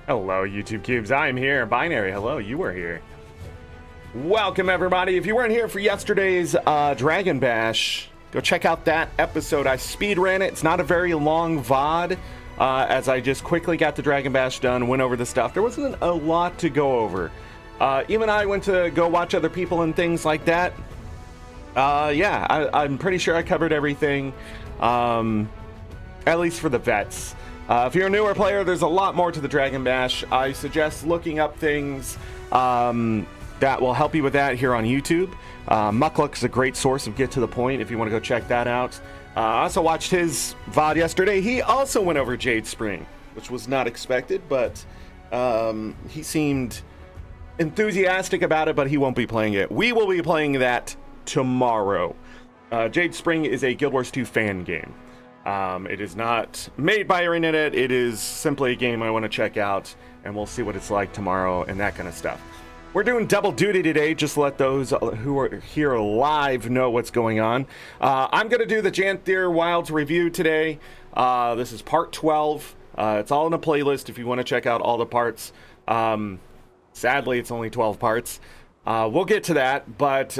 Hello, YouTube Cubes. I'm here. Binary, hello, you were here. Welcome, everybody. If you weren't here for yesterday's Dragon Bash, go check out that episode. I speed ran it. It's not a very long VOD, as I just quickly got the Dragon Bash done, went over the stuff. There wasn't a lot to go over. Even I went to go watch other people and things like that. Yeah, I'm pretty sure I covered everything, at least for the vets. If you're a newer player, there's a lot more to the Dragon Bash. I suggest looking up things that will help you with that here on YouTube. Muckluck is a great source of Get to the Point if you want to go check that out. I also watched his VOD yesterday. He also went over Jade Spring, which was not expected, but he seemed enthusiastic about it, but he won't be playing it. We will be playing that tomorrow. Jade Spring is a Guild Wars 2 fan game. It is not made by ArenaNet. It is simply a game I want to check out, and we'll see what it's like tomorrow and that kind of stuff. We're doing double duty today, just to let those who are here live know what's going on. I'm going to do the Janthir Wilds review today. This is part 12. It's all in a playlist if you want to check out all the parts. Sadly, it's only 12 parts. We'll get to that, but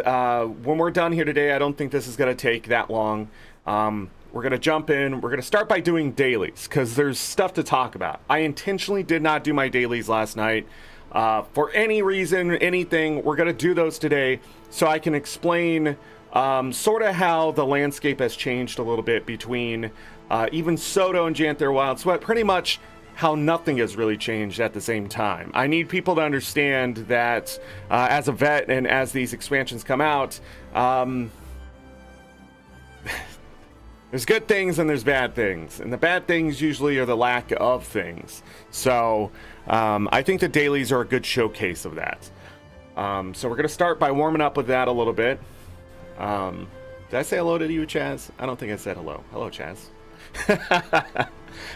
when we're done here today, I don't think this is going to take that long. We're going to jump in. We're going to start by doing dailies because there's stuff to talk about. I intentionally did not do my dailies last night. For any reason, anything, we're going to do those today so I can explain sort of how the landscape has changed a little bit between even Soto and Janthir Wilds, but pretty much how nothing has really changed at the same time. I need people to understand that as a vet and as these expansions come out, there's good things and there's bad things, and the bad things usually are the lack of things. So I think the dailies are a good showcase of that. So we're going to start by warming up with that a little bit. Did I say hello to you, Chaz? I don't think I said hello. Hello, Chaz.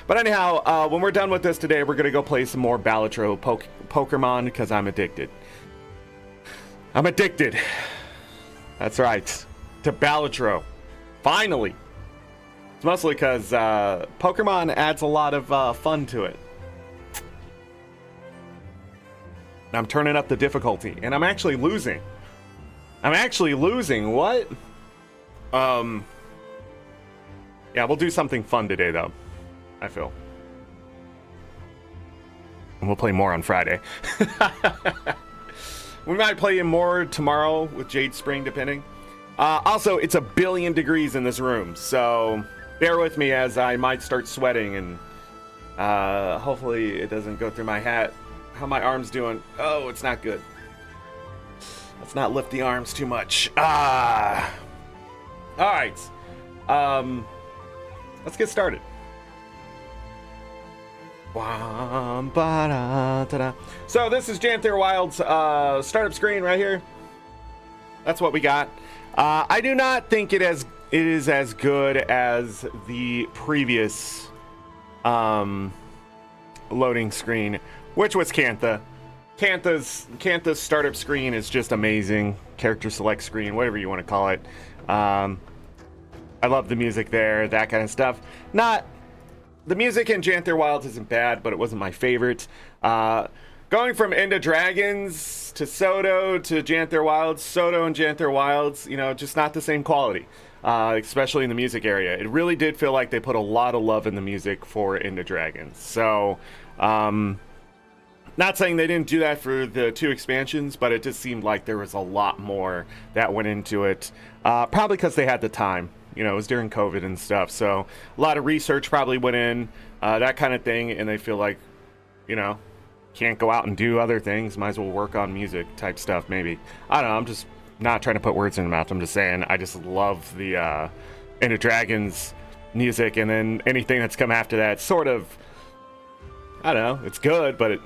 But anyhow, when we're done with this today, we're going to go play some more Balatro Pokemon because I'm addicted. I'm addicted. That's right. To Balatro. Finally. It's mostly because Pokemon adds a lot of fun to it. I'm turning up the difficulty, and I'm actually losing. What? Yeah, we'll do something fun today, though, I feel. And we'll play more on Friday. We might play more tomorrow with Jade Spring, depending. Also, it's 1 billion degrees in this room, so bear with me as I might start sweating, and hopefully it doesn't go through my hat. How my arms doing? Oh, it's not good. Let's not lift the arms too much. All right. Let's get started. So this is Janthir Wilds startup screen right here. That's what we got. I do not think it is as good as the previous loading screen, which was Cantha. Cantha's startup screen is just amazing. Character select screen, whatever you want to call it. I love the music there, that kind of stuff. The music in Janthir Wilds isn't bad, but it wasn't my favorite. Going from End of Dragons to Soto to Janthir Wilds, Soto and Janthir Wilds, just not the same quality, especially in the music area. It really did feel like they put a lot of love in the music for End of Dragons. So, not saying they didn't do that for the 2 expansions, but it just seemed like there was a lot more that went into it. Probably because they had the time. It was during COVID and stuff, so a lot of research probably went in, that kind of thing, and they feel like, can't go out and do other things, might as well work on music type stuff, maybe. I don't know, I'm just not trying to put words in the mouth. I'm just saying I just love the End of Dragons music, and then anything that's come after that, sort of, I don't know, it's good, but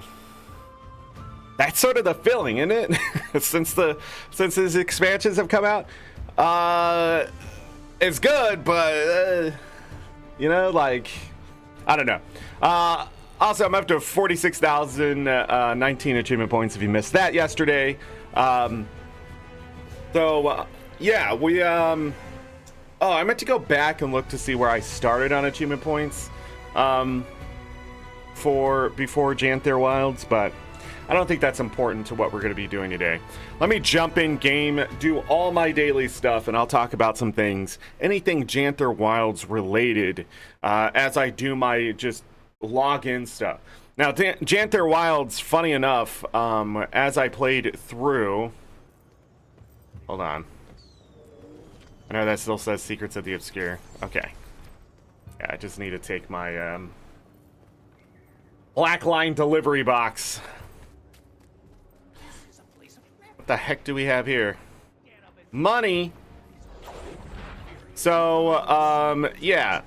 that's sort of the feeling, isn't it? since these expansions have come out. It's good, but, I don't know. Also, I'm up to 46,019 achievement points if you missed that yesterday. Yeah, we, I meant to go back and look to see where I started on achievement points. before Janthir Wilds, but I don't think that's important to what we're going to be doing today. Let me jump in game, do all my daily stuff, and I'll talk about some things, anything Janthir Wilds related, as I do my just login stuff. Now, Janthir Wilds, funny enough, as I played through... Hold on. I know that still says Secrets of the Obscure. Okay. Yeah, I just need to take my black line delivery box. What the heck do we have here? Money! So, yeah.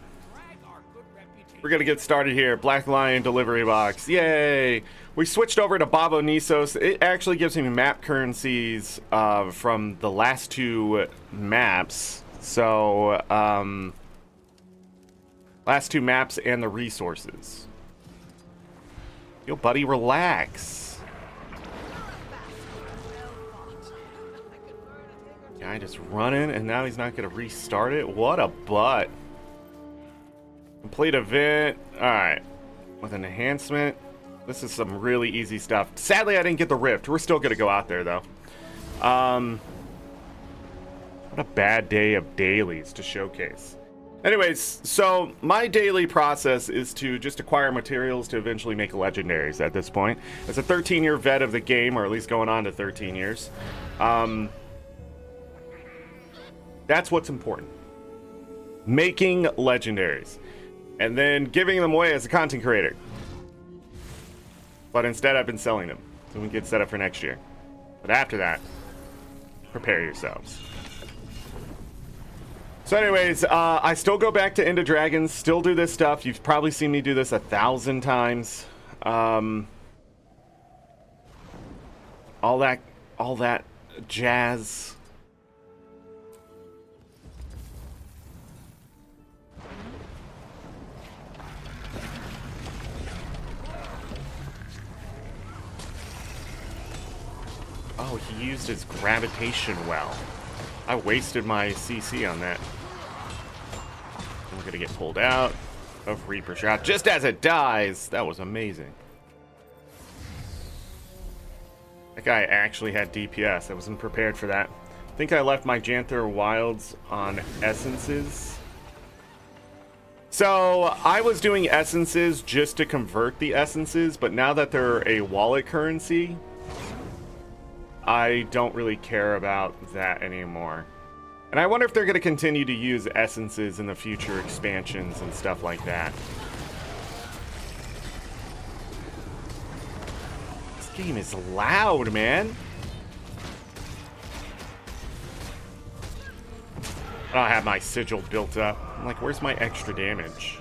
We're gonna get started here. Black Lion delivery box. Yay! We switched over to Babo Nisos. It actually gives me map currencies from the last two maps. So, last two maps and the resources. Yo, buddy, relax. Guy just running, and now he's not gonna restart it. What a butt. Complete event. Alright. With an enhancement. This is some really easy stuff. Sadly, I didn't get the Rift. We're still gonna go out there, though. What a bad day of dailies to showcase. Anyways, so my daily process is to just acquire materials to eventually make legendaries at this point. It's a 13-year vet of the game, or at least going on to 13 years. That's what's important. Making legendaries. And then giving them away as a content creator. But instead, I've been selling them. So we can get set up for next year. But after that, prepare yourselves. So anyways, I still go back to End of Dragons. Still do this stuff. You've probably seen me do this 1,000 times. All that jazz. Oh, he used his gravitation well. I wasted my CC on that. We're gonna get pulled out of Reaper Shot just as it dies. That was amazing. That guy actually had DPS. I wasn't prepared for that. I think I left my Janthir Wilds on essences. So I was doing essences just to convert the essences, but now that they're a wallet currency, I don't really care about that anymore. And I wonder if they're going to continue to use essences in the future expansions and stuff like that. This game is loud, man. I don't have my sigil built up. I'm like, where's my extra damage?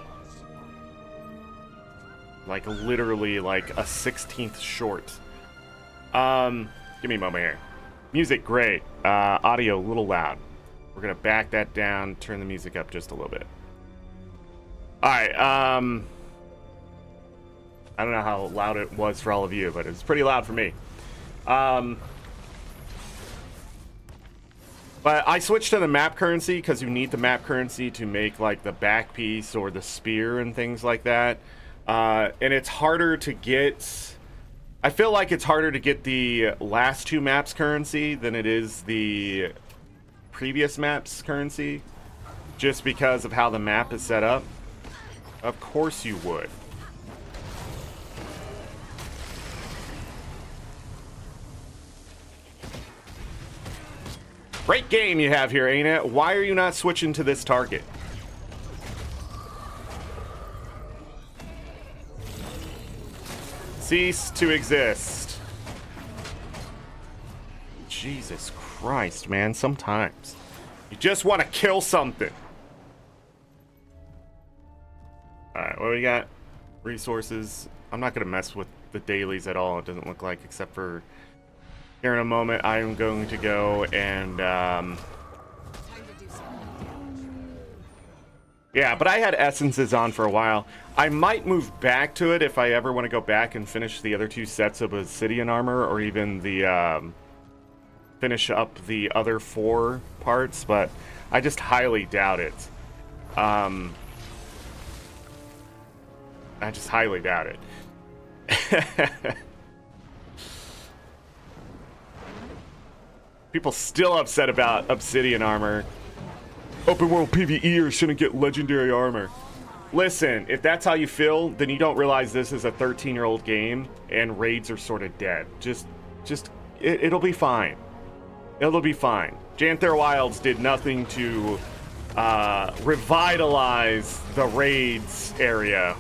Like, literally, like, a 16th short. Give me a moment here. Music, great. Audio, a little loud. We're gonna back that down, turn the music up just a little bit. Alright, I don't know how loud it was for all of you, but it's pretty loud for me. But I switched to the map currency because you need the map currency to make like the back piece or the spear and things like that. And it's harder to get... I feel like it's harder to get the last two maps currency than it is the previous maps currency, just because of how the map is set up. Of course you would. Great game you have here, ain't it? Why are you not switching to this target? Cease to exist. Jesus Christ, man. Sometimes you just want to kill something. Alright, what do we got? Resources. I'm not going to mess with the dailies at all, it doesn't look like, except for here in a moment I am going to go and yeah, but I had essences on for a while. I might move back to it if I ever want to go back and finish the other two sets of obsidian armor, or even the finish up the other 4 parts, but I just highly doubt it. I just highly doubt it. People still upset about obsidian armor. Open world PvEers shouldn't get legendary armor. Listen, if that's how you feel, then you don't realize this is a 13-year-old game and raids are sort of dead. It'll be fine. It'll be fine. Janthir Wilds did nothing to revitalize the raids area.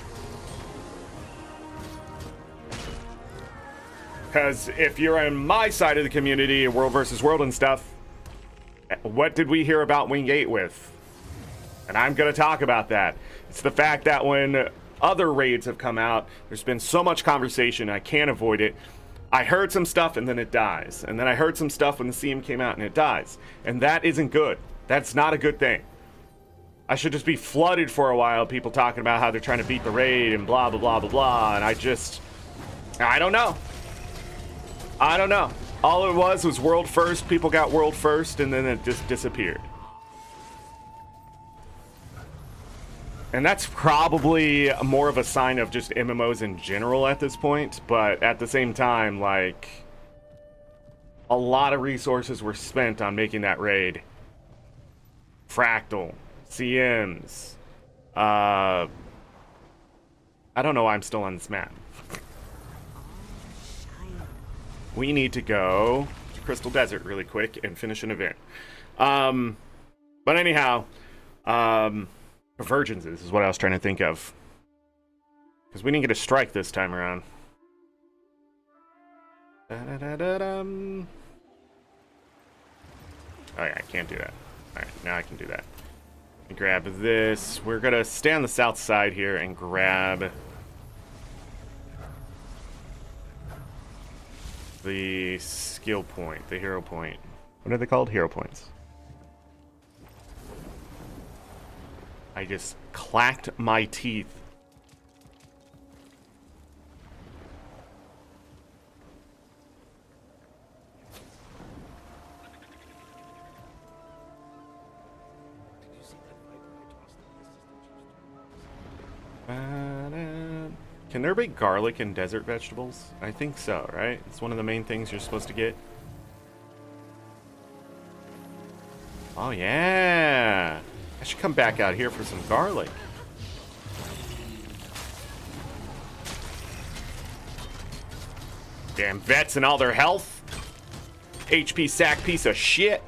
Because if you're on my side of the community, world versus world and stuff, what did we hear about Wing 8 with? And I'm going to talk about that. It's the fact that when other raids have come out, there's been so much conversation, I can't avoid it. I heard some stuff and then it dies. And then I heard some stuff when the CM came out and it dies. And that isn't good. That's not a good thing. I should just be flooded for a while, people talking about how they're trying to beat the raid and blah, blah, blah, blah, blah. And I don't know. I don't know. All it was world first. People got world first, and then it just disappeared. And that's probably more of a sign of just MMOs in general at this point. But at the same time, like, a lot of resources were spent on making that raid. Fractal, CMs. I don't know why I'm still on this map. We need to go to Crystal Desert really quick and finish an event. But anyhow, convergences is what I was trying to think of. Because we didn't get a strike this time around. Oh yeah, I can't do that. Alright, now I can do that. Grab this. We're going to stay on the south side here and grab the skill point, the hero point. What are they called? Hero points. I just clacked my teeth. Can there be garlic in desert vegetables? I think so, right? It's one of the main things you're supposed to get. Oh, yeah. I should come back out here for some garlic. Damn vets and all their health. HP sack piece of shit.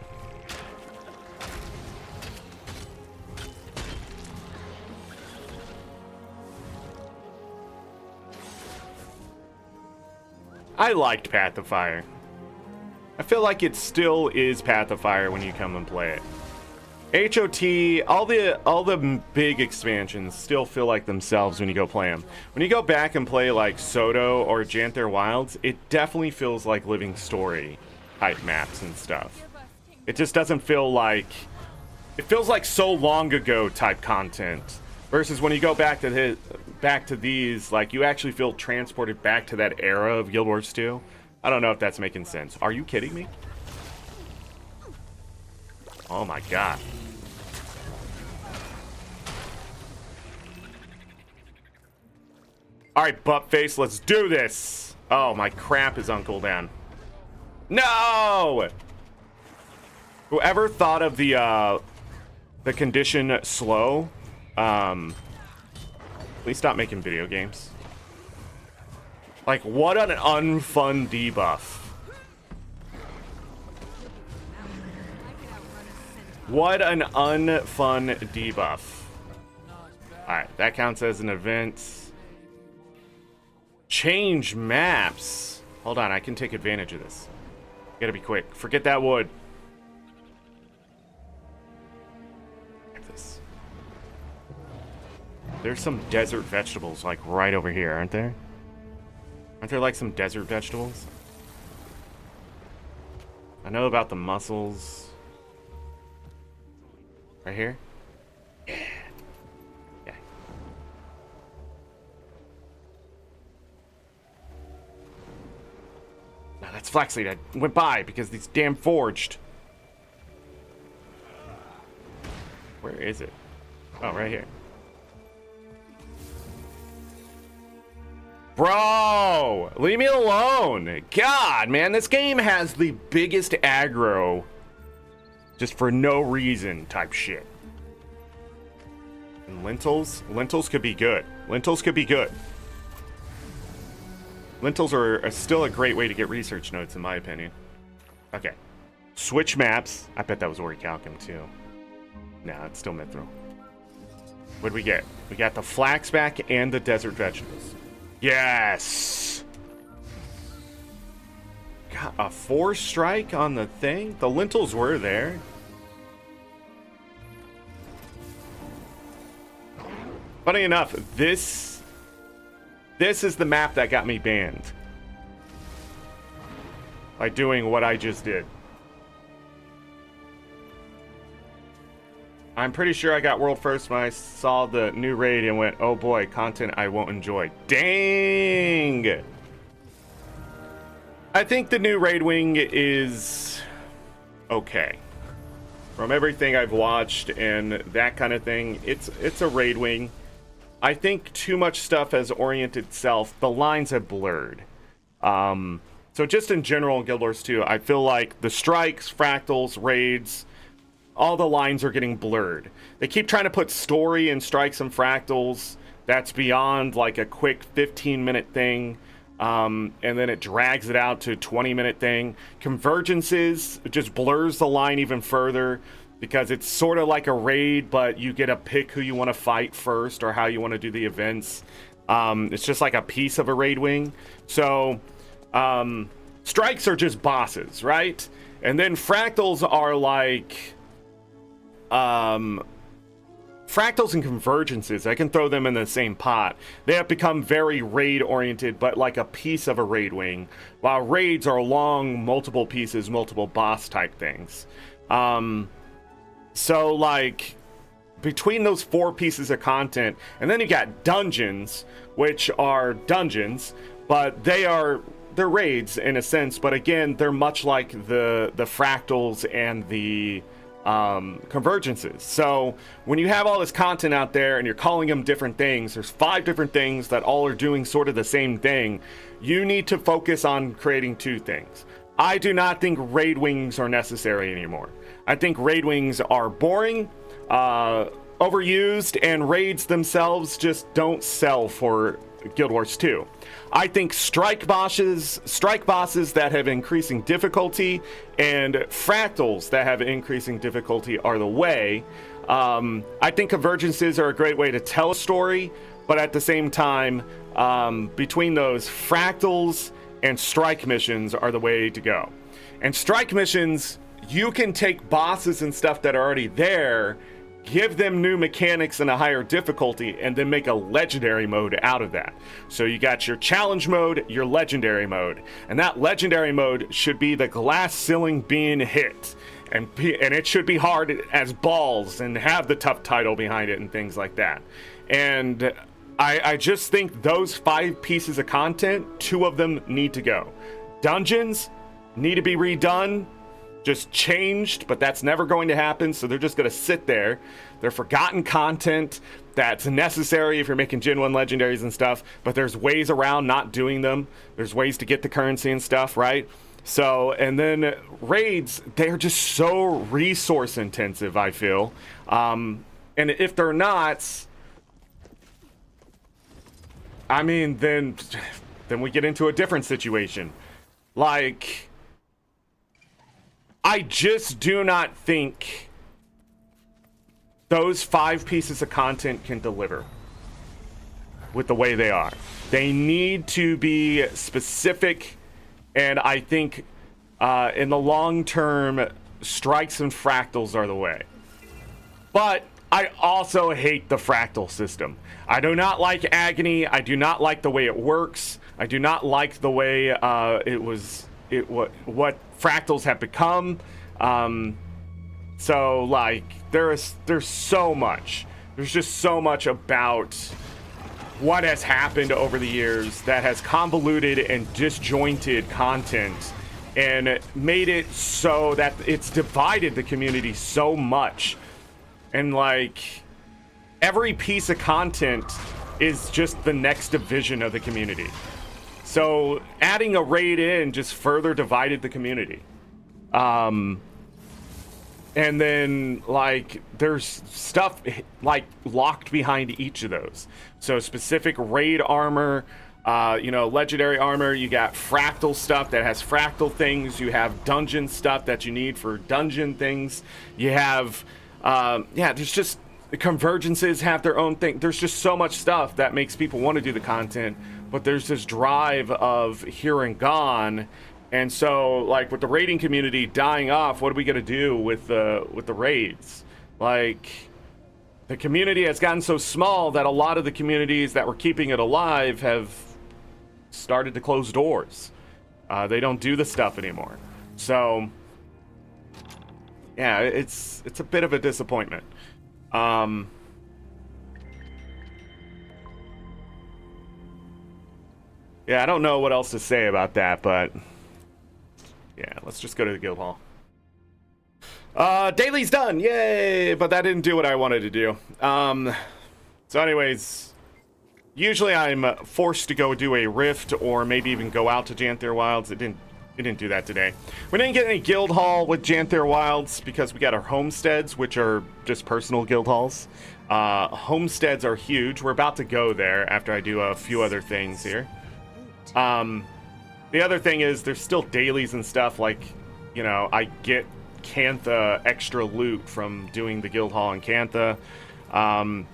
I liked Path of Fire. I feel like it still is Path of Fire when you come and play it. HOT, all the big expansions still feel like themselves when you go play them. When you go back and play like Soto or Janthir Wilds, it definitely feels like Living Story type maps and stuff. It just doesn't feel like... It feels like so long ago type content. Versus when you go back to these, like, you actually feel transported back to that era of Guild Wars 2. I don't know if that's making sense. Are you kidding me? Oh my god. Alright, buttface, let's do this! Oh, my crap is on cooldown. No! Whoever thought of the condition slow, please stop making video games. Like, what an unfun debuff. What an unfun debuff. Alright, that counts as an event. Change maps. Hold on, I can take advantage of this. Gotta be quick. Forget that wood. There's some desert vegetables, like, right over here, aren't there? Aren't there, like, some desert vegetables? I know about the mussels. Right here? Yeah. Yeah. No, that's flaxseed. I went by because these damn forged. Where is it? Oh, right here. Bro! go. Leave me alone. God, man, this game has the biggest aggro just for no reason type shit. And lentils could be good. Lentils could be good. Lentils are still a great way to get research notes, in my opinion. Okay. Switch maps. I bet that was Orichalcum, too. Nah, it's still Mithril. What do we get? We got the Flaxback and the Desert Vegetables. Yes! Got a 4-strike on the thing? The lentils were there. Funny enough, this is the map that got me banned. By doing what I just did. I'm pretty sure I got world first when I saw the new raid and went, oh boy, content I won't enjoy. Dang! I think the new raid wing is okay. From everything I've watched and that kind of thing, it's a raid wing. I think too much stuff has oriented itself. The lines have blurred. So just in general in Guild Wars 2, I feel like the strikes, fractals, raids, all the lines are getting blurred. They keep trying to put story in strikes and fractals. That's beyond like a quick 15-minute thing. And then it drags it out to a 20-minute thing. Convergences, it just blurs the line even further because it's sort of like a raid, but you get to pick who you want to fight first or how you want to do the events. It's just like a piece of a raid wing. So strikes are just bosses, right? And then fractals are like fractals and convergences. I can throw them in the same pot. They have become very raid oriented, but like a piece of a raid wing, while raids are long, multiple pieces, multiple boss type things. So like between those 4 pieces of content, and then you got dungeons, which are dungeons, but they're raids in a sense, but again, they're much like the fractals and the convergences. So when you have all this content out there and you're calling them different things, there's 5 different things that all are doing sort of the same thing. You need to focus on creating 2 things. I do not think raid wings are necessary anymore. I think raid wings are boring, overused, and raids themselves just don't sell for Guild Wars 2. I think strike bosses that have increasing difficulty and fractals that have increasing difficulty are the way. I think convergences are a great way to tell a story, but at the same time, between those, fractals and strike missions are the way to go. And strike missions, you can take bosses and stuff that are already there, give them new mechanics and a higher difficulty, and then make a legendary mode out of that. So you got your challenge mode, your legendary mode, and that legendary mode should be the glass ceiling being hit, and it should be hard as balls and have the tough title behind it and things like that. And I just think those 5 pieces of content, 2 of them need to go. Dungeons need to be redone, just changed, but that's never going to happen, so they're just going to sit there. They're forgotten content that's necessary if you're making Gen 1 legendaries and stuff, but there's ways around not doing them. There's ways to get the currency and stuff, right? So, and then raids, they're just so resource intensive, I feel. And if they're not, I mean, then we get into a different situation. Like, I just do not think those 5 pieces of content can deliver with the way they are. They need to be specific, and I think in the long term, strikes and fractals are the way. But I also hate the fractal system. I do not like Agony. I do not like the way it works. I do not like the way what fractals have become. So like there's so much. There's just so much about what has happened over the years that has convoluted and disjointed content and made it so that it's divided the community so much. And like every piece of content is just the next division of the community. So adding a raid in just further divided the community. And then like there's stuff like locked behind each of those. So specific raid armor, legendary armor. You got fractal stuff that has fractal things. You have dungeon stuff that you need for dungeon things. You have, there's just the convergences have their own thing. There's just so much stuff that makes people want to do the content, but there's this drive of here and gone. And so like with the raiding community dying off, what are we going to do with the raids? Like the community has gotten so small that a lot of the communities that were keeping it alive have started to close doors. They don't do the stuff anymore. So yeah, it's a bit of a disappointment. Yeah, I don't know what else to say about that, but yeah, let's just go to the guild hall. Daily's done, yay! But that didn't do what I wanted to do. So anyways, usually I'm forced to go do a rift or maybe even go out to Janthir Wilds. It didn't do that today. We didn't get any guild hall with Janthir Wilds because we got our homesteads, which are just personal guild halls. Homesteads are huge. We're about to go there after I do a few other things here. The other thing is there's still dailies and stuff like, I get Cantha extra loot from doing the guild hall in Cantha.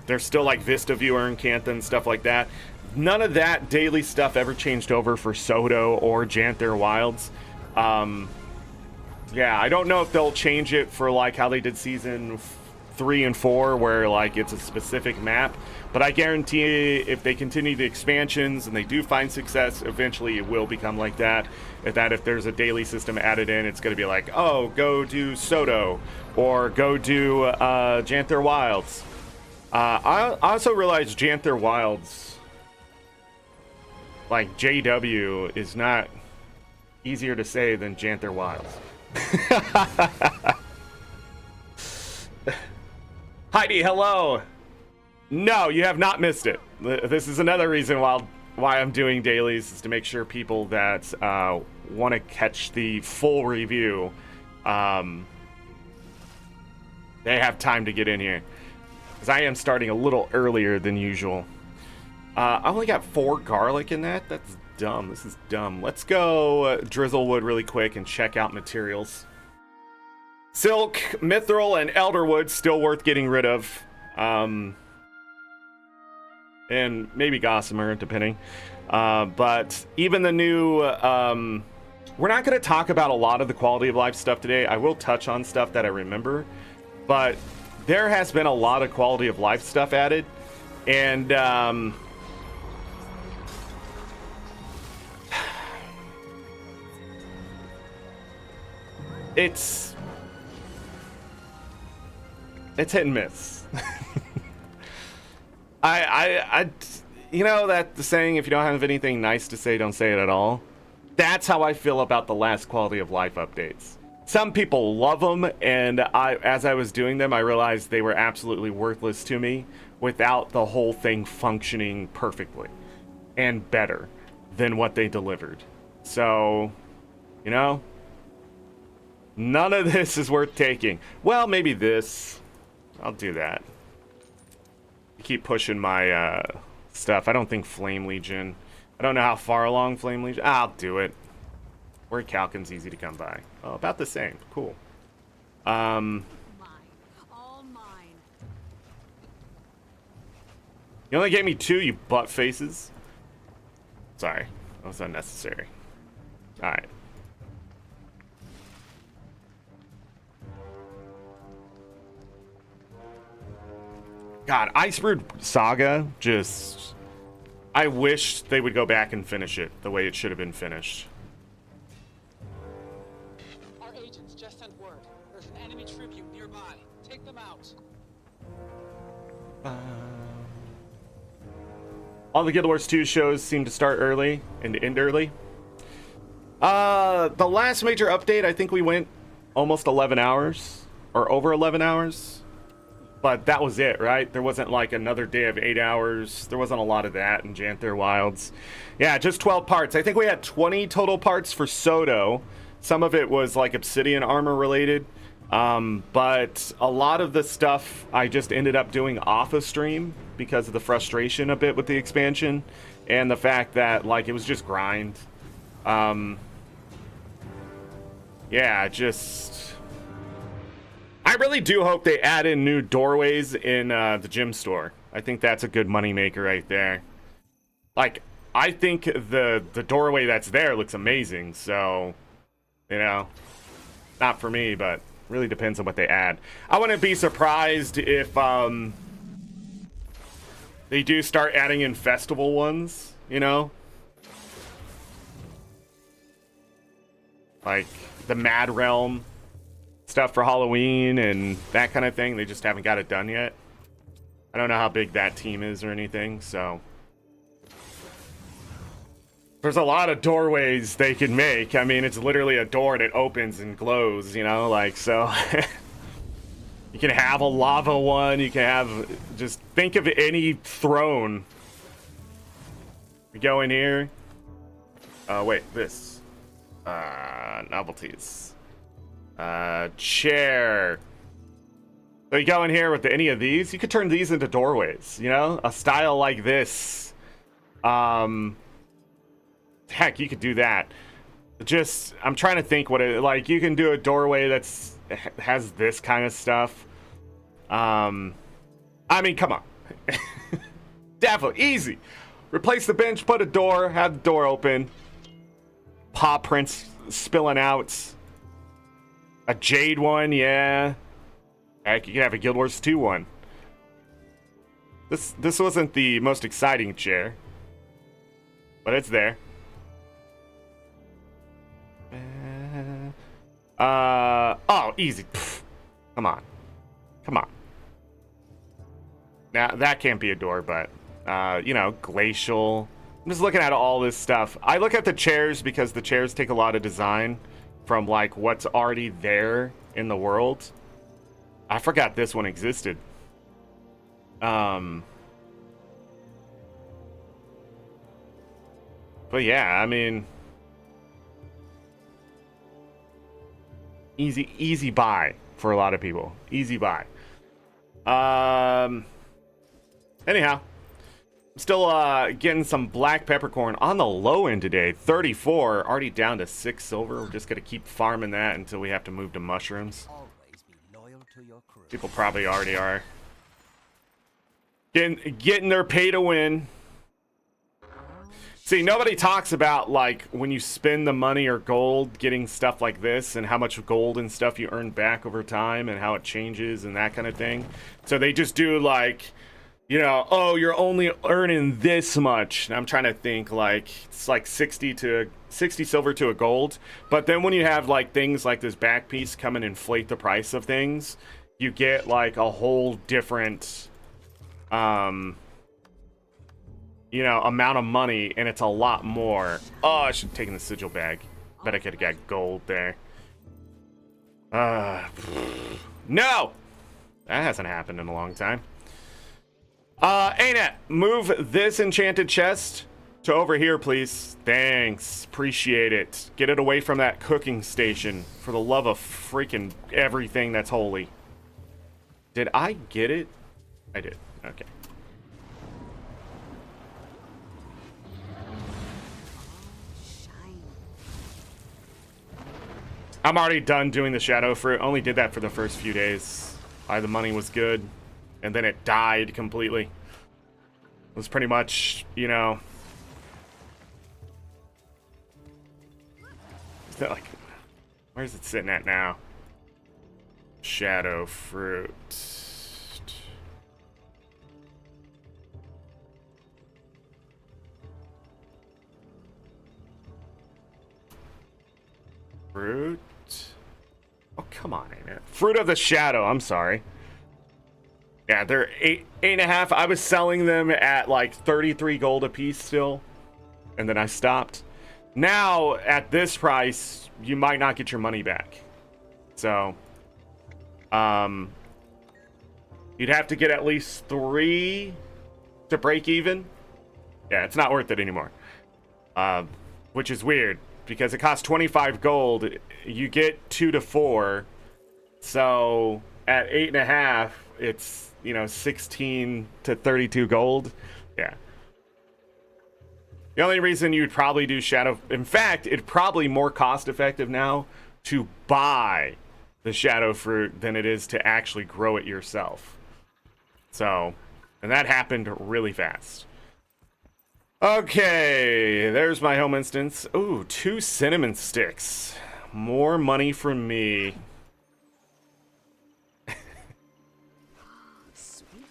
There's still like Vista Viewer in Cantha and stuff like that. None of that daily stuff ever changed over for Soto or Janthir Wilds. Yeah, I don't know if they'll change it for like how they did season 3 and 4 where like it's a specific map, but I guarantee if they continue the expansions and they do find success, eventually it will become like that. If there's a daily system added in, it's going to be like, oh, go do Soto or go do Janthir Wilds. I also realized Janthir Wilds, like JW, is not easier to say than Janthir Wilds. Heidi, hello. No, you have not missed it. This is another reason why I'm doing dailies, is to make sure people that want to catch the full review, they have time to get in here. Because I am starting a little earlier than usual. I only got 4 garlic in that. That's dumb. This is dumb. Let's go Drizzlewood really quick and check out materials. Silk, Mithril, and Elderwood still worth getting rid of. And maybe Gossamer, depending. But even the new... we're not going to talk about a lot of the quality of life stuff today. I will touch on stuff that I remember. But there has been a lot of quality of life stuff added. And... It's hit and miss. I that the saying, if you don't have anything nice to say, don't say it at all. That's how I feel about the last quality of life updates. Some people love them, and as I was doing them, I realized they were absolutely worthless to me without the whole thing functioning perfectly and better than what they delivered. So, none of this is worth taking. Well, maybe this. I'll do that. Keep pushing my stuff. I don't think Flame Legion. I don't know how far along Flame Legion. I'll do it. Word Calkin's easy to come by. Oh, about the same. Cool. Mine. All mine. You only gave me 2, you butt faces. Sorry. That was unnecessary. Alright. God, Iceberg Saga, just... I wish they would go back and finish it the way it should have been finished. Our agents just sent word. There's an enemy tribute nearby. Take them out. All the Guild Wars 2 shows seem to start early and end early. The last major update, I think we went almost 11 hours. Or over 11 hours. But that was it, right? There wasn't like another day of 8 hours. There wasn't a lot of that in Janthir Wilds. Yeah, just 12 parts. I think we had 20 total parts for Soto. Some of it was like obsidian armor related. But a lot of the stuff I just ended up doing off of stream because of the frustration a bit with the expansion and the fact that like it was just grind. Yeah, just... I really do hope they add in new doorways in the gym store. I think that's a good moneymaker right there. Like, I think the doorway that's there looks amazing, so, you know, not for me, but really depends on what they add. I wouldn't be surprised if they do start adding in festival ones, you know? Like the Mad Realm stuff for Halloween and that kind of thing. They just haven't got it done yet. I don't know how big that team is or anything, so there's a lot of doorways they can make. I mean, it's literally a door that opens and glows, you know, like, so you can have a lava one, you can have, just think of any throne. We go in here. Wait, this novelties. Chair. So you go in here with any of these, you could turn these into doorways, you know, a style like this. Heck, you could do that. Just, I'm trying to think what it, like, you can do a doorway that's has this kind of stuff. I mean, come on. Definitely easy. Replace the bench, put a door, have the door open, paw prints spilling out. A jade one, yeah. Heck, you can have a Guild Wars 2 one. This wasn't the most exciting chair, but it's there. Oh, easy. Pfft. Come on. Come on. Now, that can't be a door, but, you know, glacial. I'm just looking at all this stuff. I look at the chairs because the chairs take a lot of design from, like, what's already there in the world. I forgot this one existed. But yeah, I mean, easy buy for a lot of people. Easy buy. Anyhow, I'm still getting some black peppercorn on the low end today. 34, already down to 6 silver. We're just gonna keep farming that until we have to move to mushrooms. Always be loyal to your crew. People probably already are getting their pay to win. See, nobody talks about, like, when you spend the money or gold getting stuff like this and how much gold and stuff you earn back over time and how it changes and that kind of thing. So they just do, like, you know, oh, you're only earning this much. And I'm trying to think, like, it's like 60 silver to a gold. But then when you have, like, things like this back piece come and inflate the price of things, you get, like, a whole different you know, amount of money, and it's a lot more. Oh, I should have taken the sigil bag. Bet I could have got gold there. No! That hasn't happened in a long time. ArenaNet, move this enchanted chest to over here, please. Thanks. Appreciate it. Get it away from that cooking station. For the love of freaking everything that's holy. Did I get it? I did. Okay. I'm already done doing the shadow fruit. Only did that for the first few days. The money was good. And then it died completely. It was pretty much, you know... Is that like... Where's it sitting at now? Shadow fruit. Fruit. Oh, come on, ain't it? Fruit of the Shadow, I'm sorry. Yeah, they're 8.5. I was selling them at like 33 gold a piece still. And then I stopped. Now, at this price, you might not get your money back. So, You'd have to get at least 3 to break even. Yeah, it's not worth it anymore. Which is weird because it costs 25 gold. You get 2 to 4. So at 8.5, it's, 16 to 32 gold. Yeah. The only reason you'd probably do Shadow... In fact, it's probably more cost-effective now to buy the Shadow Fruit than it is to actually grow it yourself. So, and that happened really fast. Okay, there's my home instance. Ooh, 2 cinnamon sticks. More money for me.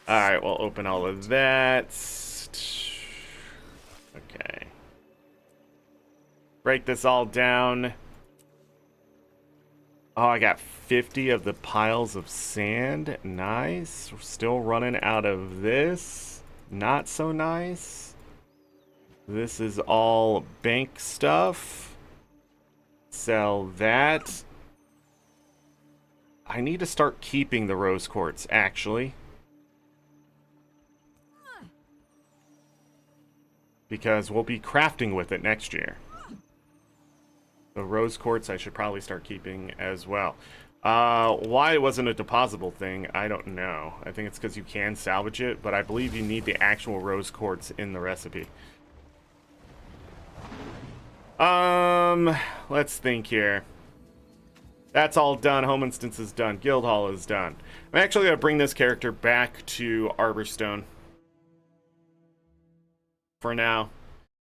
Alright, we'll open all of that. Okay. Break this all down. Oh, I got 50 of the piles of sand. Nice. We're still running out of this. Not so nice. This is all bank stuff. Sell that. I need to start keeping the rose quartz, actually. Because we'll be crafting with it next year. The rose quartz I should probably start keeping as well. Why it wasn't a depositable thing, I don't know. I think it's because you can salvage it, but I believe you need the actual rose quartz in the recipe. Let's think here. That's all done. Home instance is done. Guild Hall is done. I'm actually going to bring this character back to Arborstone for now,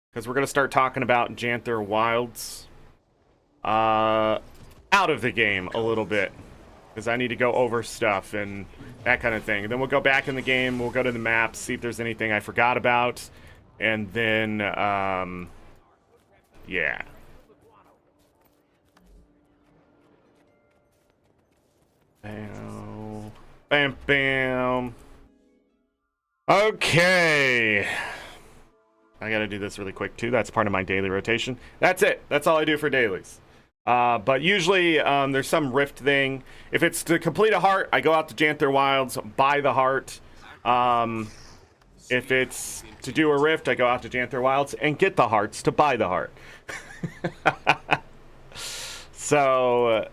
because we're going to start talking about Janthir Wilds out of the game a little bit, because I need to go over stuff and that kind of thing. And then we'll go back in the game, we'll go to the map, see if there's anything I forgot about, and then yeah. Bam, bam, bam. Okay, I gotta do this really quick too. That's part of my daily rotation. That's it. That's all I do for dailies. But usually there's some rift thing. If it's to complete a heart, I go out to Janthir Wilds, buy the heart. If it's to do a rift, I go out to Janthir Wilds and get the hearts to buy the heart. So,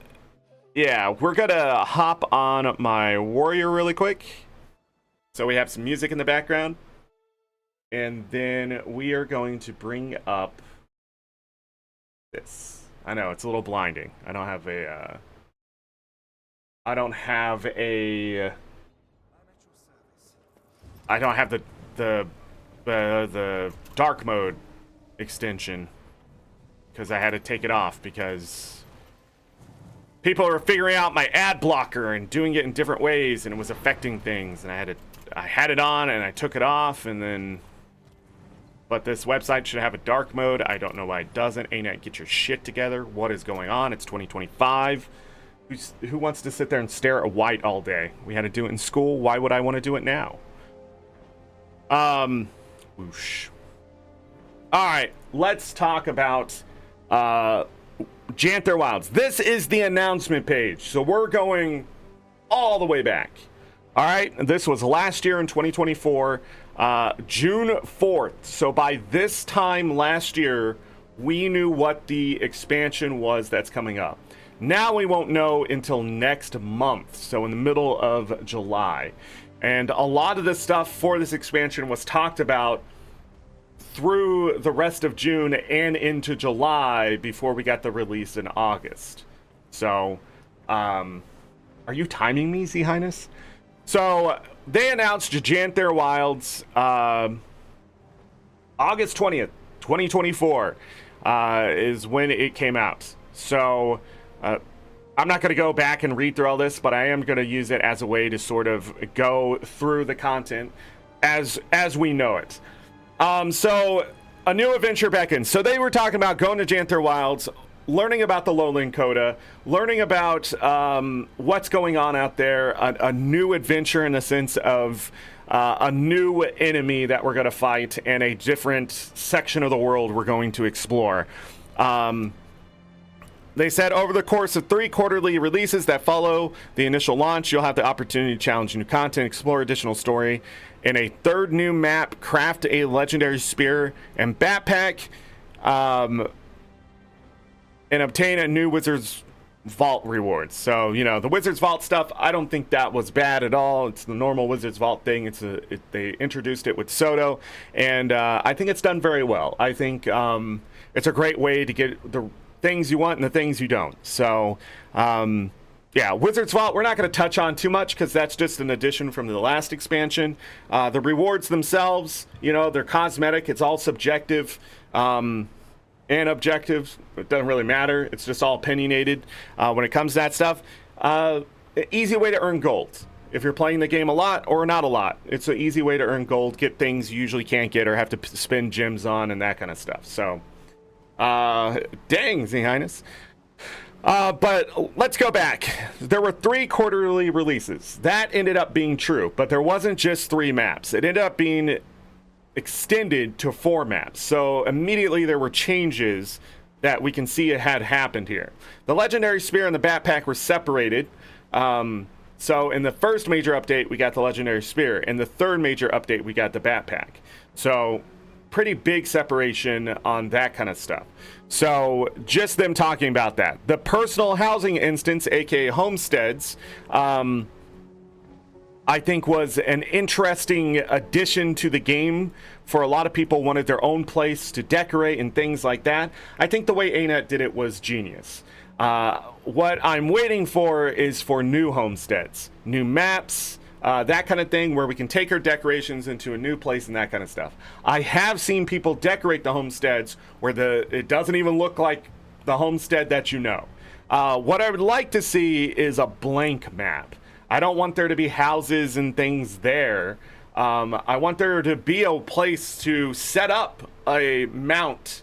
yeah, we're gonna hop on my warrior really quick. So we have some music in the background. And then we are going to bring up this. I know, it's a little blinding. I don't have the dark mode extension, because I had to take it off because people were figuring out my ad blocker and doing it in different ways, and it was affecting things, and I had it on and I took it off, and then... But this website should have a dark mode. I don't know why it doesn't. ArenaNet, get your shit together. What is going on? It's 2025. Who wants to sit there and stare at white all day? We had to do it in school. Why would I want to do it now? Whoosh. All right, let's talk about Janthir Wilds. This is the announcement page. So we're going all the way back. All right, this was last year in 2024. June 4th. So by this time last year, we knew what the expansion was that's coming up. Now we won't know until next month, so in the middle of July. And a lot of the stuff for this expansion was talked about through the rest of June and into July before we got the release in August. So, are you timing me, Z Highness? So, they announced Janthir Wilds August 20th, 2024 is when it came out. So, I'm not going to go back and read through all this, but I am going to use it as a way to sort of go through the content as we know it. So, a new adventure back in. So, they were talking about going to Janthir Wilds, learning about the Lowland Coda, learning about what's going on out there, a new adventure in the sense of a new enemy that we're going to fight, and a different section of the world we're going to explore. They said over the course of 3 quarterly releases that follow the initial launch, you'll have the opportunity to challenge new content, explore additional story, in a 3rd new map, craft a legendary spear and backpack, and obtain a new Wizard's Vault rewards. So, you know, the Wizard's Vault stuff, I don't think that was bad at all. It's the normal Wizard's Vault thing. They introduced it with Soto, and I think it's done very well. I think it's a great way to get the things you want and the things you don't. So, yeah, Wizard's Vault, we're not going to touch on too much because that's just an addition from the last expansion. The rewards themselves, you know, they're cosmetic. It's all subjective. And objective, it doesn't really matter. It's just all opinionated when it comes to that stuff. Easy way to earn gold. If you're playing the game a lot or not a lot, it's an easy way to earn gold, get things you usually can't get or have to spend gems on and that kind of stuff. So, dang, Z Highness. But let's go back. There were 3 quarterly releases. That ended up being true, but there wasn't just 3 maps. It ended up being extended to 4 maps. So immediately there were changes that we can see it had happened here. The legendary spear and the backpack were separated. So in the first major update, we got the legendary spear. In the 3rd major update, we got the backpack. So pretty big separation on that kind of stuff. So just them talking about that. The personal housing instance, aka homesteads, I think was an interesting addition to the game. For a lot of people wanted their own place to decorate and things like that. I think the way ArenaNet did it was genius. What I'm waiting for is for new homesteads, new maps, that kind of thing where we can take our decorations into a new place and that kind of stuff. I have seen people decorate the homesteads where it doesn't even look like the homestead that you know. What I would like to see is a blank map. I don't want there to be houses and things there. I want there to be a place to set up a mount.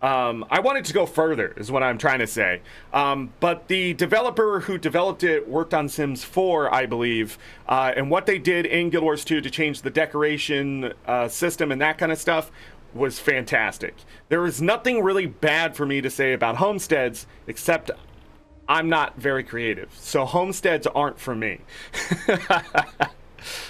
I want it to go further, is what I'm trying to say. But the developer who developed it worked on Sims 4, I believe. And what they did in Guild Wars 2 to change the decoration system and that kind of stuff was fantastic. There is nothing really bad for me to say about homesteads, except I'm not very creative, so homesteads aren't for me.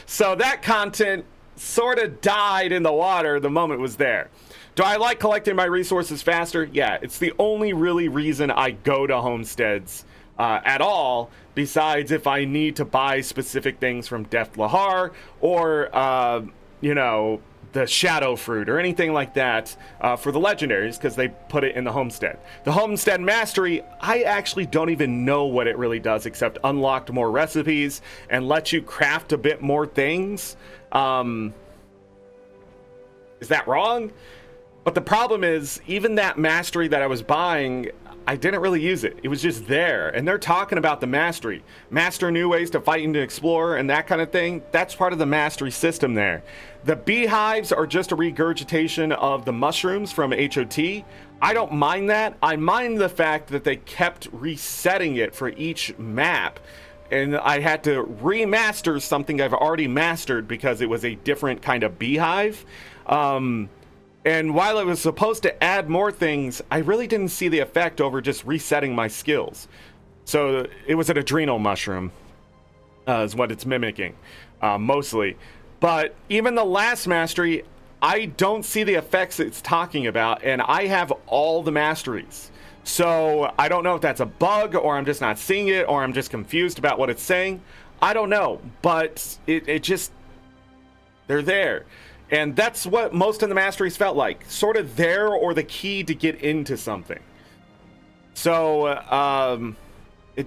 So that content sort of died in the water the moment it was there. Do I like collecting my resources faster? Yeah, it's the only really reason I go to homesteads at all, besides if I need to buy specific things from Deft Lahar or, you know, the shadow fruit or anything like that for the legendaries, because they put it in the homestead. The homestead mastery, I actually don't even know what it really does except unlocked more recipes and let you craft a bit more things. Is that wrong? But the problem is, even that mastery that I was buying, I didn't really use it. It was just there. And they're talking about the mastery. Master new ways to fight and to explore and that kind of thing. That's part of the mastery system there. The beehives are just a regurgitation of the mushrooms from HOT. I don't mind that. I mind the fact that they kept resetting it for each map. And I had to remaster something I've already mastered because it was a different kind of beehive. And while it was supposed to add more things, I really didn't see the effect over just resetting my skills. So it was an adrenal mushroom, is what it's mimicking, mostly. But even the last mastery, I don't see the effects it's talking about, and I have all the masteries. So I don't know if that's a bug, or I'm just not seeing it, or I'm just confused about what it's saying. I don't know, but it just, they're there. And that's what most of the masteries felt like. Sort of there, or the key to get into something. So, it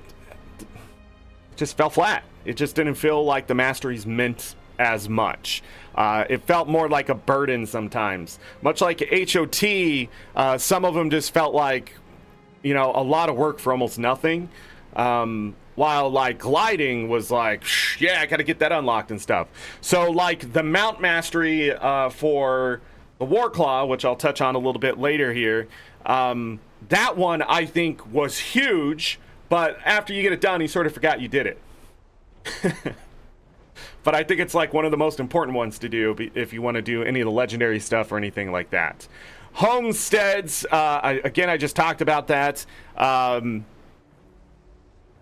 just fell flat. It just didn't feel like the masteries meant as much. It felt more like a burden sometimes. Much like HOT, some of them just felt like, you know, a lot of work for almost nothing. While like gliding was like, yeah, I gotta get that unlocked and stuff. So like the mount mastery for the Warclaw, which I'll touch on a little bit later here, that one I think was huge, but after you get it done, you sort of forgot you did it. But I think it's like one of the most important ones to do if you want to do any of the legendary stuff or anything like that. Homesteads, again, I just talked about that.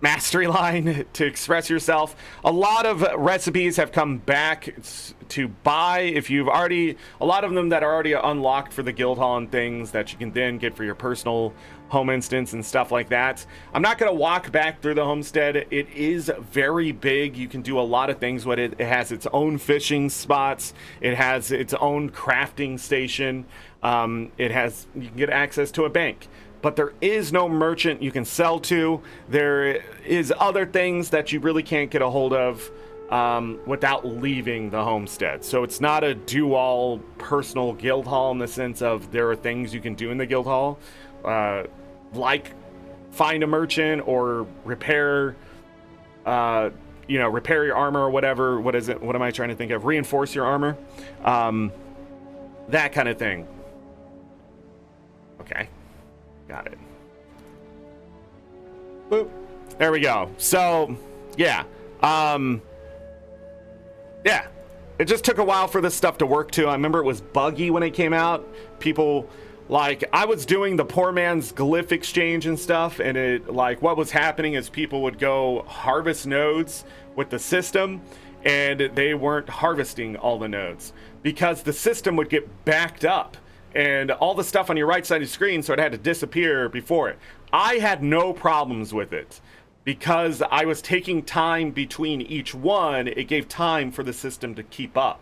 Mastery line to express yourself. A lot of recipes have come back to buy if you've already, a lot of them that are already unlocked for the guild hall and things that you can then get for your personal home instance and stuff like that. I'm not going to walk back through the homestead. It is very big. You can do a lot of things with it. It has its own fishing spots. It has its own crafting station. You can get access to a bank. But there is no merchant you can sell to. There is other things that you really can't get a hold of without leaving the homestead. So it's not a do-all personal guild hall in the sense of there are things you can do in the guild hall, like find a merchant or repair, repair your armor or whatever. What is it? What am I trying to think of? Reinforce your armor. That kind of thing. Okay. Got it. Boop. There we go. So, yeah. Yeah. It just took a while for this stuff to work too. I remember it was buggy when it came out. People, like, I was doing the poor man's glyph exchange and stuff, and it, like, what was happening is people would go harvest nodes with the system, and they weren't harvesting all the nodes because the system would get backed up. And all the stuff on your right side of the screen, so it had to disappear before it. I had no problems with it because I was taking time between each one. It gave time for the system to keep up.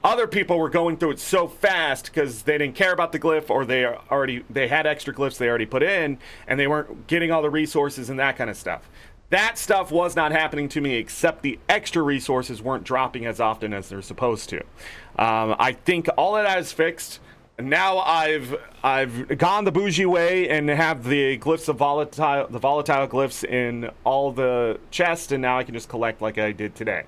Other people were going through it so fast because they didn't care about the glyph, or they had extra glyphs they already put in, and they weren't getting all the resources and that kind of stuff. That stuff was not happening to me, except the extra resources weren't dropping as often as they're supposed to. I think all of that is fixed. Now I've gone the bougie way and have the glyphs of the volatile glyphs in all the chests, and now I can just collect like I did today.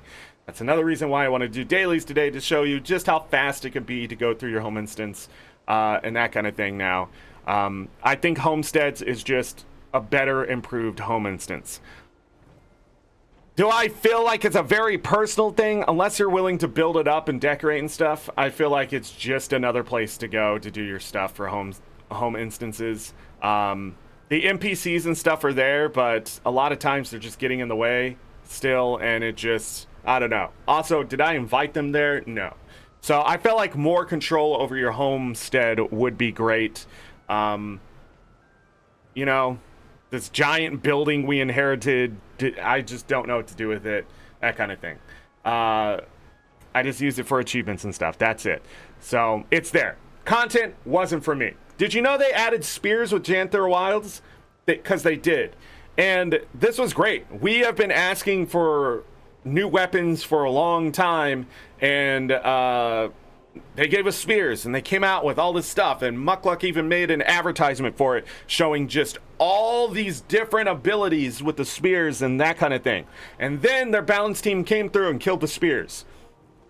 That's another reason why I want to do dailies today, to show you just how fast it can be to go through your home instance and that kind of thing now. I think Homesteads is just a better, improved home instance. Do I feel like it's a very personal thing? Unless you're willing to build it up and decorate and stuff, I feel like it's just another place to go to do your stuff for home instances. The NPCs and stuff are there, but a lot of times they're just getting in the way still, and it just, I don't know. Also, did I invite them there? No. So I felt like more control over your homestead would be great. This giant building we inherited, I just don't know what to do with it. That kind of thing. I just use it for achievements and stuff. That's it. So it's there. Content wasn't for me. Did you know they added spears with Janthir Wilds? Because they did. And this was great. We have been asking for new weapons for a long time, and they gave us spears, and they came out with all this stuff, and Muckluck even made an advertisement for it showing just all these different abilities with the spears and that kind of thing. And then their balance team came through and killed the spears.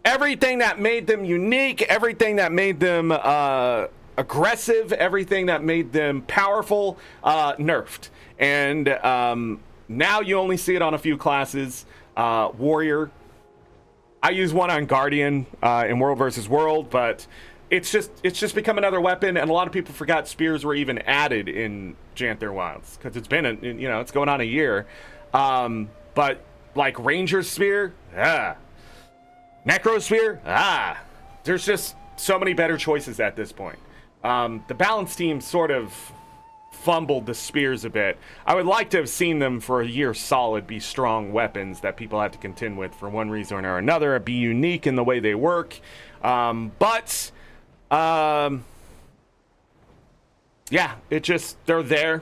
Everything that made them unique, everything that made them aggressive, everything that made them powerful, nerfed. And now you only see it on a few classes. Warrior. I use one on Guardian in World versus World, but it's just become another weapon, and a lot of people forgot spears were even added in Janthir Wilds because it's been it's going on a year. But like Ranger Spear, Necro Spear, there's just so many better choices at this point. The balance team sort of fumbled the spears a bit. I would like to have seen them for a year solid be strong weapons that people have to contend with for one reason or another, be unique in the way they work. Yeah, it just, they're there.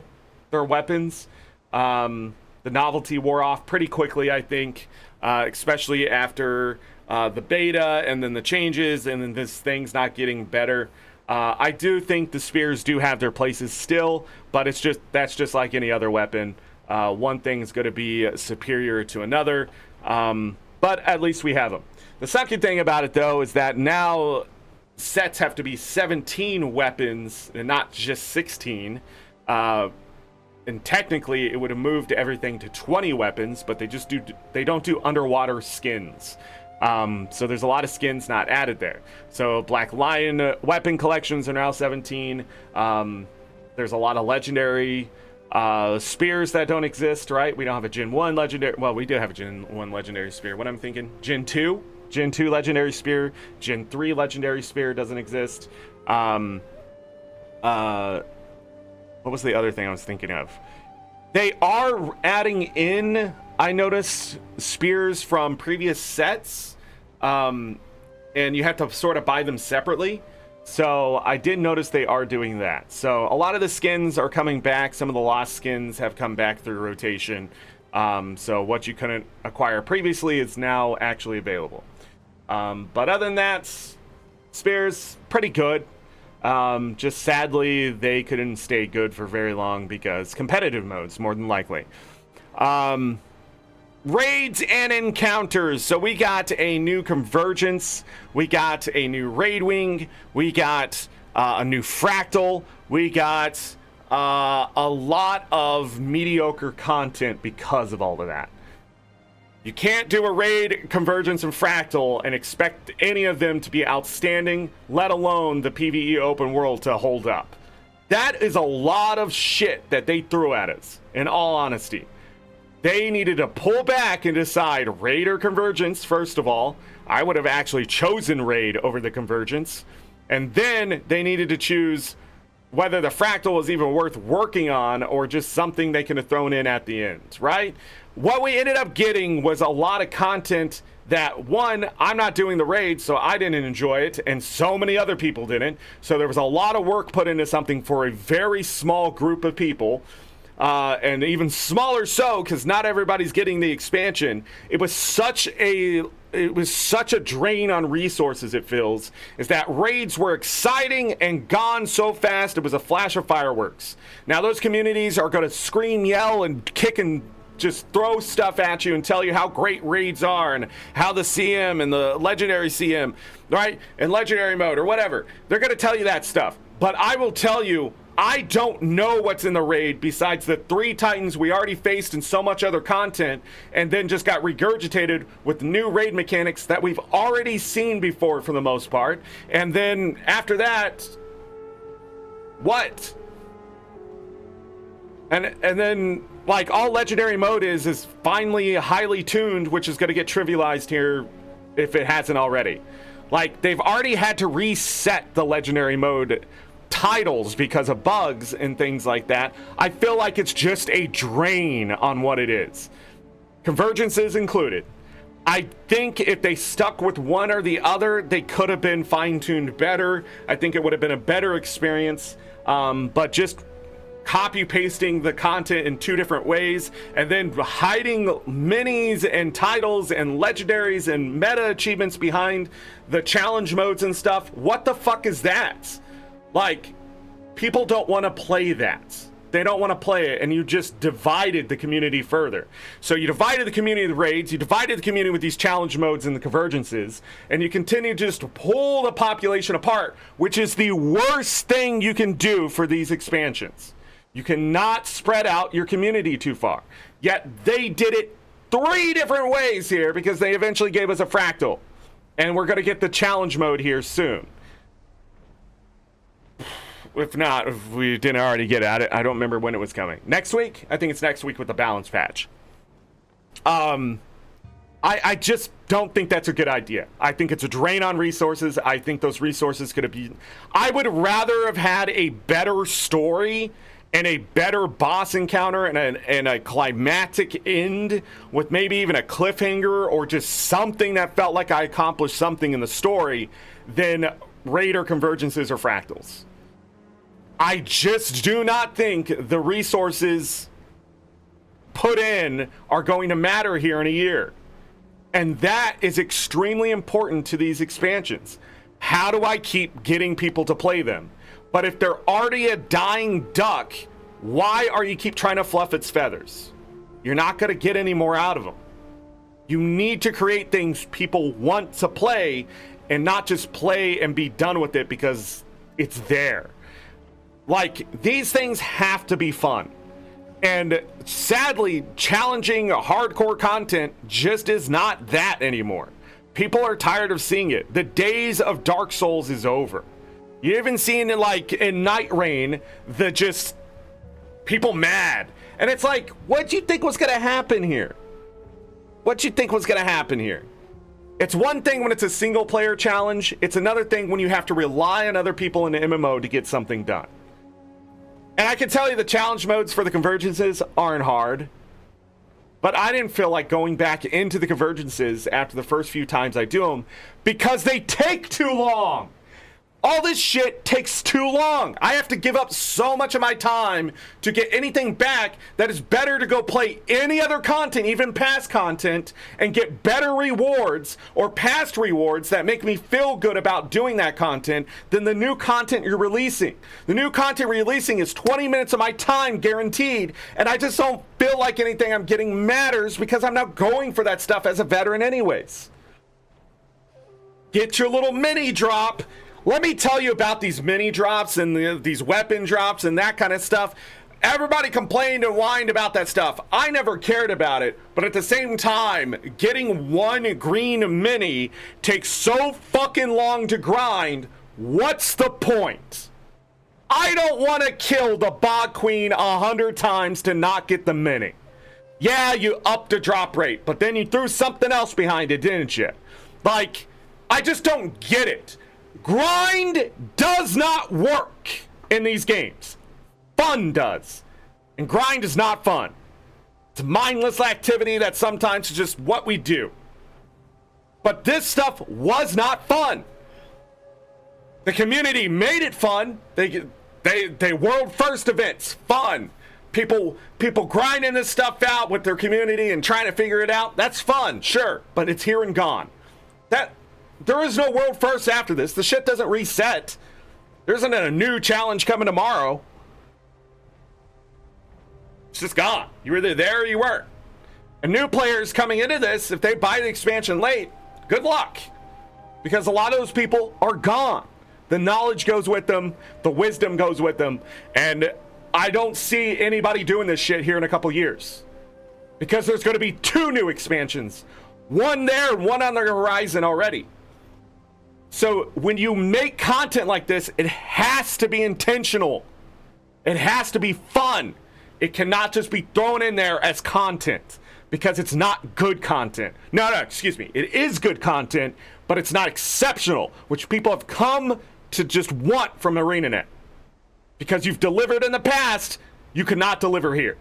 They're weapons. The novelty wore off pretty quickly, I think, especially after the beta and then the changes and then this thing's not getting better. I do think the spears do have their places still, but that's just like any other weapon. One thing is going to be superior to another, but at least we have them. The second thing about it, though, is that now sets have to be 17 weapons and not just 16. and technically it would have moved everything to 20 weapons, but they don't do underwater skins. So there's a lot of skins not added there. So Black Lion weapon collections are now 17. There's a lot of legendary spears that don't exist, right? We don't have a Gen 1 legendary. Well, we do have a Gen 1 legendary spear. What I'm thinking, Gen 2 legendary spear. Gen 3 legendary spear doesn't exist. What was the other thing I was thinking of? They are adding in, I noticed, spears from previous sets, and you have to sort of buy them separately. So I did notice they are doing that. So a lot of the skins are coming back. Some of the lost skins have come back through rotation. So what you couldn't acquire previously is now actually available. But other than that, spears, pretty good. Just sadly, they couldn't stay good for very long because competitive modes, more than likely. Raids and encounters. So we got a new convergence. We got a new raid wing. We got a new fractal. We got a lot of mediocre content because of all of that. You can't do a raid, convergence, and fractal and expect any of them to be outstanding, let alone the PvE open world to hold up. That is a lot of shit that they threw at us, in all honesty. They needed to pull back and decide raid or convergence, first of all. I would have actually chosen raid over the convergence. And then they needed to choose whether the fractal was even worth working on or just something they could have thrown in at the end, right? What we ended up getting was a lot of content that, one, I'm not doing the raid, so I didn't enjoy it, and so many other people didn't. So there was a lot of work put into something for a very small group of people, and even smaller so, because not everybody's getting the expansion. It was such a drain on resources, it feels, is that raids were exciting and gone so fast it was a flash of fireworks. Now those communities are going to scream, yell, and kick and just throw stuff at you and tell you how great raids are and how the CM and the legendary CM, right, and legendary mode or whatever. They're going to tell you that stuff. But I will tell you, I don't know what's in the raid besides the 3 titans we already faced and so much other content, and then just got regurgitated with new raid mechanics that we've already seen before for the most part. And then after that, what? And then, like, all legendary mode is finally highly tuned, which is going to get trivialized here if it hasn't already. Like, they've already had to reset the legendary mode titles because of bugs and things like that. I feel like it's just a drain on what it is. Convergence is included. I think if they stuck with one or the other, they could have been fine-tuned better. I think it would have been a better experience. But just copy-pasting the content in 2 different ways and then hiding minis and titles and legendaries and meta achievements behind the challenge modes and stuff. What the fuck is that? Like, people don't want to play that. They don't want to play it, and you just divided the community further. So you divided the community with the raids, you divided the community with these challenge modes and the convergences, and you continue just to pull the population apart, which is the worst thing you can do for these expansions. You cannot spread out your community too far. Yet they did it 3 different ways here because they eventually gave us a fractal. And we're going to get the challenge mode here soon. If not, if we didn't already get at it, I don't remember when it was coming. Next week? I think it's next week with the balance patch. I just don't think that's a good idea. I think it's a drain on resources. I think those resources could have been... I would rather have had a better story and a better boss encounter and a climactic end with maybe even a cliffhanger or just something that felt like I accomplished something in the story than raid or convergences or fractals. I just do not think the resources put in are going to matter here in a year. And that is extremely important to these expansions. How do I keep getting people to play them? But if they're already a dying duck, why are you keep trying to fluff its feathers? You're not going to get any more out of them. You need to create things people want to play and not just play and be done with it because it's there. Like, these things have to be fun. And sadly, challenging hardcore content just is not that anymore. People are tired of seeing it. The days of Dark Souls is over. You even seen it like in Night Rain, the just people mad. And it's like, what'd you think was gonna happen here? What'd you think was gonna happen here? It's one thing when it's a single player challenge. It's another thing when you have to rely on other people in the MMO to get something done. And I can tell you the challenge modes for the convergences aren't hard. But I didn't feel like going back into the convergences after the first few times I do them because they take too long. All this shit takes too long. I have to give up so much of my time to get anything back that is better to go play any other content, even past content, and get better rewards or past rewards that make me feel good about doing that content than the new content you're releasing. The new content releasing is 20 minutes of my time guaranteed, and I just don't feel like anything I'm getting matters because I'm not going for that stuff as a veteran anyways. Get your little mini drop. Let me tell you about these mini drops and these weapon drops and that kind of stuff. Everybody complained and whined about that stuff. I never cared about it, but at the same time, getting one green mini takes so fucking long to grind. What's the point? I don't want to kill the bog queen 100 times to not get the mini. Yeah, you upped the drop rate, but then you threw something else behind it, didn't you? Like, I just don't get it. Grind does not work in these games. Fun does. And grind is not fun. It's a mindless activity that sometimes is just what we do. But this stuff was not fun. The community made it fun. They world first events, fun. People grinding this stuff out with their community and trying to figure it out. That's fun, sure, but it's here and gone. There is no world first after this. The shit doesn't reset. There isn't a new challenge coming tomorrow. It's just gone. You were either there or you weren't. And new players coming into this, if they buy the expansion late, good luck. Because a lot of those people are gone. The knowledge goes with them. The wisdom goes with them. And I don't see anybody doing this shit here in a couple years. Because there's going to be 2 new expansions. One there and one on the horizon already. So when you make content like this, it has to be intentional. It has to be fun. It cannot just be thrown in there as content because it's not good content. No, excuse me. It is good content, but it's not exceptional, which people have come to just want from ArenaNet. Because you've delivered in the past, you cannot deliver here.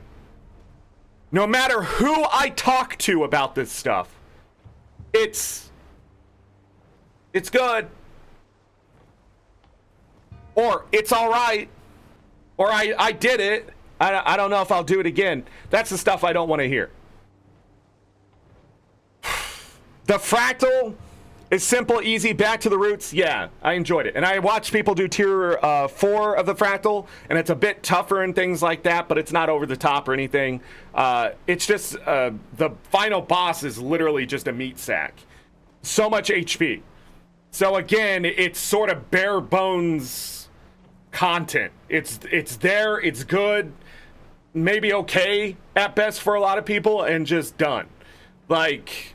No matter who I talk to about this stuff, it's good, or it's all right, or I did it. I don't know if I'll do it again. That's the stuff I don't want to hear. The fractal is simple, easy, back to the roots. Yeah, I enjoyed it. And I watched people do tier 4 of the fractal, and it's a bit tougher and things like that, but it's not over the top or anything. It's just the final boss is literally just a meat sack. So much HP. So again, it's sort of bare bones content. It's there, it's good, maybe okay at best for a lot of people, and just done. Like,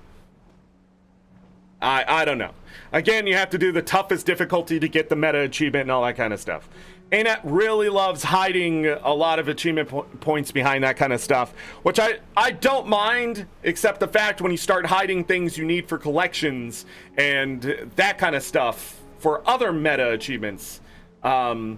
I don't know. Again, you have to do the toughest difficulty to get the meta achievement and all that kind of stuff. ArenaNet really loves hiding a lot of achievement points behind that kind of stuff, which I don't mind, except the fact when you start hiding things you need for collections and that kind of stuff for other meta achievements. I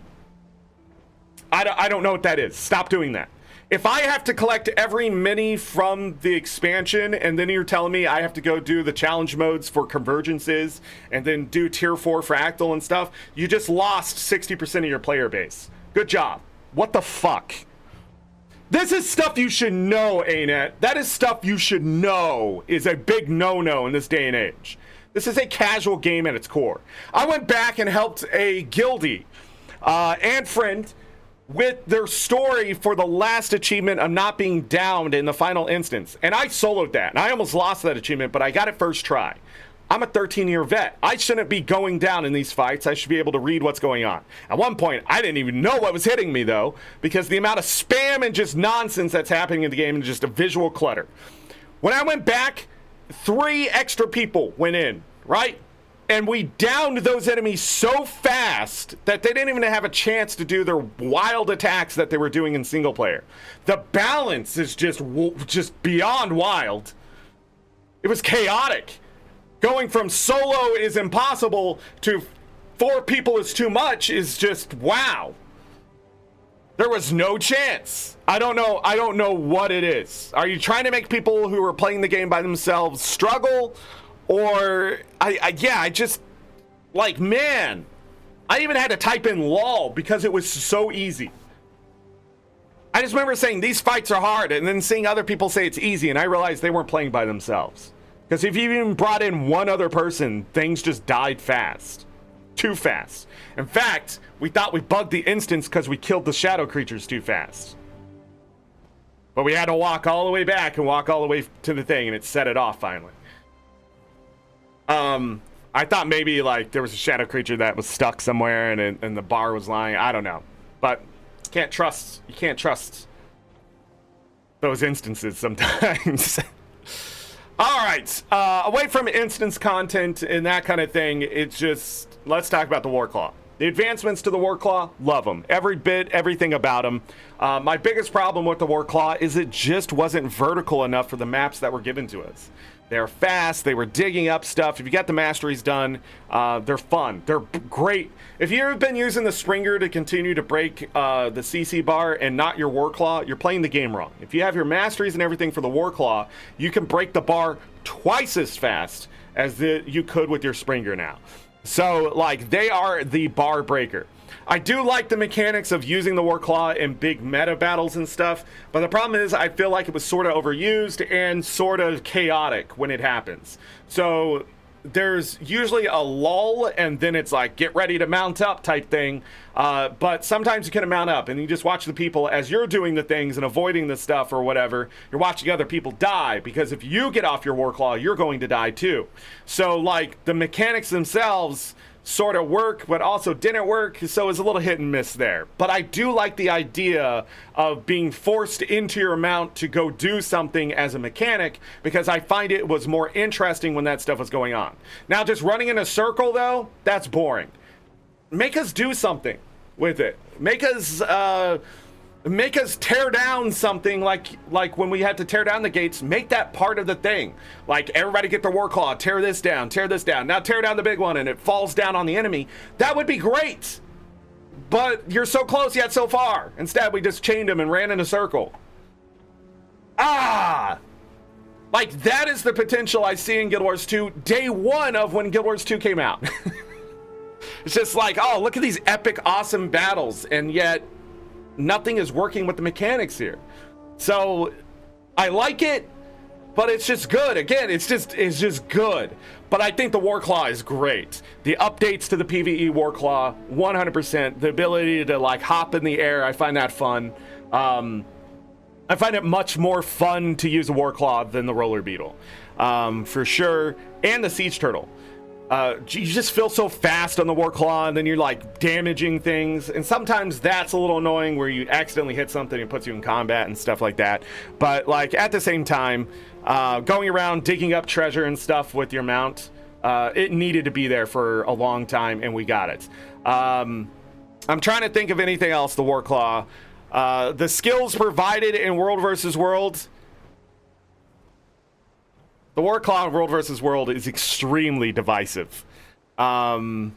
don't know what that is. Stop doing that. If I have to collect every mini from the expansion, and then you're telling me I have to go do the challenge modes for convergences, and then do tier 4 fractal and stuff, you just lost 60% of your player base. Good job. What the fuck? This is stuff you should know, ArenaNet. That is stuff you should know is a big no-no in this day and age. This is a casual game at its core. I went back and helped a guildie and friend with their story for the last achievement of not being downed in the final instance. And I soloed that. And I almost lost that achievement, but I got it first try. I'm a 13-year vet. I shouldn't be going down in these fights. I should be able to read what's going on. At one point, I didn't even know what was hitting me, though, because the amount of spam and just nonsense that's happening in the game and just a visual clutter. When I went back, 3 extra people went in, right? And we downed those enemies so fast that they didn't even have a chance to do their wild attacks that they were doing in single player. The balance is just beyond wild. It was chaotic. Going from solo is impossible to 4 people is too much is just wow. There was no chance. I don't know what it is. Are you trying to make people who are playing the game by themselves struggle? Or, I just, like, man, I even had to type in LOL because it was so easy. I just remember saying these fights are hard and then seeing other people say it's easy, and I realized they weren't playing by themselves. Because if you even brought in one other person, things just died fast. Too fast. In fact, we thought we bugged the instance because we killed the shadow creatures too fast. But we had to walk all the way back and walk all the way to the thing, and it set it off finally. I thought maybe like there was a shadow creature that was stuck somewhere and the bar was lying. I don't know, but you can't trust those instances sometimes. All right, away from instance content and that kind of thing, it's just let's talk about the Warclaw. The advancements to the Warclaw, love them. Every bit, everything about them. My biggest problem with the Warclaw is it just wasn't vertical enough for the maps that were given to us. They're fast. They were digging up stuff. If you got the masteries done, they're fun. They're great. If you've been using the Springer to continue to break the CC bar and not your Warclaw, you're playing the game wrong. If you have your masteries and everything for the Warclaw, you can break the bar twice as fast as you could with your Springer now. So, like, they are the bar breaker. I do like the mechanics of using the Warclaw in big meta battles and stuff, but the problem is I feel like it was sort of overused and sort of chaotic when it happens. So there's usually a lull and then it's like get ready to mount up type thing, but sometimes you can mount up and you just watch the people as you're doing the things and avoiding the stuff or whatever. You're watching other people die because if you get off your Warclaw, you're going to die too. So like the mechanics themselves sort of work but also didn't work, so it's a little hit and miss there. But I do like the idea of being forced into your mount to go do something as a mechanic because I find it was more interesting when that stuff was going on. Now just running in a circle though, that's boring. Make us do something with it. Make us tear down something like when we had to tear down the gates. Make that part of the thing. Like everybody get their Warclaw, tear this down, now tear down the big one and it falls down on the enemy. That would be great, but you're so close yet so far. Instead we just chained them and ran in a circle. Like that is the potential I see in Guild Wars 2 day one of when Guild Wars 2 came out. It's just like, oh, look at these epic awesome battles, and yet nothing is working with the mechanics here. So I like it, but it's just good. Again, it's just good. But I think the Warclaw is great. The updates to the PvE Warclaw, 100%. The ability to like hop in the air, I find that fun. I find it much more fun to use a Warclaw than the Roller Beetle, for sure. And the Siege Turtle. You just feel so fast on the Warclaw, and then you're like damaging things, and sometimes that's a little annoying where you accidentally hit something and puts you in combat and stuff like that. But like at the same time, going around digging up treasure and stuff with your mount, it needed to be there for a long time, and we got it. I'm trying to think of anything else. The Warclaw, the skills provided in World versus World. The Warclaw in World vs. World is extremely divisive. But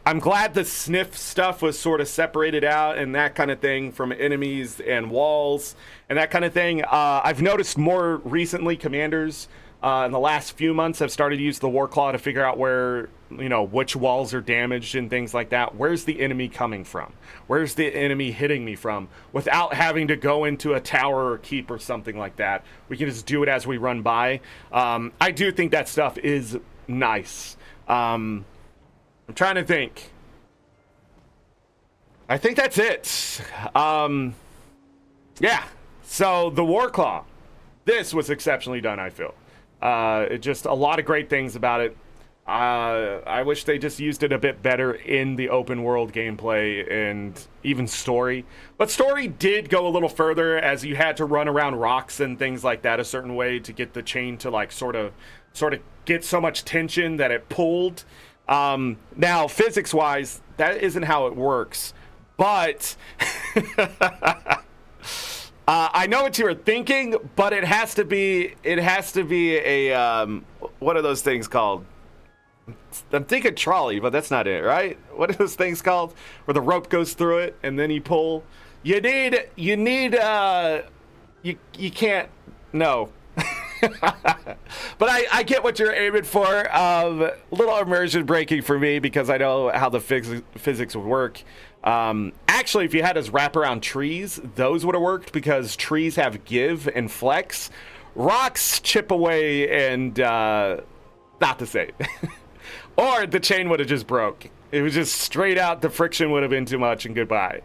I'm glad the sniff stuff was sort of separated out and that kind of thing from enemies and walls and that kind of thing. I've noticed more recently commanders in the last few months have started to use the Warclaw to figure out where, you know, which walls are damaged and things like that. Where's the enemy coming from? Where's the enemy hitting me from? Without having to go into a tower or keep or something like that. We can just do it as we run by. I do think that stuff is nice. I'm trying to think. I think that's it. Yeah. So the Warclaw. This was exceptionally done, I feel. Just a lot of great things about it. I wish they just used it a bit better in the open world gameplay and even story. But story did go a little further, as you had to run around rocks and things like that a certain way to get the chain to like sort of get so much tension that it pulled. Now, physics-wise, that isn't how it works. But I know what you were thinking, but it has to be a what are those things called? I'm thinking trolley, but that's not it, right? What are those things called? Where the rope goes through it and then you pull. You can't. No. But I get what you're aiming for. Little immersion breaking for me because I know how the physics would work. Actually, if you had us wrap around trees, those would have worked because trees have give and flex. Rocks chip away and not the same. Or the chain would have just broke. It was just straight out. The friction would have been too much and goodbye.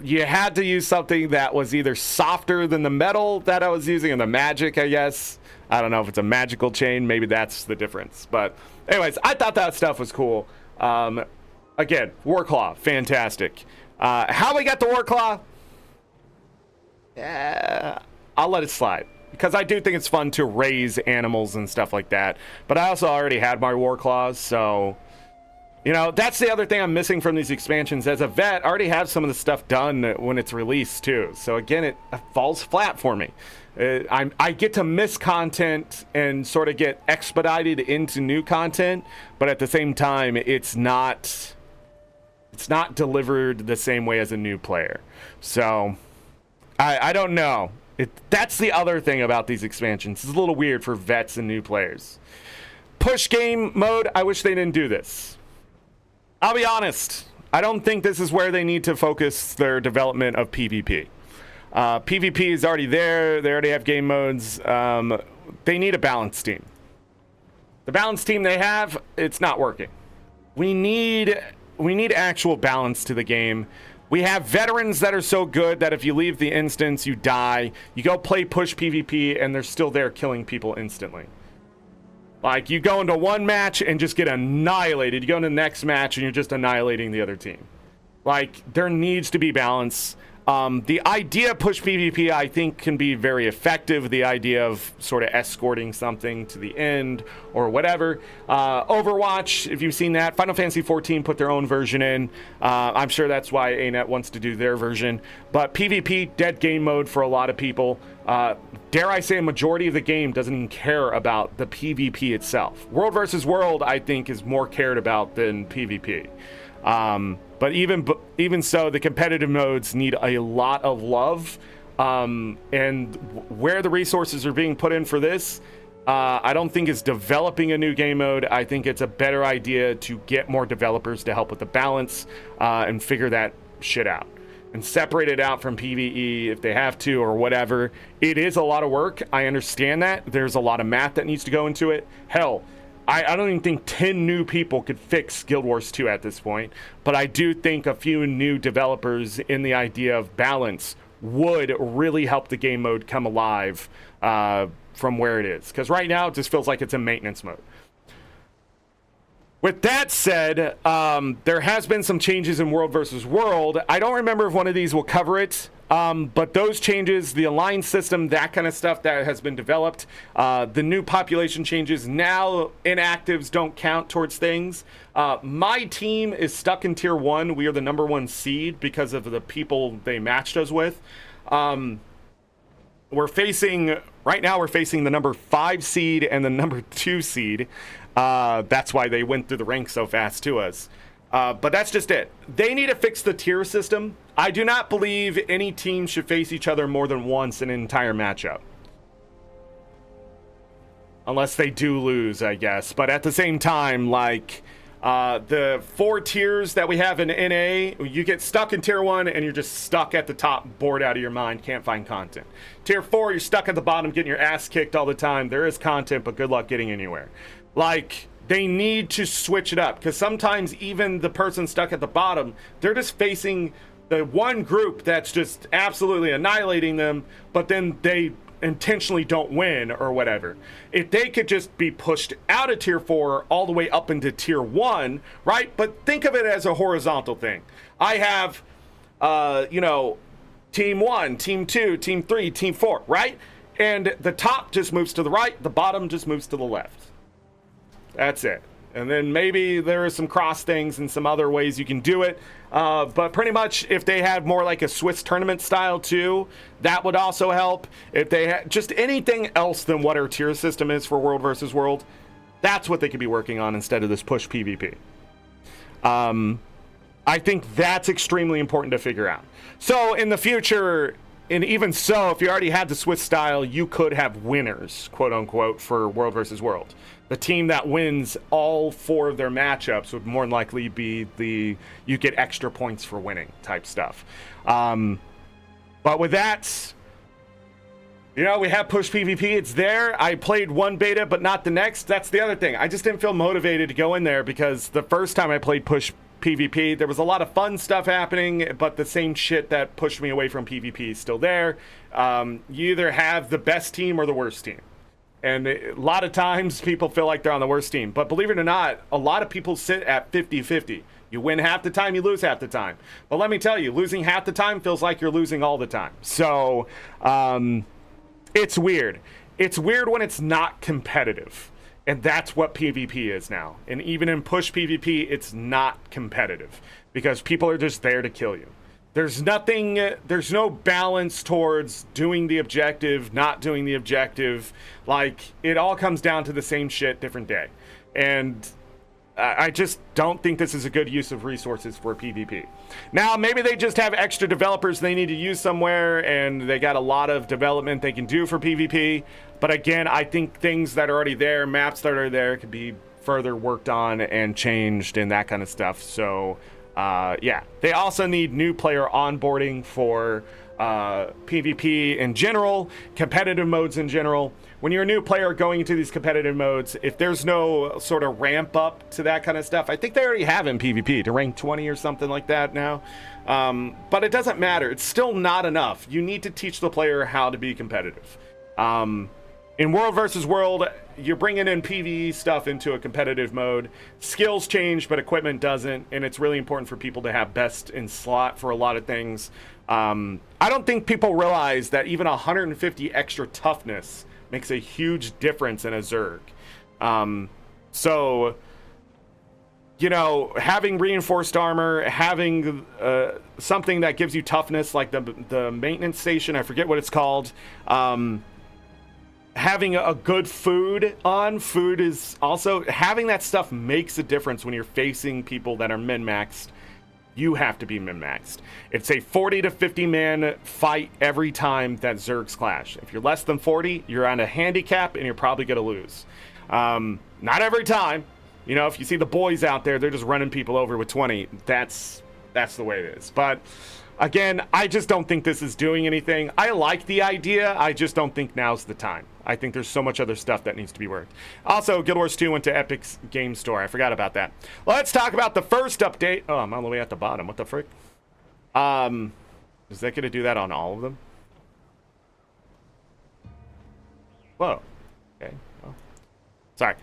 You had to use something that was either softer than the metal that I was using, and the magic, I guess. I don't know if it's a magical chain. Maybe that's the difference. But anyways, I thought that stuff was cool. Again, Warclaw, fantastic. How we got the Warclaw? I'll let it slide. Because I do think it's fun to raise animals and stuff like that. But I also already had my Warclaws, so... You know, that's the other thing I'm missing from these expansions. As a vet, I already have some of the stuff done when it's released, too. So again, it falls flat for me. I get to miss content and sort of get expedited into new content, but at the same time, it's not delivered the same way as a new player. So, I don't know. That's the other thing about these expansions. It's a little weird for vets and new players. Push game mode, I wish they didn't do this. I'll be honest. I don't think this is where they need to focus their development of PvP. PvP is already there. They already have game modes. They need a balanced team. The balanced team they have, it's not working. We need actual balance to the game. We have veterans that are so good that if you leave the instance, you die. You go play push PvP, and they're still there killing people instantly. Like, you go into one match and just get annihilated. You go into the next match, and you're just annihilating the other team. Like, there needs to be balance. The idea of push PvP, I think, can be very effective. The idea of sort of escorting something to the end or whatever. Overwatch, if you've seen that, Final Fantasy XIV put their own version in. I'm sure that's why ArenaNet wants to do their version. But PvP, dead game mode for a lot of people. Dare I say a majority of the game doesn't even care about the PvP itself. World versus World, I think, is more cared about than PvP. But even so, the competitive modes need a lot of love. And where the resources are being put in for this, I don't think it's developing a new game mode. I think it's a better idea to get more developers to help with the balance and figure that shit out. And separate it out from PvE if they have to or whatever. It is a lot of work. I understand that. There's a lot of math that needs to go into it. Hell, I don't even think 10 new people could fix Guild Wars 2 at this point. But I do think a few new developers in the idea of balance would really help the game mode come alive from where it is. Because right now, it just feels like it's a maintenance mode. With that said, there has been some changes in World versus World. I don't remember if one of these will cover it. But those changes, the aligned system, that kind of stuff that has been developed, the new population changes, now inactives don't count towards things. My team is stuck in tier 1. We are the number 1 seed because of the people they matched us with. Right now we're facing the number 5 seed and the number 2 seed. That's why they went through the ranks so fast to us. But that's just it. They need to fix the tier system. I do not believe any team should face each other more than once in an entire matchup. Unless they do lose, I guess. But at the same time, like, the 4 tiers that we have in NA, you get stuck in tier 1 and you're just stuck at the top, bored out of your mind, can't find content. Tier 4, you're stuck at the bottom, getting your ass kicked all the time. There is content, but good luck getting anywhere. Like, they need to switch it up, because sometimes even the person stuck at the bottom, they're just facing the one group that's just absolutely annihilating them, but then they intentionally don't win or whatever. If they could just be pushed out of tier 4 all the way up into tier 1, right? But think of it as a horizontal thing. I have, team 1, team 2, team 3, team 4, right? And the top just moves to the right, the bottom just moves to the left. That's it. And then maybe there are some cross things and some other ways you can do it. But pretty much if they had more like a Swiss tournament style too, that would also help. If they had just anything else than what our tier system is for World versus World, that's what they could be working on instead of this push PvP. I think that's extremely important to figure out. So in the future, and even so, if you already had the Swiss style, you could have winners, quote unquote, for World versus World. The team that wins all 4 of their matchups would more than likely be you get extra points for winning type stuff. But with that, we have push PvP. It's there. I played one beta, but not the next. That's the other thing. I just didn't feel motivated to go in there because the first time I played push PvP, there was a lot of fun stuff happening, but the same shit that pushed me away from PvP is still there. You either have the best team or the worst team. And a lot of times people feel like they're on the worst team. But believe it or not, a lot of people sit at 50-50. You win half the time, you lose half the time. But let me tell you, losing half the time feels like you're losing all the time. So it's weird. It's weird when it's not competitive. And that's what PvP is now. And even in push PvP, it's not competitive. Because people are just there to kill you. There's no balance towards doing the objective, not doing the objective. Like, it all comes down to the same shit, different day. And I just don't think this is a good use of resources for PvP. Now, maybe they just have extra developers they need to use somewhere, and they got a lot of development they can do for PvP. But again, I think things that are already there, maps that are there, could be further worked on and changed and that kind of stuff. So yeah, they also need new player onboarding for PvP in general, competitive modes in general. When you're a new player going into these competitive modes, if there's no sort of ramp up to that kind of stuff, I think they already have in PvP to rank 20 or something like that now. But it doesn't matter. It's still not enough. You need to teach the player how to be competitive. In World versus World, you're bringing in PvE stuff into a competitive mode. Skills change, but equipment doesn't, and it's really important for people to have best in slot for a lot of things. I don't think people realize that even 150 extra toughness makes a huge difference in a Zerg. So, having reinforced armor, having something that gives you toughness, like the maintenance station, I forget what it's called, having a good food is also, having that stuff makes a difference when you're facing people that are min-maxed. You have to be min-maxed. It's a 40 to 50 man fight every time that Zergs clash. If you're less than 40, you're on a handicap and you're probably going to lose. Not every time. If you see the boys out there, they're just running people over with 20. That's the way it is. But again, I just don't think this is doing anything. I like the idea. I just don't think now's the time. I think there's so much other stuff that needs to be worked. Also, Guild Wars 2 went to Epic's Game Store. I forgot about that. Let's talk about the first update. Oh, I'm all the way at the bottom. What the frick? Is that going to do that on all of them? Whoa. Okay. Oh. Sorry.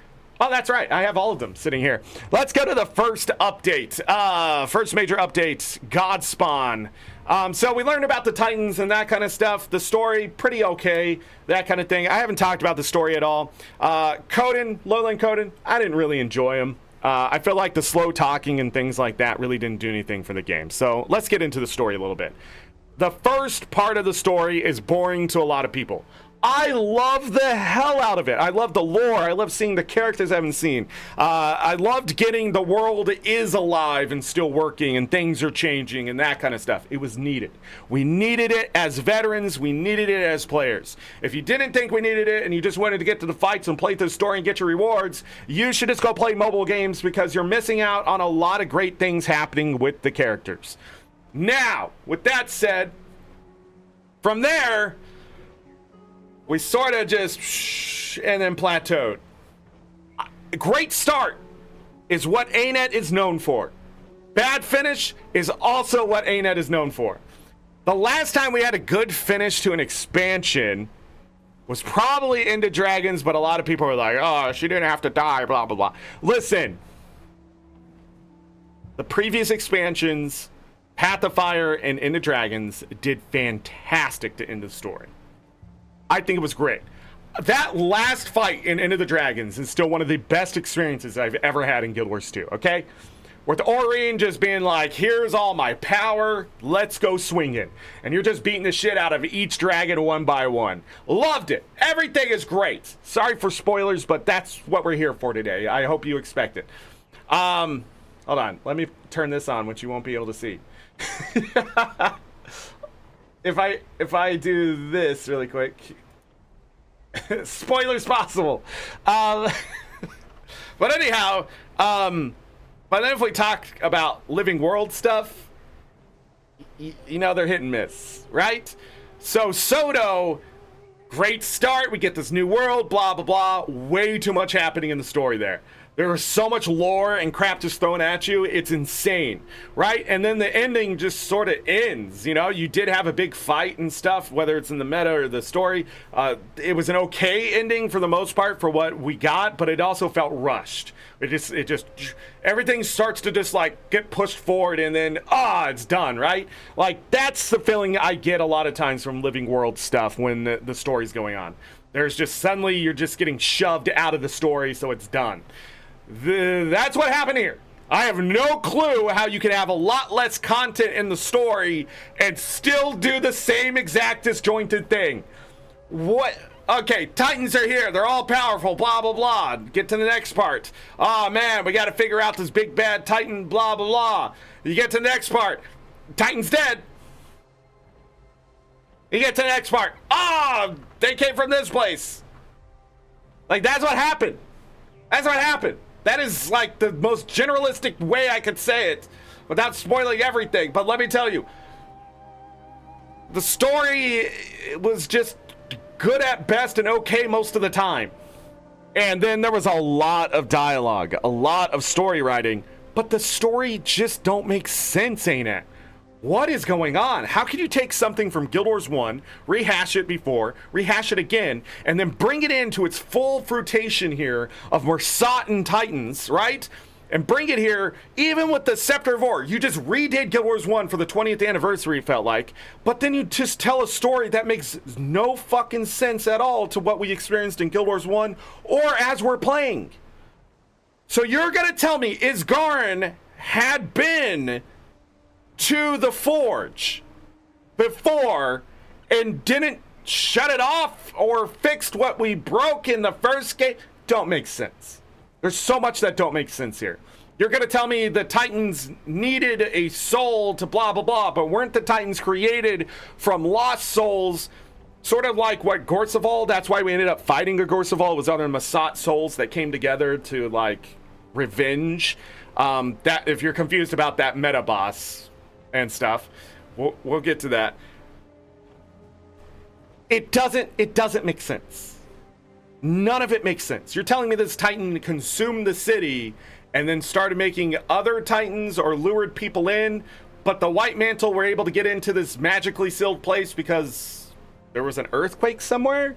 Oh, that's right. I have all of them sitting here. Let's go to the first update. First major update, Godspawn. So we learned about the Titans and that kind of stuff. The story, pretty okay, that kind of thing. I haven't talked about the story at all. Coden, Lowland Coden, I didn't really enjoy him. I feel like the slow talking and things like that really didn't do anything for the game. So let's get into the story a little bit. The first part of the story is boring to a lot of people. I love the hell out of it. I love the lore. I love seeing the characters I haven't seen. I loved getting the world is alive and still working and things are changing and that kind of stuff. It was needed. We needed it as veterans. We needed it as players. If you didn't think we needed it and you just wanted to get to the fights and play through the story and get your rewards, you should just go play mobile games because you're missing out on a lot of great things happening with the characters. Now, with that said, from there, we sort of just and then plateaued. A great start is what ArenaNet is known for. Bad finish is also what ArenaNet is known for. The last time we had a good finish to an expansion was probably into dragons, but a lot of people were like, oh, she didn't have to die, blah, blah, blah. Listen, the previous expansions, Path of Fire and Into Dragons, did fantastic to end the story. I think it was great. That last fight in Into the Dragons is still one of the best experiences I've ever had in Guild Wars 2, okay? With Aurene just being like, here's all my power, let's go swinging. And you're just beating the shit out of each dragon one by one. Loved it. Everything is great. Sorry for spoilers, but that's what we're here for today. I hope you expect it. Hold on. Let me turn this on, which you won't be able to see. If I do this really quick. Spoilers possible. But anyhow, but then if we talk about Living World stuff, you know they're hit and miss, right? So Soto, great start. We get this new world, blah, blah, blah. Way too much happening in the story there. There is so much lore and crap just thrown at you. It's insane, right? And then the ending just sort of ends. You know, you did have a big fight and stuff, whether it's in the meta or the story. It was an okay ending for the most part for what we got, but it also felt rushed. It just everything starts to just like get pushed forward and then it's done, right? Like that's the feeling I get a lot of times from Living World stuff when the story's going on. There's just suddenly you're just getting shoved out of the story, so it's done. That's what happened here. I have no clue how you can have a lot less content in the story and still do the same exact disjointed thing. What? Okay, Titans are here. They're all powerful, blah, blah, blah. Get to the next part. Oh, man, we got to figure out this big bad Titan, blah, blah, blah. You get to the next part. Titan's dead. You get to the next part. They came from this place. Like, that's what happened. That's what happened. That is like the most generalistic way I could say it without spoiling everything. But let me tell you, the story was just good at best and okay most of the time. And then there was a lot of dialogue, a lot of story writing, but the story just don't make sense, ain't it? What is going on? How can you take something from Guild Wars 1, rehash it before, rehash it again, and then bring it into its full fruition here of Mersatin Titans, right? And bring it here, even with the Scepter of War. You just redid Guild Wars 1 for the 20th anniversary, it felt like. But then you just tell a story that makes no fucking sense at all to what we experienced in Guild Wars 1 or as we're playing. So you're going to tell me Isgarin had been to the Forge before and didn't shut it off or fixed what we broke in the first game? Don't make sense. There's so much that don't make sense here. You're going to tell me the Titans needed a soul to blah, blah, blah, but weren't the Titans created from lost souls, sort of like what Gorseval? That's why we ended up fighting a Gorseval. It was other Masat souls that came together to, like, revenge. That if you're confused about that meta boss and stuff, we'll get to that. It doesn't make sense. None of it makes sense. You're telling me this Titan consumed the city and then started making other Titans or lured people in, but the White Mantle were able to get into this magically sealed place because there was an earthquake somewhere?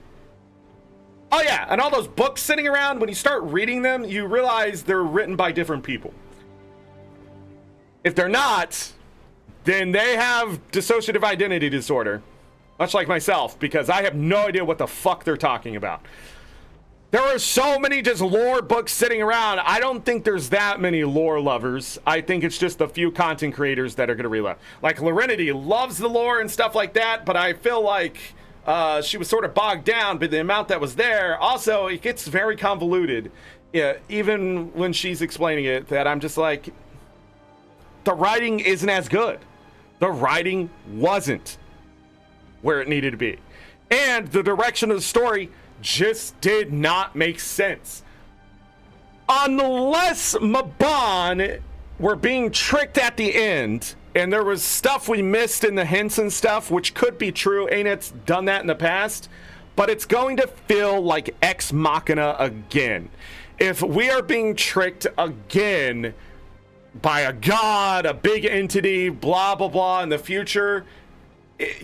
Oh yeah, and all those books sitting around, when you start reading them, you realize they're written by different people. If they're not, then they have dissociative identity disorder, much like myself, because I have no idea what the fuck they're talking about. There are so many just lore books sitting around. I don't think there's that many lore lovers. I think it's just a few content creators that are going to read. Like Lorenity loves the lore and stuff like that, but I feel like she was sort of bogged down by the amount that was there. Also, it gets very convoluted. Yeah, even when she's explaining it, that I'm just like, the writing isn't as good. The writing wasn't where it needed to be. And the direction of the story just did not make sense. Unless Mabon were being tricked at the end, and there was stuff we missed in the hints and stuff, which could be true. ArenaNet's done that in the past, but it's going to feel like Ex Machina again. If we are being tricked again by a god, a big entity, blah, blah, blah in the future,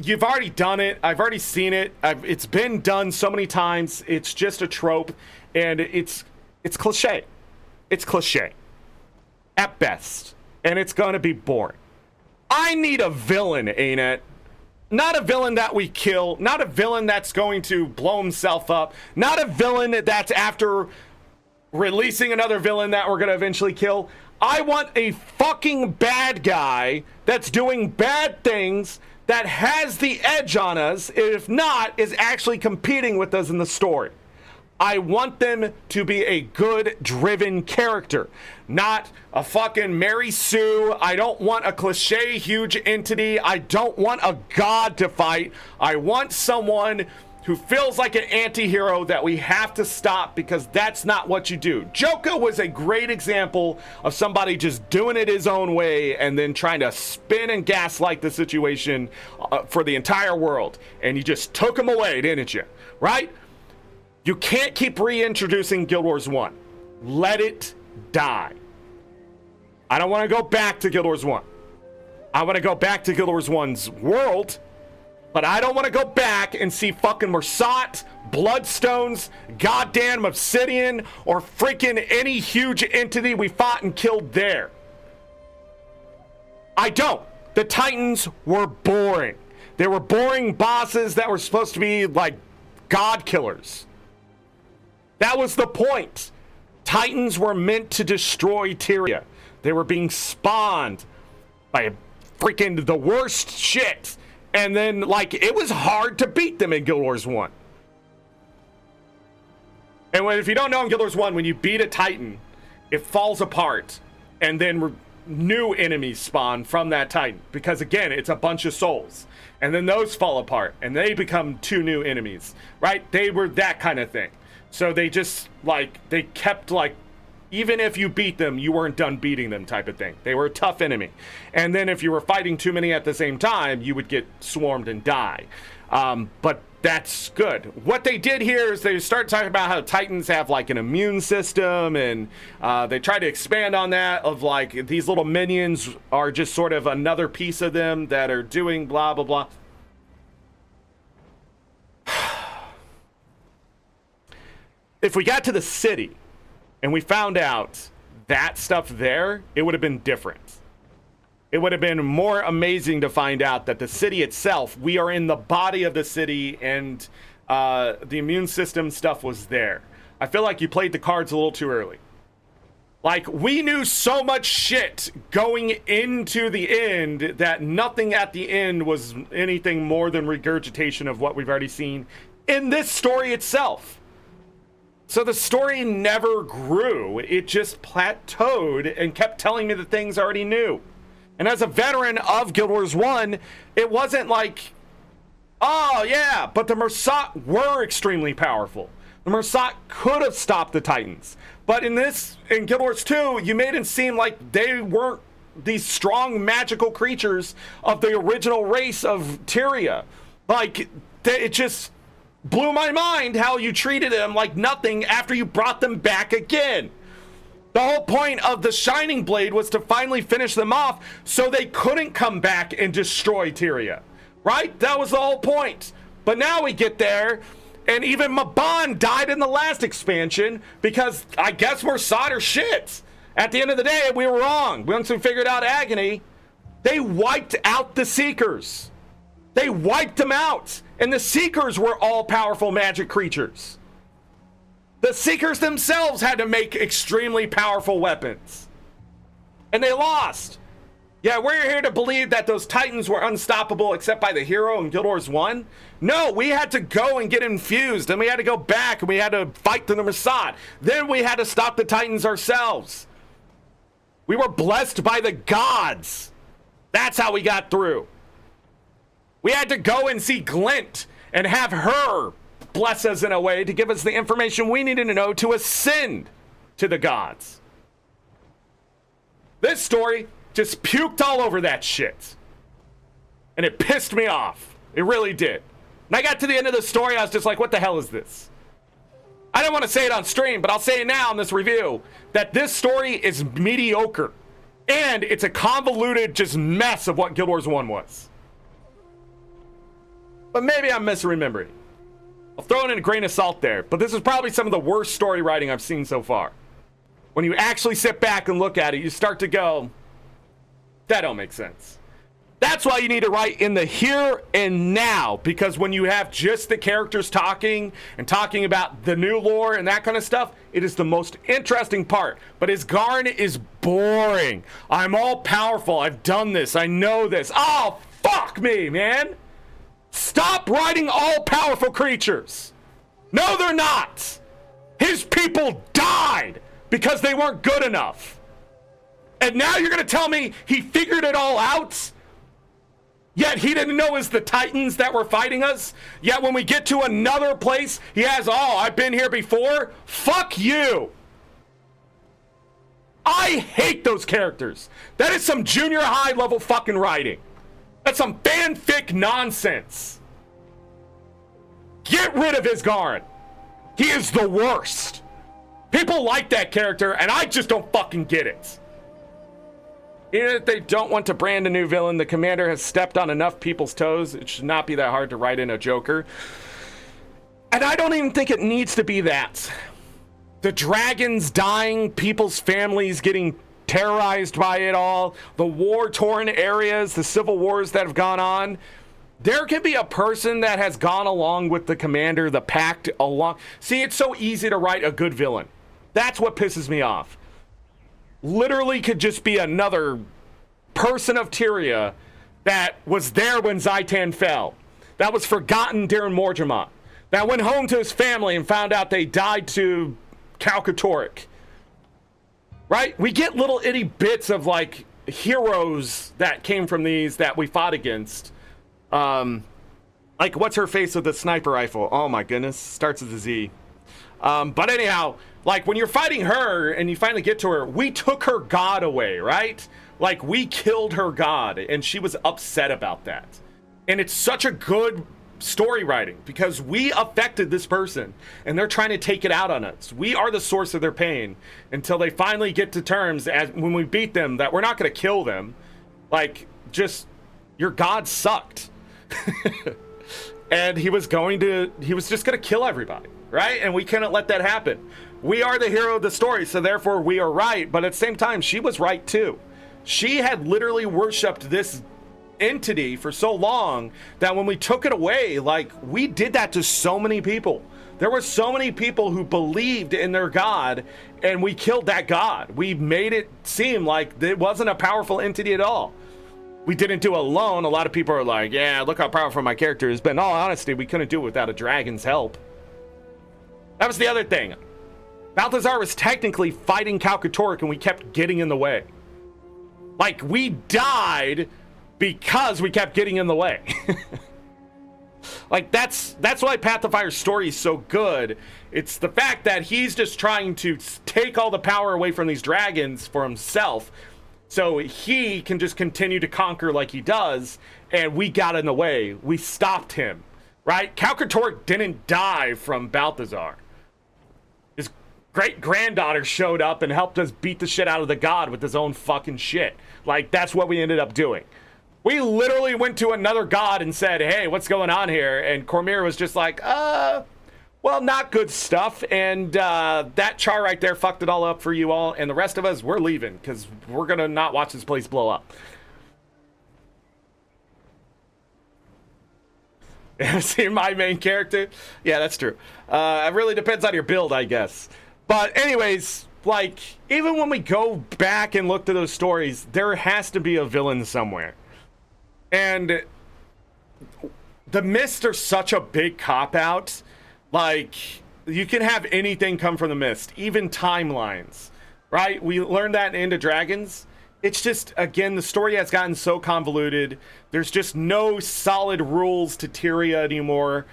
You've already done it. I've already seen it. It's been done so many times. It's just a trope, and it's cliche. It's cliche at best, and it's going to be boring. I need a villain, ArenaNet. Not a villain that we kill. Not a villain that's going to blow himself up. Not a villain that's after releasing another villain that we're going to eventually kill. I want a fucking bad guy that's doing bad things, that has the edge on us, if not, is actually competing with us in the story. I want them to be a good, driven character, not a fucking Mary Sue. I don't want a cliche huge entity. I don't want a god to fight. I want someone who feels like an anti-hero that we have to stop, because that's not what you do. Joker was a great example of somebody just doing it his own way and then trying to spin and gaslight the situation for the entire world. And you just took him away, didn't you? Right? You can't keep reintroducing Guild Wars 1. Let it die. I don't want to go back to Guild Wars 1. I want to go back to Guild Wars 1's world, but I don't want to go back and see fucking Mersat, Bloodstones, goddamn Obsidian, or freaking any huge entity we fought and killed there. I don't. The Titans were boring. They were boring bosses that were supposed to be like god killers. That was the point. Titans were meant to destroy Tyria. They were being spawned by freaking the worst shit. And then, like, it was hard to beat them in Guild Wars 1. And if you don't know, in Guild Wars 1, when you beat a Titan, it falls apart. And then new enemies spawn from that Titan. Because, again, it's a bunch of souls. And then those fall apart. And they become 2 new enemies. Right? They were that kind of thing. So they just, like, they kept, like, even if you beat them, you weren't done beating them type of thing. They were a tough enemy. And then if you were fighting too many at the same time, you would get swarmed and die. But that's good. What they did here is they start talking about how Titans have like an immune system, and they try to expand on that of like these little minions are just sort of another piece of them that are doing blah, blah, blah. If we got to the city and we found out that stuff there, it would have been different. It would have been more amazing to find out that the city itself, we are in the body of the city, and the immune system stuff was there. I feel like you played the cards a little too early. Like, we knew so much shit going into the end that nothing at the end was anything more than regurgitation of what we've already seen in this story itself. So the story never grew. It just plateaued and kept telling me the things I already knew. And as a veteran of Guild Wars 1, it wasn't like, oh yeah, but the Mersat were extremely powerful. The Mersat could have stopped the Titans. But in Guild Wars 2, you made it seem like they weren't these strong magical creatures of the original race of Tyria. Like, it just blew my mind how you treated them like nothing after you brought them back again. The whole point of the Shining Blade was to finally finish them off so they couldn't come back and destroy Tyria. Right? That was the whole point. But now we get there, and even Maban died in the last expansion because I guess we're solder shit. At the end of the day, we were wrong. Once we figured out Agony, they wiped out the Seekers. They wiped them out. And the Seekers were all-powerful magic creatures. The Seekers themselves had to make extremely powerful weapons. And they lost. Yeah, we're here to believe that those Titans were unstoppable except by the hero in Guild Wars 1. No, we had to go and get infused, and we had to go back, and we had to fight the Mersat. Then we had to stop the Titans ourselves. We were blessed by the gods. That's how we got through. We had to go and see Glint and have her bless us in a way to give us the information we needed to know to ascend to the gods. This story just puked all over that shit. And it pissed me off. It really did. And I got to the end of the story, I was just like, what the hell is this? I didn't want to say it on stream, but I'll say it now in this review, that this story is mediocre. And it's a convoluted just mess of what Guild Wars 1 was. But maybe I'm misremembering. I'll throw in a grain of salt there, but this is probably some of the worst story writing I've seen so far. When you actually sit back and look at it, you start to go, that don't make sense. That's why you need to write in the here and now, because when you have just the characters talking and talking about the new lore and that kind of stuff, it is the most interesting part. But Isgarn is boring. I'm all powerful. I've done this. I know this. Oh, fuck me, man. Stop writing all powerful creatures. No, they're not. His people died because they weren't good enough. And now you're going to tell me he figured it all out? Yet he didn't know it was the Titans that were fighting us? Yet when we get to another place, he has, oh, I've been here before? Fuck you. I hate those characters. That is some junior high level fucking writing. That's some fanfic nonsense. Get rid of Isgarn. He is the worst. People like that character, and I just don't fucking get it. Even if they don't want to brand a new villain, the commander has stepped on enough people's toes. It should not be that hard to write in a Joker. And I don't even think it needs to be that. The dragons dying, people's families getting terrorized by it all, the war-torn areas, the civil wars that have gone on. There can be a person that has gone along with the commander, the pact along. See, it's so easy to write a good villain. That's what pisses me off. Literally could just be another person of Tyria that was there when Zaitan fell, that was forgotten during Morgemont, that went home to his family and found out they died to Calcatoric. Right? We get little itty bits of like heroes that came from these that we fought against. Like what's her face with the sniper rifle? Oh my goodness, starts with a Z. But anyhow, like when you're fighting her and you finally get to her, we took her god away, right? Like we killed her god and she was upset about that. And it's such a good story writing because we affected this person and they're trying to take it out on us. We are the source of their pain until they finally get to terms as when we beat them that we're not going to kill them. Like just your god sucked. And he was just going to kill everybody. Right? And we couldn't let that happen. We are the hero of the story, so therefore we are right. But at the same time, she was right too. She had literally worshipped this entity for so long that when we took it away, like we did that to so many people. There were so many people who believed in their god, and we killed that god. We made it seem like it wasn't a powerful entity at all. We didn't do it alone. A lot of people are like, yeah, look how powerful my character is. But in all honesty, we couldn't do it without a dragon's help. That was the other thing. Balthazar was technically fighting Calcatoric and we kept getting in the way. Like, we died because we kept getting in the way. Like, that's why Path of Fire's story is so good. It's the fact that he's just trying to take all the power away from these dragons for himself so he can just continue to conquer like he does, and we got in the way. We stopped him, right? Calcatoric didn't die from Balthazar. His great-granddaughter showed up and helped us beat the shit out of the god with his own fucking shit. Like, that's what we ended up doing. We literally went to another god and said, hey, what's going on here? And Cormyr was just like, well, not good stuff. And that char right there fucked it all up for you all. And the rest of us, we're leaving because we're going to not watch this place blow up. See my main character? Yeah, that's true. It really depends on your build, I guess. But anyways, like, even when we go back and look to those stories, there has to be a villain somewhere. And the Mist are such a big cop-out. Like, you can have anything come from the Mist, even timelines, right? We learned that in Into Dragons. It's just, again, the story has gotten so convoluted. There's just no solid rules to Tyria anymore.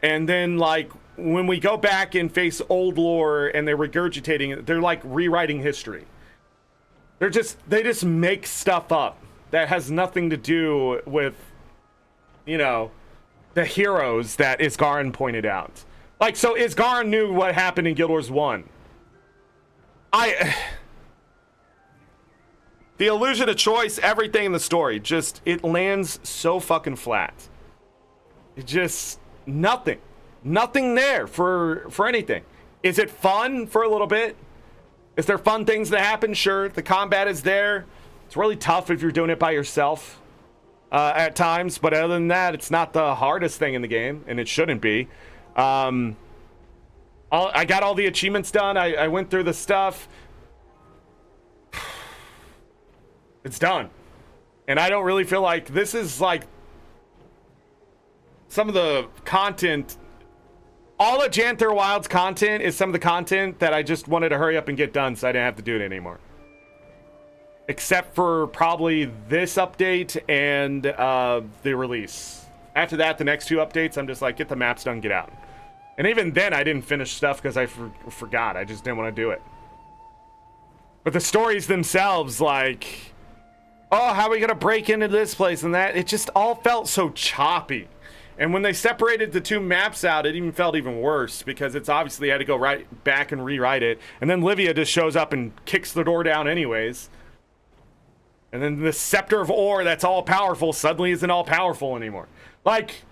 And then, like, when we go back and face old lore and they're regurgitating it, they're like rewriting history. They just make stuff up that has nothing to do with, you know, the heroes that Isgarn pointed out. Like, so Isgarn knew what happened in Guild Wars 1. The illusion of choice, everything in the story, just, it lands so fucking flat. Just nothing. Nothing there for anything. Is it fun for a little bit? Is there fun things that happen? Sure. The combat is there. It's really tough if you're doing it by yourself at times. But other than that, it's not the hardest thing in the game, and it shouldn't be. I got all the achievements done. I went through the stuff. It's done. And I don't really feel like this is like some of the content. All of Janthir Wilds content is some of the content that I just wanted to hurry up and get done so I didn't have to do it anymore. Except for probably this update and the release. After that, the next two updates, I'm just like, get the maps done, get out. And even then, I didn't finish stuff because I forgot. I just didn't want to do it. But the stories themselves, like, oh, how are we going to break into this place and that? It just all felt so choppy. And when they separated the two maps out, it even felt even worse because it's obviously had to go right back and rewrite it. And then Livia just shows up and kicks the door down anyways. And then the Scepter of Ore that's all powerful suddenly isn't all powerful anymore. Like,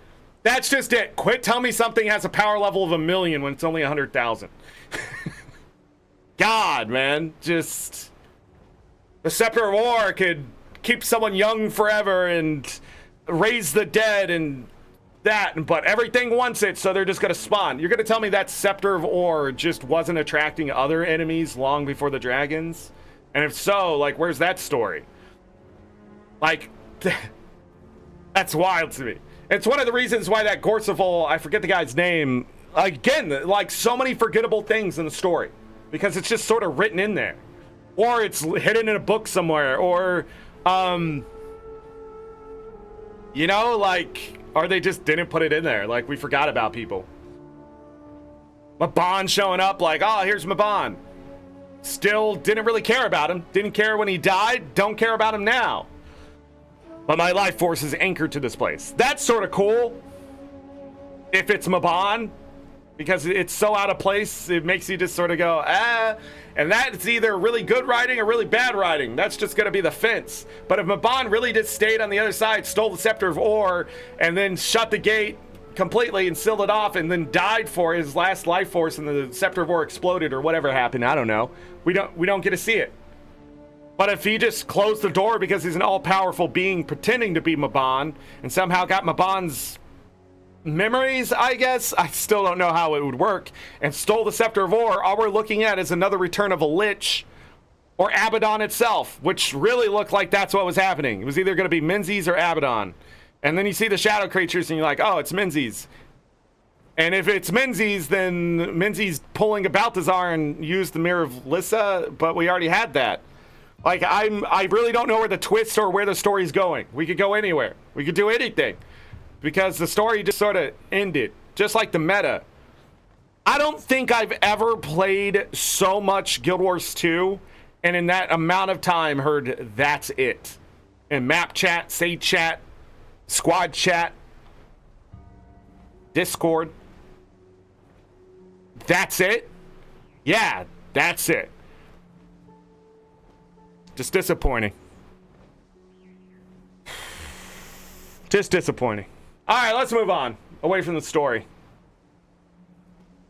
that's just it. Quit telling me something has a power level of 1,000,000 when it's only 100,000. God, man. Just... the Scepter of Ore could keep someone young forever and raise the dead and that, but everything wants it, so they're just gonna spawn. You're gonna tell me that Scepter of Ore just wasn't attracting other enemies long before the dragons? And if so, like, where's that story? Like, that's wild to me. It's one of the reasons why that Gorsival, I forget the guy's name, again, like, so many forgettable things in the story. Because it's just sort of written in there. Or it's hidden in a book somewhere, or, you know, like... or they just didn't put it in there. Like, we forgot about people. Maban showing up like, oh, here's Maban. Still didn't really care about him. Didn't care when he died. Don't care about him now. But my life force is anchored to this place. That's sort of cool. If it's Maban. Because it's so out of place, it makes you just sort of go, ah. And that's either really good writing or really bad writing. That's just going to be the fence. But if Maban really just stayed on the other side, stole the Scepter of Ore, and then shut the gate completely and sealed it off, and then died for his last life force, and the Scepter of Ore exploded or whatever happened, I don't know. We don't get to see it. But if he just closed the door because he's an all-powerful being pretending to be Maban, and somehow got Maban's memories, I guess, I still don't know how it would work, and stole the Scepter of Ore, all we're looking at is another return of a Lich or Abaddon itself, which really looked like that's what was happening. It was either going to be Menzies or Abaddon. And then you see the shadow creatures and you're like, oh, it's Menzies. And if it's Menzies, then Menzies pulling a Balthazar and use the Mirror of Lissa, but we already had that. Like, I really don't know where the twist or where the story's going. We could go anywhere. We could do anything. Because the story just sort of ended, just like the meta. I don't think I've ever played so much Guild Wars 2, and in that amount of time heard that's it. In map chat, stage chat, squad chat, Discord. That's it? Yeah, that's it. Just disappointing. Just disappointing. All right, let's move on away from the story.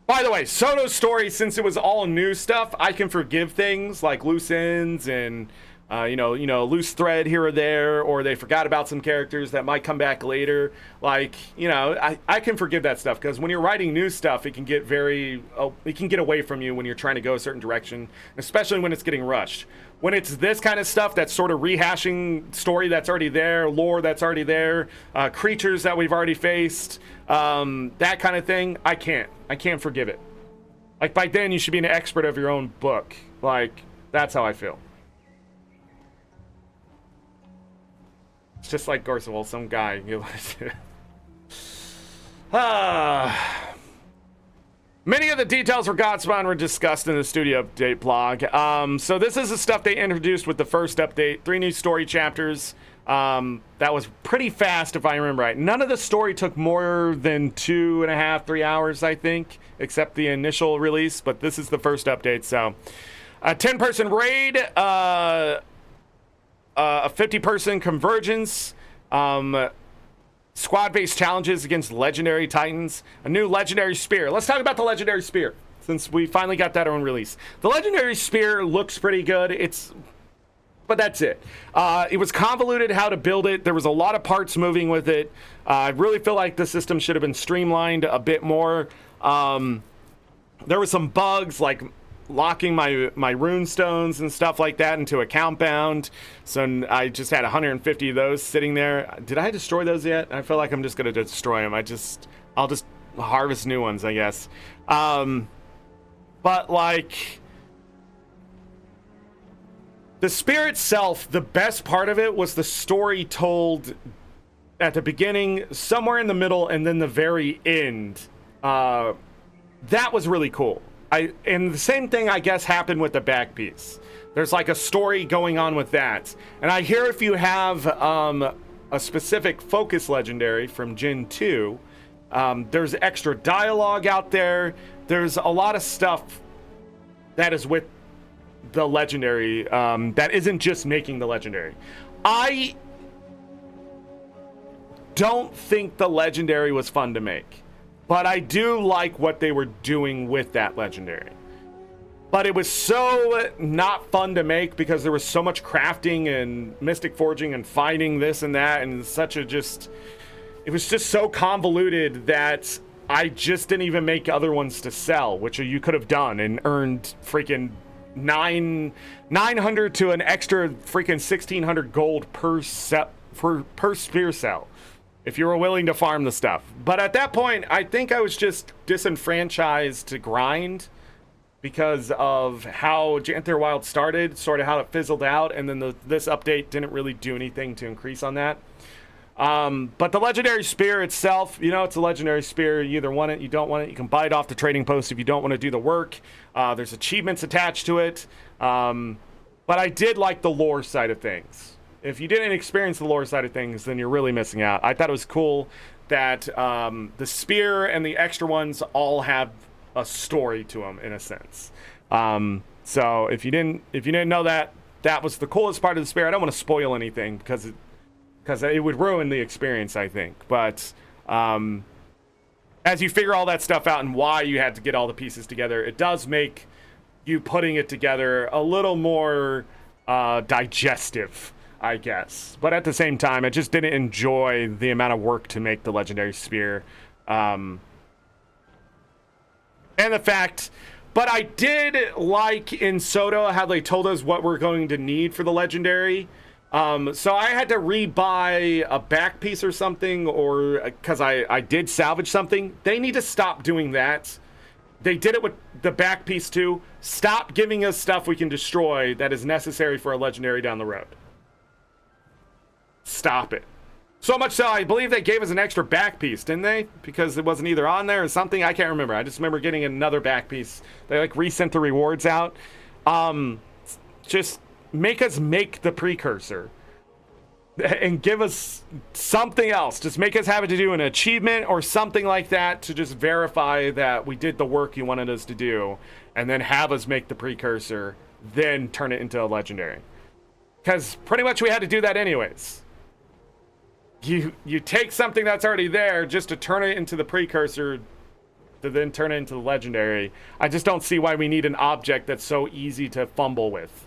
By the way, Soto's story, since it was all new stuff, I can forgive things like loose ends and loose thread here or there, or they forgot about some characters that might come back later. Like, I can forgive that stuff because when you're writing new stuff, it can get it can get away from you when you're trying to go a certain direction, especially when it's getting rushed. When it's this kind of stuff that's sort of rehashing story that's already there, lore that's already there, creatures that we've already faced, that kind of thing, I can't forgive it. Like, by then you should be an expert of your own book. Like, that's how I feel. It's just like Gorsival, some guy. Many of the details for Godspawn were discussed in the studio update blog. So this is the stuff they introduced with the first update. 3 new story chapters. That was pretty fast, if I remember right. None of the story took more than 2.5, 3 hours, I think, except the initial release. But this is the first update. So a 10-person raid, a 50-person convergence, Squad-based challenges against legendary titans. A new legendary spear. Let's talk about the legendary spear, since we finally got that on release. The legendary spear looks pretty good. But that's it. It was convoluted how to build it. There was a lot of parts moving with it. I really feel like the system should have been streamlined a bit more. There were some bugs like locking my rune stones and stuff like that into a count bound. So I just had 150 of those sitting there. Did I destroy those yet? I feel like I'm just going to destroy them. I'll just harvest new ones, I guess. But like, the spear itself, the best part of it was the story told at the beginning, somewhere in the middle, and then the very end. That was really cool. And the same thing, I guess, happened with the back piece. There's like a story going on with that. And I hear if you have a specific focus legendary from Gen 2, there's extra dialogue out there. There's a lot of stuff that is with the legendary that isn't just making the legendary. I don't think the legendary was fun to make, but I do like what they were doing with that legendary. But it was so not fun to make because there was so much crafting and mystic forging and fighting this and that, and it was just so convoluted that I just didn't even make other ones to sell, which you could have done and earned freaking 900 to an extra freaking 1600 gold per spear cell if you were willing to farm the stuff. But at that point, I think I was just disenfranchised to grind because of how Janthir Wilds started, sort of how it fizzled out, and then this update didn't really do anything to increase on that. But the legendary spear itself, it's a legendary spear. You either want it, you don't want it. You can buy it off the trading post if you don't want to do the work. There's achievements attached to it. But I did like the lore side of things. If you didn't experience the lore side of things, then you're really missing out. I thought it was cool that the spear and the extra ones all have a story to them in a sense. So if you didn't know that, that was the coolest part of the spear. I don't want to spoil anything because it would ruin the experience, I think. But as you figure all that stuff out and why you had to get all the pieces together, it does make you putting it together a little more digestive, I guess. But at the same time, I just didn't enjoy the amount of work to make the legendary spear. And the fact... But I did like in Soda how they told us what we're going to need for the legendary. So I had to rebuy a back piece or something, or because I did salvage something. They need to stop doing that. They did it with the back piece too. Stop giving us stuff we can destroy that is necessary for a legendary down the road. Stop it. So much so, I believe they gave us an extra back piece, didn't they? Because it wasn't either on there or something. I can't remember. I just remember getting another back piece. They like resent the rewards out. Just make us make the precursor and give us something else. Just make us have to do an achievement or something like that to just verify that we did the work you wanted us to do, and then have us make the precursor, then turn it into a legendary. Because pretty much we had to do that anyways. You take something that's already there just to turn it into the precursor to then turn it into the legendary. I just don't see why we need an object that's so easy to fumble with.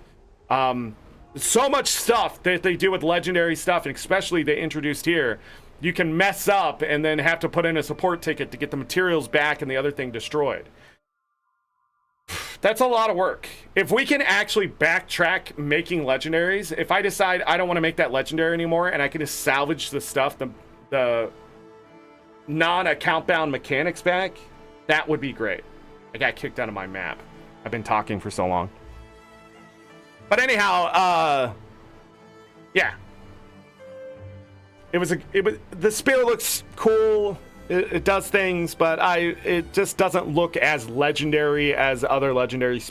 So much stuff that they do with legendary stuff, and especially they introduced here, you can mess up and then have to put in a support ticket to get the materials back and the other thing destroyed. That's a lot of work. If we can actually backtrack making legendaries, if I decide I don't want to make that legendary anymore and I can just salvage the stuff, the non-account bound mechanics back, that would be great. I got kicked out of my map. I've been talking for so long. But anyhow, yeah. The spear looks cool. It does things, but it just doesn't look as legendary as other legendary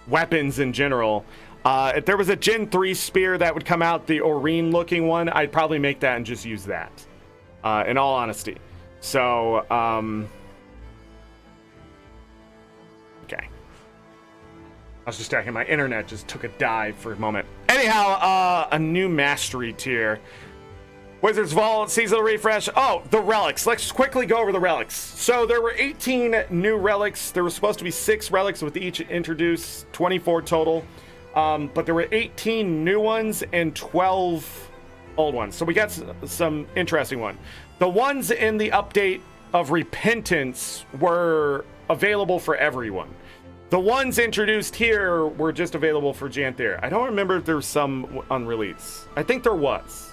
weapons in general. If there was a Gen 3 spear that would come out, the Oreen looking one, I'd probably make that and just use that, in all honesty. So, okay. I was distracted. My internet just took a dive for a moment. Anyhow, a new mastery tier. Wizards Vault, seasonal refresh. Oh, the relics. Let's quickly go over the relics. So there were 18 new relics. There were supposed to be 6 relics with each introduced, 24 total. But there were 18 new ones and 12 old ones. So we got some interesting one. The ones in the update of Repentance were available for everyone. The ones introduced here were just available for Janthir. I don't remember if there was some unreleased. I think there was.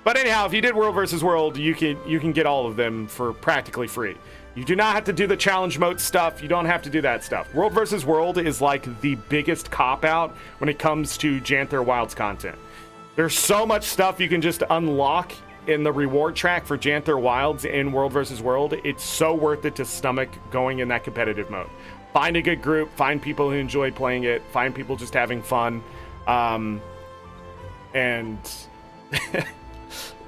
But anyhow, if you did World versus World, you can get all of them for practically free. You do not have to do the challenge mode stuff. You don't have to do that stuff. World versus World is like the biggest cop-out when it comes to Janthir Wilds content. There's so much stuff you can just unlock in the reward track for Janthir Wilds in World versus World. It's so worth it to stomach going in that competitive mode. Find a good group, find people who enjoy playing it, find people just having fun, and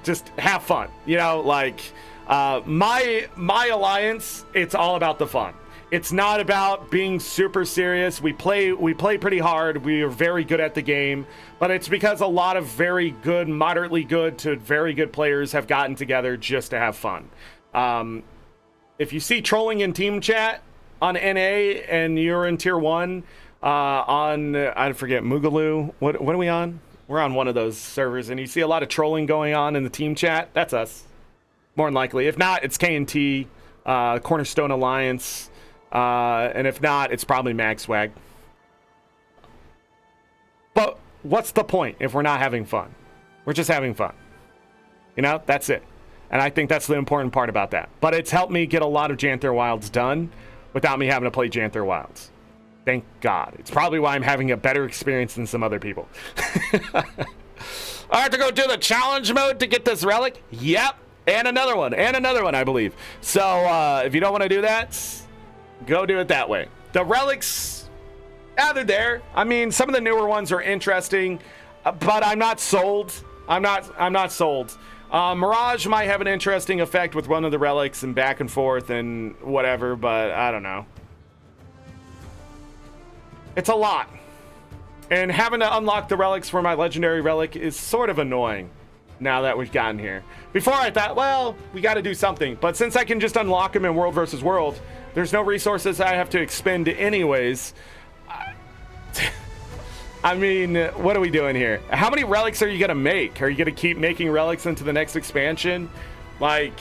just have fun. You know, like my alliance, it's all about the fun. It's not about being super serious. We play pretty hard. We are very good at the game, but it's because a lot of very good, moderately good to very good players have gotten together just to have fun. If you see trolling in team chat on NA and you're in tier 1 on, I forget, Moogaloo, what are we on? We're on one of those servers, and you see a lot of trolling going on in the team chat. That's us, more than likely. If not, it's K&T, Cornerstone Alliance, and if not, it's probably MagSwag. But what's the point if we're not having fun? We're just having fun. You know, that's it. And I think that's the important part about that. But it's helped me get a lot of Janthir Wilds done without me having to play Janthir Wilds. Thank God. It's probably why I'm having a better experience than some other people. I have to go do the challenge mode to get this relic? Yep. And another one, I believe. So if you don't want to do that, go do it that way. The relics, they're there. I mean, some of the newer ones are interesting, but I'm not sold. I'm not sold. Mirage might have an interesting effect with one of the relics and back and forth and whatever, but I don't know. It's a lot. And having to unlock the relics for my legendary relic is sort of annoying now that we've gotten here. Before I thought, well, we got to do something. But since I can just unlock them in World versus World, there's no resources I have to expend anyways. I mean, what are we doing here? How many relics are you going to make? Are you going to keep making relics into the next expansion? Like,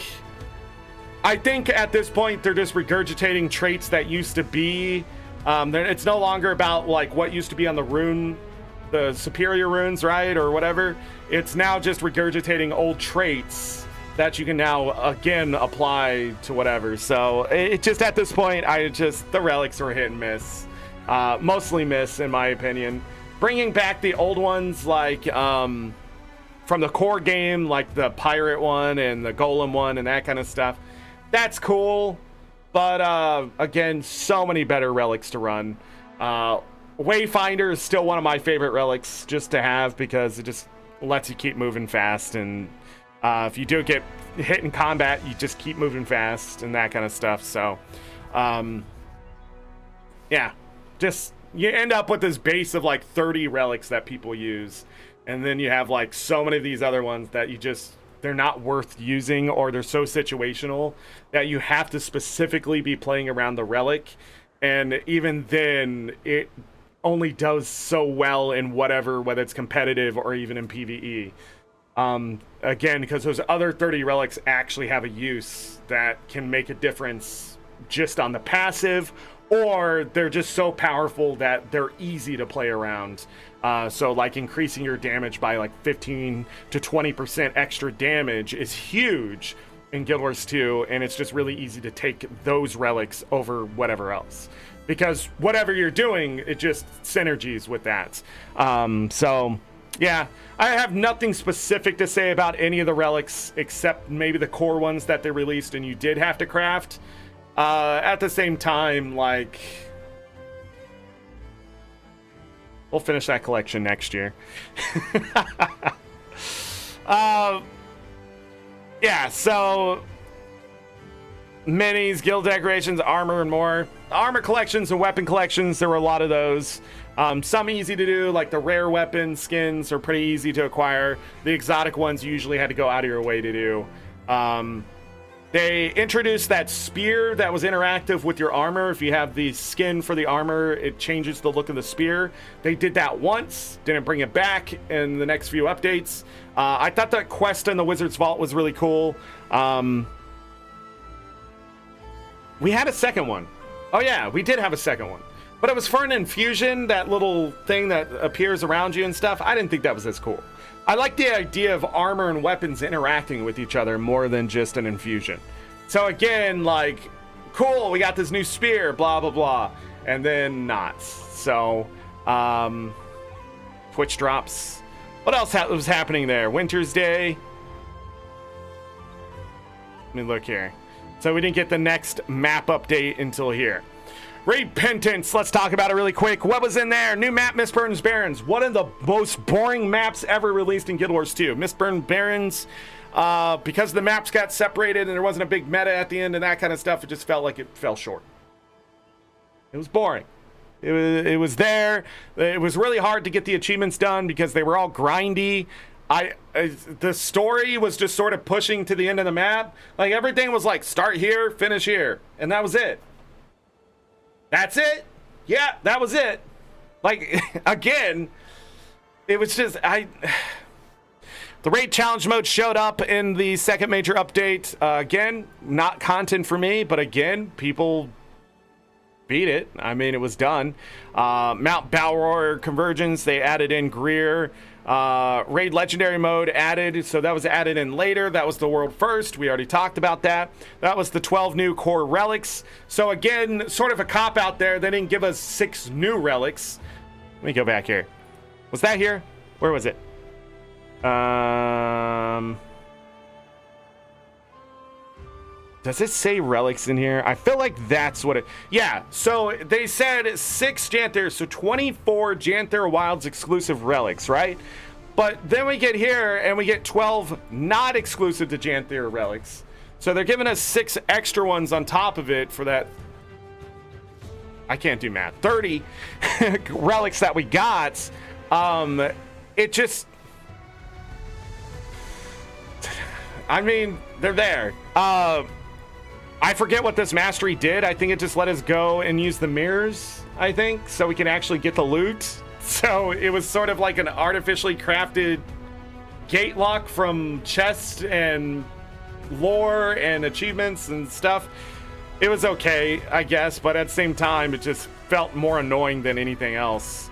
I think at this point, they're just regurgitating traits that used to be. It's no longer about like what used to be on the rune, the superior runes, right? Or whatever. It's now just regurgitating old traits that you can now again apply to whatever. So it just, at this point, the relics are hit and miss. Mostly miss in my opinion. Bringing back the old ones like from the core game, like the pirate one and the golem one and that kind of stuff, that's cool. But again, so many better relics to run. Wayfinder is still one of my favorite relics just to have because it just lets you keep moving fast. And if you do get hit in combat, you just keep moving fast and that kind of stuff. So, yeah, just you end up with this base of like 30 relics that people use. And then you have like so many of these other ones that they're not worth using, or they're so situational that you have to specifically be playing around the relic. And even then, it only does so well in whether it's competitive or even in PvE. Again, because those other 30 relics actually have a use that can make a difference just on the passive, or they're just so powerful that they're easy to play around. So like increasing your damage by like 15 to 20% extra damage is huge in Guild Wars 2, and it's just really easy to take those relics over whatever else. Because whatever you're doing, it just synergies with that. So, yeah, I have nothing specific to say about any of the relics except maybe the core ones that they released and you did have to craft. At the same time, like, we'll finish that collection next year. Yeah, so minis, guild decorations, armor, and more. Armor collections and weapon collections, there were a lot of those. Some easy to do, like the rare weapon skins are pretty easy to acquire. The exotic ones you usually had to go out of your way to do. They introduced that spear that was interactive with your armor. If you have the skin for the armor, it changes the look of the spear. They did that once, didn't bring it back in the next few updates. I thought that quest in the Wizard's Vault was really cool. We had a second one. Oh yeah, we did have a second one. But it was for an infusion, that little thing that appears around you and stuff. I didn't think that was as cool. I like the idea of armor and weapons interacting with each other more than just an infusion. So again, like, cool, we got this new spear, blah, blah, blah. And then not. So, Twitch drops. What else was happening there? Winter's Day. Let me look here. So we didn't get the next map update until here. Repentance, let's talk about it really quick. What was in there? New map, Mistburn's Barrens. One of the most boring maps ever released in Guild Wars 2. Mistburn Barrens, because the maps got separated and there wasn't a big meta at the end and that kind of stuff, it just felt like it fell short. It was boring. It was there. It was really hard to get the achievements done because they were all grindy. The story was just sort of pushing to the end of the map. Like everything was like start here, finish here, and that was it. That's it. Yeah, that was it. Like again, it was just the raid challenge mode showed up in the second major update. Again, not content for me, but again, people beat it. I mean, it was done. Mount Balror Convergence, they added in Greer. Raid Legendary mode added, so that was added in later. That was the world first. We already talked about that. That was the 12 new core relics. So again, sort of a cop out there. They didn't give us 6 new relics. Let me go back here. Was that here? Where was it? Does it say relics in here? I feel like that's what it... Yeah, so they said 6 Janthir, so 24 Janthir Wilds exclusive relics, right? But then we get here and we get 12 not exclusive to Janthir relics. So they're giving us 6 extra ones on top of it for that... I can't do math. 30 relics that we got. It just... I mean, they're there. I forget what this mastery did. I think it just let us go and use the mirrors, I think, so we can actually get the loot. So it was sort of like an artificially crafted gate lock from chest and lore and achievements and stuff. It was okay, I guess, but at the same time, it just felt more annoying than anything else.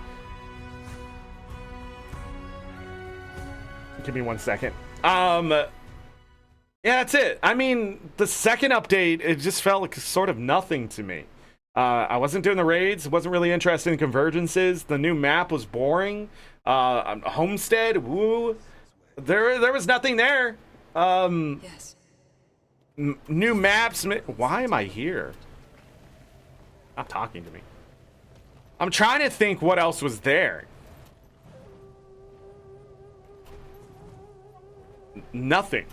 Give me 1 second. Yeah, that's it. I mean, the second update, it just felt like sort of nothing to me. I wasn't doing the raids, wasn't really interested in convergences. The new map was boring. Homestead, woo. There was nothing there. Yes. New maps. Why am I here? Not talking to me. I'm trying to think what else was there. Nothing.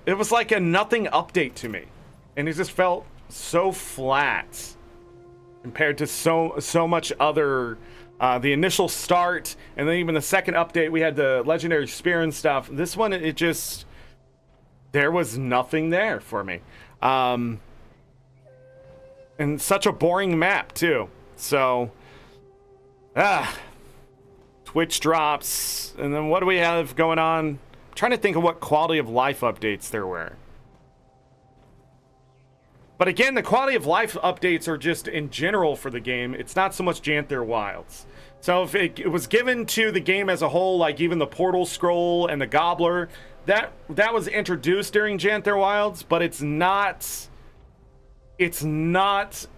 It was like a nothing update to me, and it just felt so flat compared to so much other. The initial start, and then even the second update, we had the legendary spear and stuff. This one, it just, there was nothing there for me, and such a boring map too. So, Twitch drops, and then what do we have going on? Trying to think of what quality of life updates there were. But again, the quality of life updates are just in general for the game. It's not so much Janthir Wilds. So if it was given to the game as a whole, like even the portal scroll and the gobbler, that was introduced during Janthir Wilds, but it's not Janthir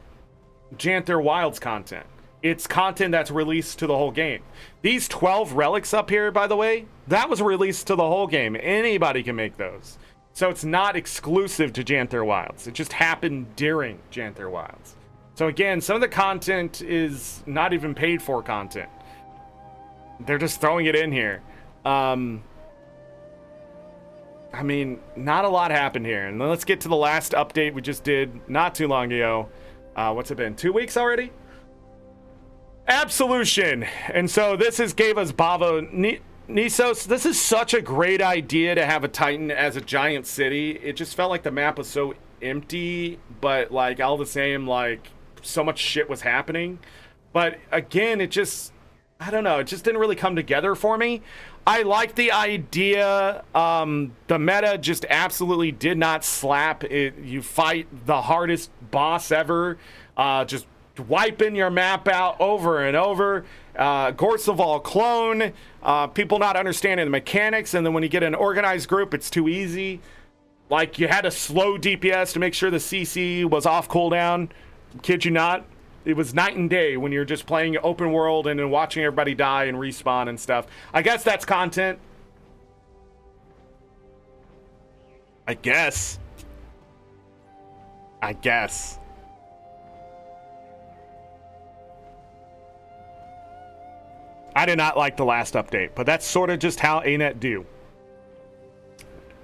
Wilds content. It's content that's released to the whole game. These 12 relics up here, by the way, that was released to the whole game. Anybody can make those. So it's not exclusive to Janthir Wilds. It just happened during Janthir Wilds. So again, some of the content is not even paid for content. They're just throwing it in here. I mean, not a lot happened here. And then let's get to the last update we just did not too long ago. What's it been? 2 weeks already? Absolution. And so this gave us Bavo Nisos. This is such a great idea to have a Titan as a giant city. It just felt like the map was so empty, but like all the same, like so much shit was happening. But again, it just, I don't know, it just didn't really come together for me. I like the idea. The meta just absolutely did not slap. You fight the hardest boss ever, just wiping your map out over and over. Gorseval clone, people not understanding the mechanics, and then when you get an organized group, it's too easy. Like, you had to slow DPS to make sure the CC was off cooldown. Kid you not. It was night and day when you're just playing open world and then watching everybody die and respawn and stuff. I guess that's content. I guess. I did not like the last update, but that's sort of just how ArenaNet do.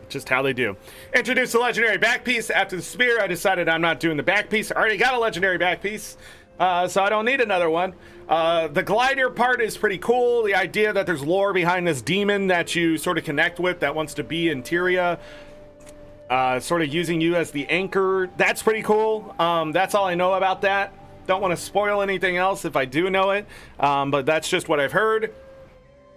Just how they do. Introduce the legendary back piece. After the spear, I decided I'm not doing the back piece. I already got a legendary back piece. So I don't need another one. The glider part is pretty cool. The idea that there's lore behind this demon that you sort of connect with that wants to be in Tyria, sort of using you as the anchor. That's pretty cool. That's all I know about that. Don't want to spoil anything else if I do know it, but that's just what I've heard.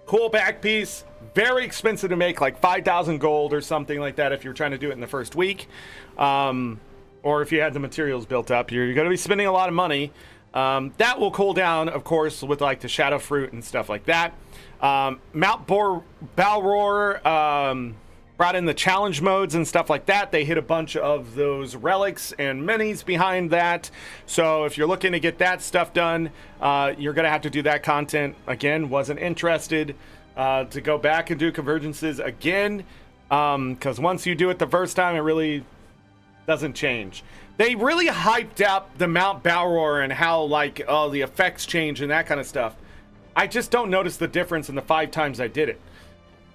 Cool back piece. Very expensive to make, like 5,000 gold or something like that if you're trying to do it in the first week. Or if you had the materials built up, you're going to be spending a lot of money. That will cool down, of course, with like the shadow fruit and stuff like that. Mount Balror brought in the challenge modes and stuff like that. They hit a bunch of those relics and minis behind that. So if you're looking to get that stuff done, you're going to have to do that content. Again, wasn't interested to go back and do convergences again, because once you do it the first time, it really doesn't change. They really hyped up the Mount Balror and how, like, oh, the effects change and that kind of stuff. I just don't notice the difference in the 5 times I did it.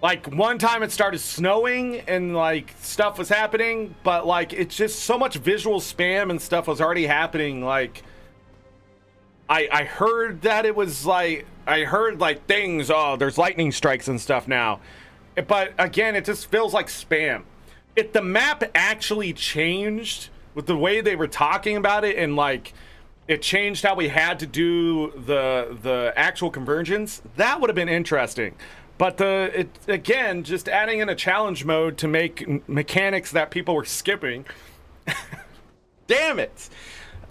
Like, one time it started snowing and, like, stuff was happening, but, like, it's just so much visual spam and stuff was already happening. Like, I heard that it was, like, I heard, like, things, oh, there's lightning strikes and stuff now. But, again, it just feels like spam. If the map actually changed with the way they were talking about it, and like it changed how we had to do the actual convergence, that would have been interesting. But again, just adding in a challenge mode to make mechanics that people were skipping. Damn it.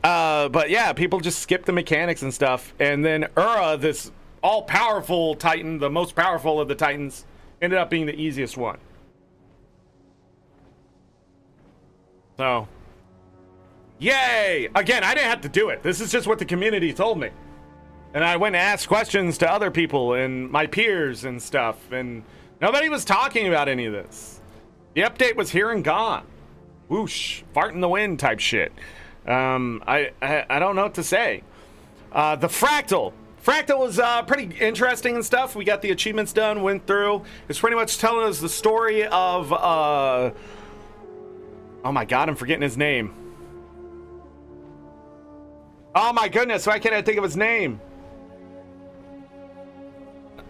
But yeah, people just skip the mechanics and stuff, and then this all-powerful Titan, the most powerful of the Titans, ended up being the easiest one. So, yay! Again, I didn't have to do it. This is just what the community told me. And I went and asked questions to other people and my peers and stuff, and nobody was talking about any of this. The update was here and gone. Whoosh, fart in the wind type shit. I don't know what to say. The Fractal. Fractal was pretty interesting and stuff. We got the achievements done, went through. It's pretty much telling us the story of... oh my god, I'm forgetting his name. Oh my goodness, why can't I think of his name?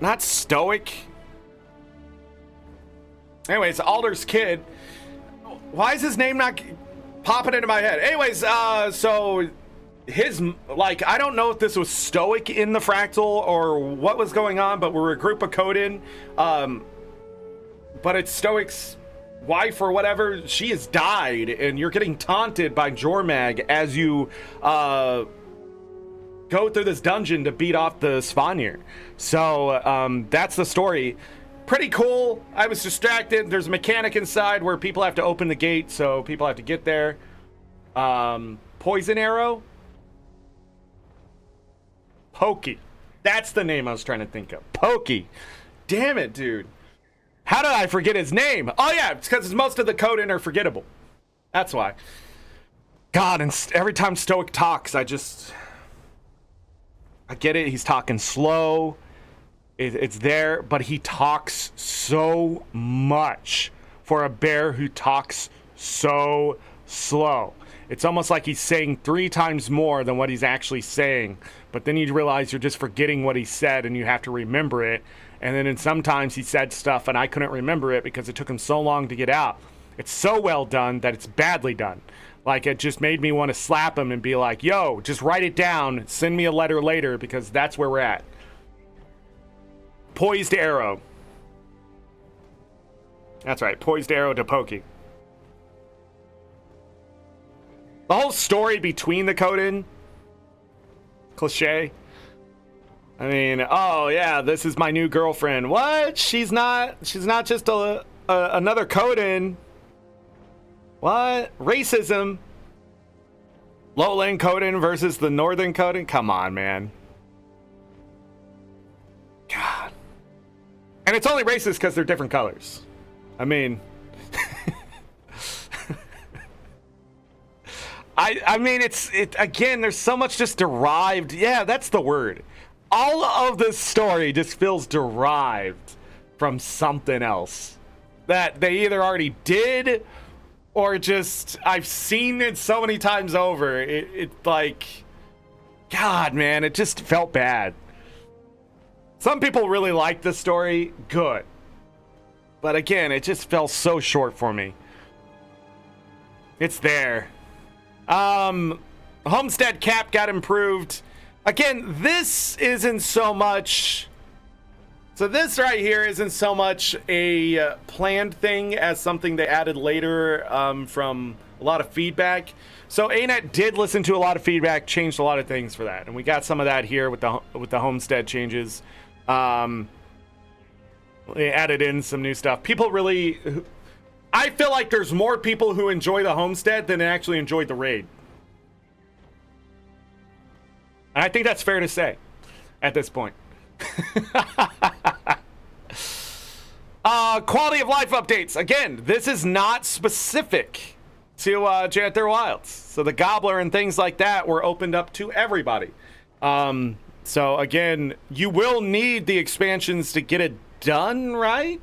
Not Stoic. Anyways, Alder's kid. Why is his name not popping into my head? Anyways, so his, like, I don't know if this was Stoic in the Fractal or what was going on, but we're a group of Coden. But it's Stoic's wife or whatever. She has died, and you're getting taunted by Jormag as you go through this dungeon to beat off the Svanir. So that's the story. Pretty cool. I was distracted. There's a mechanic inside where people have to open the gate, so people have to get there. Poison Arrow? Pokey. That's the name I was trying to think of. Pokey. Damn it, dude. How did I forget his name? Oh, yeah, it's because most of the Coden are forgettable. That's why. God, and every time Stoic talks, I get it. He's talking slow. It's there, but he talks so much for a bear who talks so slow. It's almost like he's saying 3 times more than what he's actually saying. But then you realize you're just forgetting what he said and you have to remember it. And then sometimes he said stuff and I couldn't remember it because it took him so long to get out. It's so well done that it's badly done. Like, it just made me want to slap him and be like, yo, just write it down. Send me a letter later because that's where we're at. Poised arrow. That's right. Poised arrow to Pokey. The whole story between the Coden. Cliche. I mean, oh yeah, this is my new girlfriend. What? She's not just another Coden. What? Racism. Lowland Coden versus the Northern Coden? Come on, man. God. And it's only racist because they're different colors. I mean... I mean, again, there's so much just derived. Yeah, that's the word. All of this story just feels derived from something else that they either already did or just I've seen it so many times over. It like, God, man, it just felt bad. Some people really liked the story. Good. But again, it just fell so short for me. It's there. Homestead cap got improved. Again, this isn't so much... So this right here isn't so much a planned thing as something they added later from a lot of feedback. So ArenaNet did listen to a lot of feedback, changed a lot of things for that. And we got some of that here with the homestead changes. They added in some new stuff. People really... I feel like there's more people who enjoy the homestead than actually enjoyed the raid. And I think that's fair to say at this point. Quality of life updates. Again, this is not specific to Janthir Wilds. So the Gobbler and things like that were opened up to everybody. So again, you will need the expansions to get it done, right?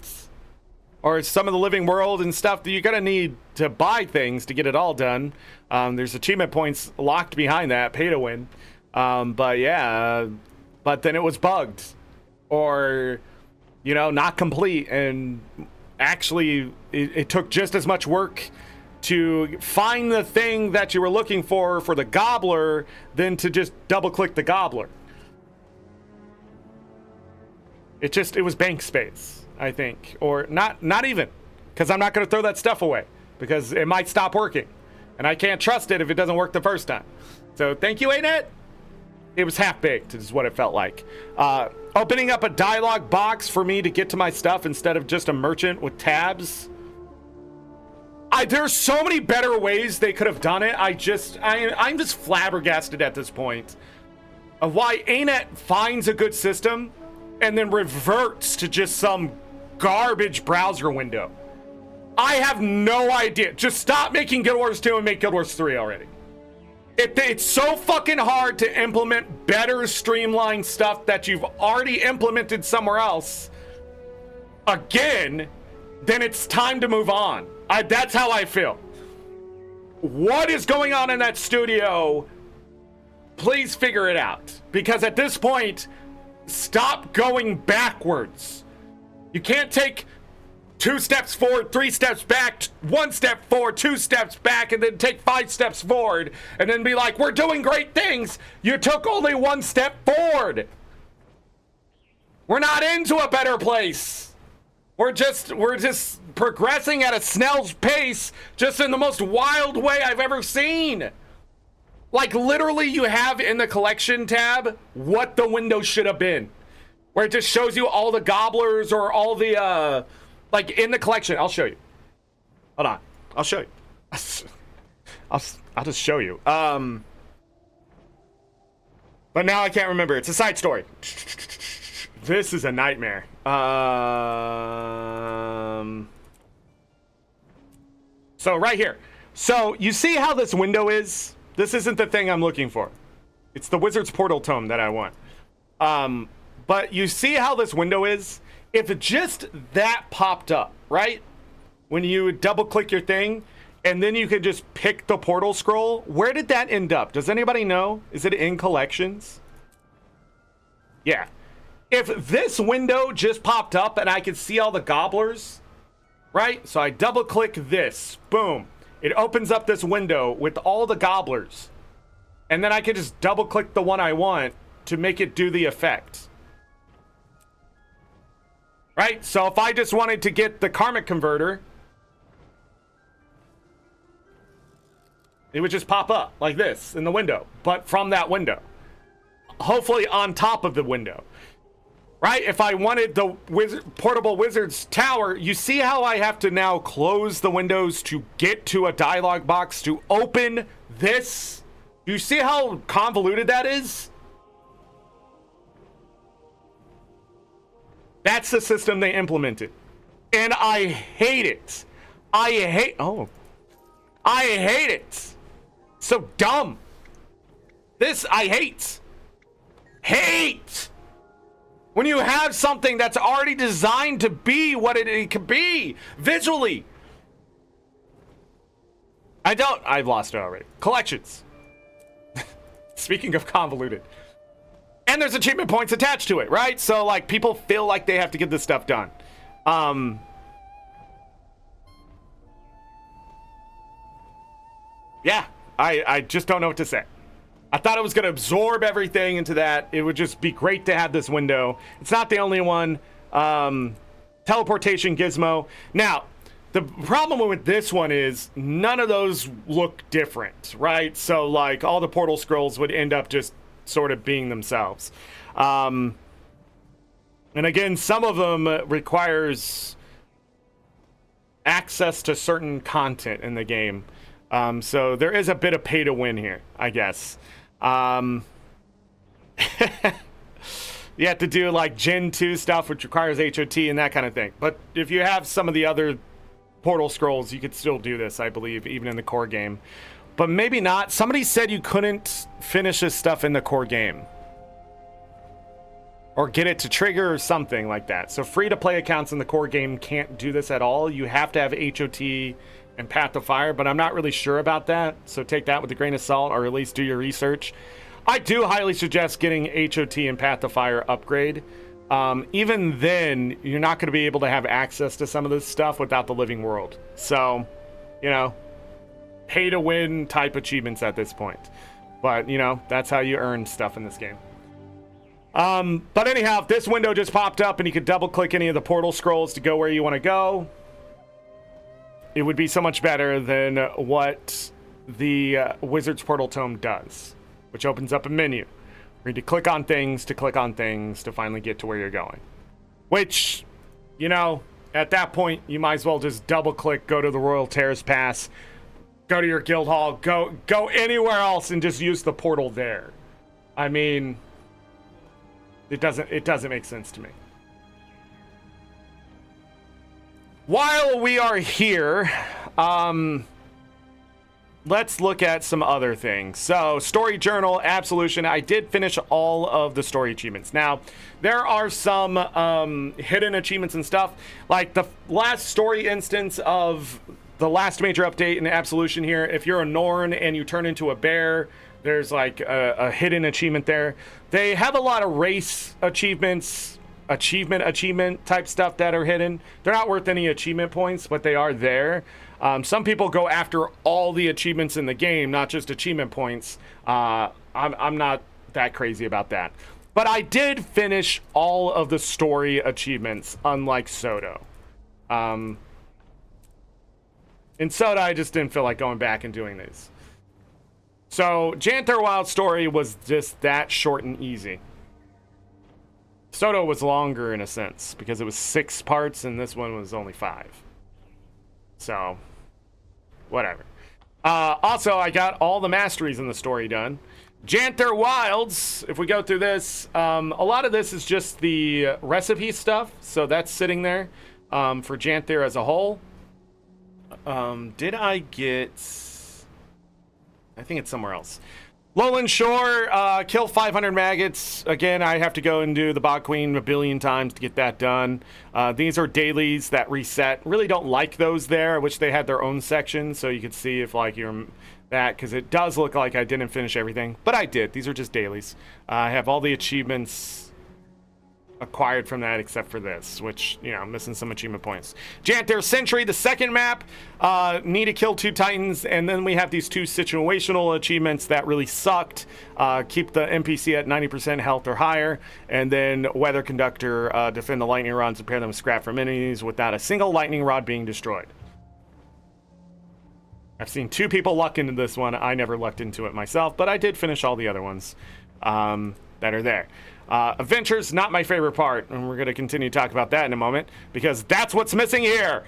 Or some of the living world and stuff that you're going to need to buy things to get it all done. There's achievement points locked behind that, pay to win. But yeah, but then it was bugged or, you know, not complete. And actually it took just as much work to find the thing that you were looking for the Gobbler than to just double click the Gobbler. It was bank space, I think, or not even, because I'm not going to throw that stuff away because it might stop working and I can't trust it if it doesn't work the first time. So thank you, ArenaNet. It was half-baked is what it felt like. Opening up a dialogue box for me to get to my stuff instead of just a merchant with tabs. There's so many better ways they could have done it. I'm just flabbergasted at this point of why ArenaNet finds a good system and then reverts to just some garbage browser window. I have no idea. Just stop making Guild Wars 2 and make Guild Wars 3 already. It's so fucking hard to implement better streamlined stuff that you've already implemented somewhere else again, then it's time to move on. That's how I feel. What is going on in that studio? Please figure it out. Because at this point, stop going backwards. You can't take 2 steps forward, 3 steps back, 1 step forward, 2 steps back, and then take 5 steps forward, and then be like, we're doing great things. You took only 1 step forward. We're not into a better place. We're just progressing at a snail's pace, just in the most wild way I've ever seen. Like, literally, you have in the collection tab what the window should have been, where it just shows you all the gobblers or all the like in the collection. I'll show you. Hold on, I'll show you. I'll just show you. But now I can't remember. It's a side story. This is a nightmare. So right here. So you see how this window is? This isn't the thing I'm looking for. It's the Wizard's Portal Tome that I want. But you see how this window is? If just that popped up, right? when you would double click your thing and then you could just pick the portal scroll. Where did that end up? Does anybody know? Is it in collections? Yeah. If this window just popped up and I could see all the gobblers, right? So I double click this, boom. It opens up this window with all the gobblers. And then I could just double click the one I want to make it do the effect. Right? So if I just wanted to get the karmic converter, it would just pop up like this in the window, but from that window. Hopefully on top of the window. Right? If I wanted the portable wizard's tower, you see how I have to now close the windows to get to a dialog box to open this? Do you see how convoluted that is? That's the system they implemented. And I hate it. I hate it. So dumb. This I hate. Hate. When you have something that's already designed to be what it could be visually. I've lost it already. Collections. Speaking of convoluted. And there's achievement points attached to it, right? So like people feel like they have to get this stuff done. Yeah, I just don't know what to say. I thought it was going to absorb everything into that. It would just be great to have this window. It's not the only one. Teleportation gizmo. Now, the problem with this one is none of those look different, right? So, like, all the portal scrolls would end up just sort of being themselves. And again, some of them requires access to certain content in the game. So there is a bit of pay to win here, I guess. You have to do like Gen 2 stuff, which requires HOT and that kind of thing. But if you have some of the other portal scrolls, you could still do this, I believe, even in the core game. But maybe not. Somebody said you couldn't finish this stuff in the core game. Or get it to trigger or something like that. So free-to-play accounts in the core game can't do this at all. You have to have HOT and Path to Fire, but I'm not really sure about that. So take that with a grain of salt, or at least do your research. I do highly suggest getting HOT and Path to Fire upgrade. Even then, you're not going to be able to have access to some of this stuff without the living world. So, you know, pay to win type achievements at this point. But, you know, that's how you earn stuff in this game. But anyhow, if this window just popped up and you could double click any of the portal scrolls to go where you want to go, it would be so much better than what the Wizard's Portal Tome does, which opens up a menu. You need to click on things to finally get to where you're going. Which, you know, at that point, you might as well just double click, go to the Royal Terrace Pass, go to your guild hall, go anywhere else and just use the portal there. I mean, it doesn't make sense to me. While we are here, let's look at some other things. So, Story Journal, Absolution. I did finish all of the story achievements. Now, there are some hidden achievements and stuff. Like the last story instance of the last major update in Absolution here. If you're a Norn and you turn into a bear, there's like a hidden achievement there. They have a lot of race achievements, achievement type stuff that are hidden. They're not worth any achievement points, but they are there. Some people go after all the achievements in the game, not just achievement points. I'm not that crazy about that. But I did finish all of the story achievements, unlike Soto. In Soto, I just didn't feel like going back and doing these. So, Janthir Wilds story was just that short and easy. Soto was longer in a sense, because it was 6 parts, and this one was only 5. So, whatever. Also, I got all the masteries in the story done. Janthir Wilds, if we go through this, a lot of this is just the recipe stuff, so that's sitting there for Janthir as a whole. Did I get... I think it's somewhere else. Lowland Shore, kill 500 maggots. Again, I have to go and do the Bog Queen a billion times to get that done. These are dailies that reset. Really don't like those there. I wish they had their own section so you could see if like you're that, because it does look like I didn't finish everything, but I did. These are just dailies. I have all the achievements acquired from that except for this, which, you know, I'm missing some achievement points. Janthir Sentry, the second map, need to kill 2 titans, and then we have these 2 situational achievements that really sucked. Keep the NPC at 90% health or higher, and then Weather Conductor, defend the lightning rods and pair them with scrap from enemies without a single lightning rod being destroyed. I've seen 2 people luck into this one. I never lucked into it myself, but I did finish all the other ones that are there. Adventures, not my favorite part, and we're going to continue to talk about that in a moment, because that's what's missing here.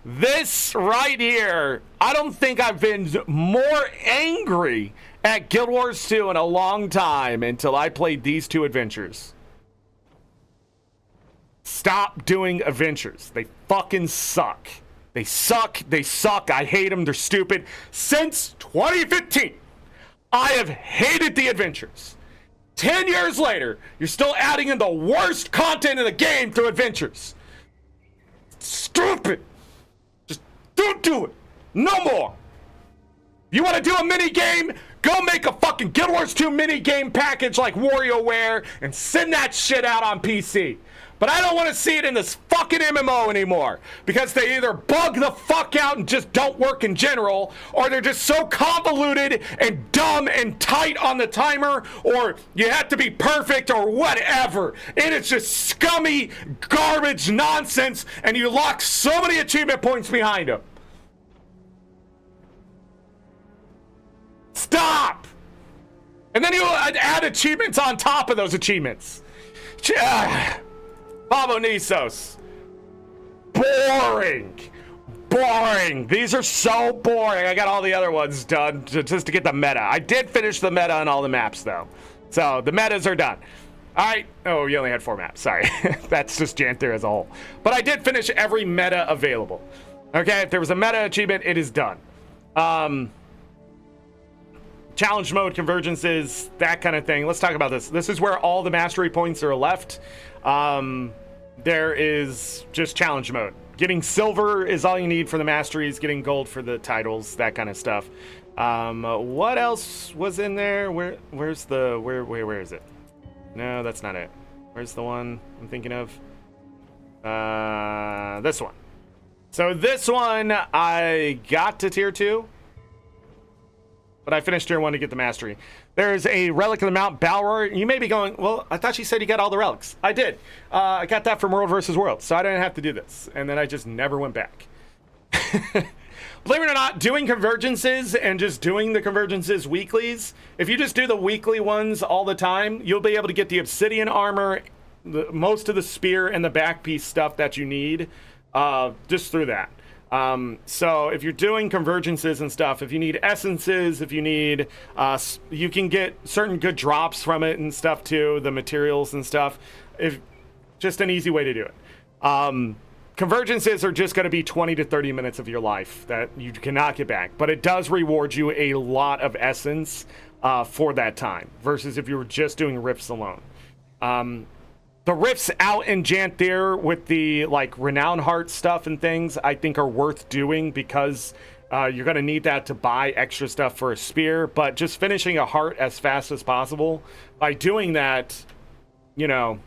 This right here, I don't think I've been more angry at Guild Wars 2 in a long time until I played these 2 adventures. Stop doing adventures. They fucking suck. They suck. They suck. I hate them. They're stupid. Since 2015, I have hated the adventures. 10 years later, you're still adding in the worst content in the game through adventures. Stupid. Just don't do it. No more. You want to do a mini game? Go make a fucking Guild Wars 2 mini game package like WarioWare and send that shit out on PC. But I don't want to see it in this fucking MMO anymore, because they either bug the fuck out and just don't work in general, or they're just so convoluted and dumb and tight on the timer, or you have to be perfect or whatever. And it's just scummy garbage nonsense, and you lock so many achievement points behind them. Stop! And then you add achievements on top of those achievements. Pavo Nisos. Boring. Boring. These are so boring. I got all the other ones done just to get the meta. I did finish the meta on all the maps, though. So the metas are done. All right. Oh, you only had 4 maps. Sorry. That's just Janthir as a whole. But I did finish every meta available. Okay, if there was a meta achievement, it is done. Challenge mode, convergences, that kind of thing. Let's talk about this. This is where all the mastery points are left. There is just challenge mode. Getting silver is all you need for the masteries. Getting gold for the titles, that kind of stuff. What else was in there? Where's where is it? No, that's not it. Where's the one I'm thinking of? This one. So this one, I got to tier 2. But I finished tier 1 to get the mastery. There's a relic of the Mount Balror. You may be going, well, I thought you said you got all the relics. I did. I got that from World vs. World, so I didn't have to do this. And then I just never went back. Believe it or not, doing convergences and just doing the convergences weeklies, if you just do the weekly ones all the time, you'll be able to get the obsidian armor, most of the spear, and the back piece stuff that you need just through that. So if you're doing convergences and stuff, if you need essences, if you need, you can get certain good drops from it and stuff too, the materials and stuff. Just an easy way to do it. Convergences are just going to be 20 to 30 minutes of your life that you cannot get back, but it does reward you a lot of essence for that time versus if you were just doing rifts alone. The rifts out in Janthir with the like renown heart stuff and things I think are worth doing because you're going to need that to buy extra stuff for a spear, but just finishing a heart as fast as possible, by doing that, you know,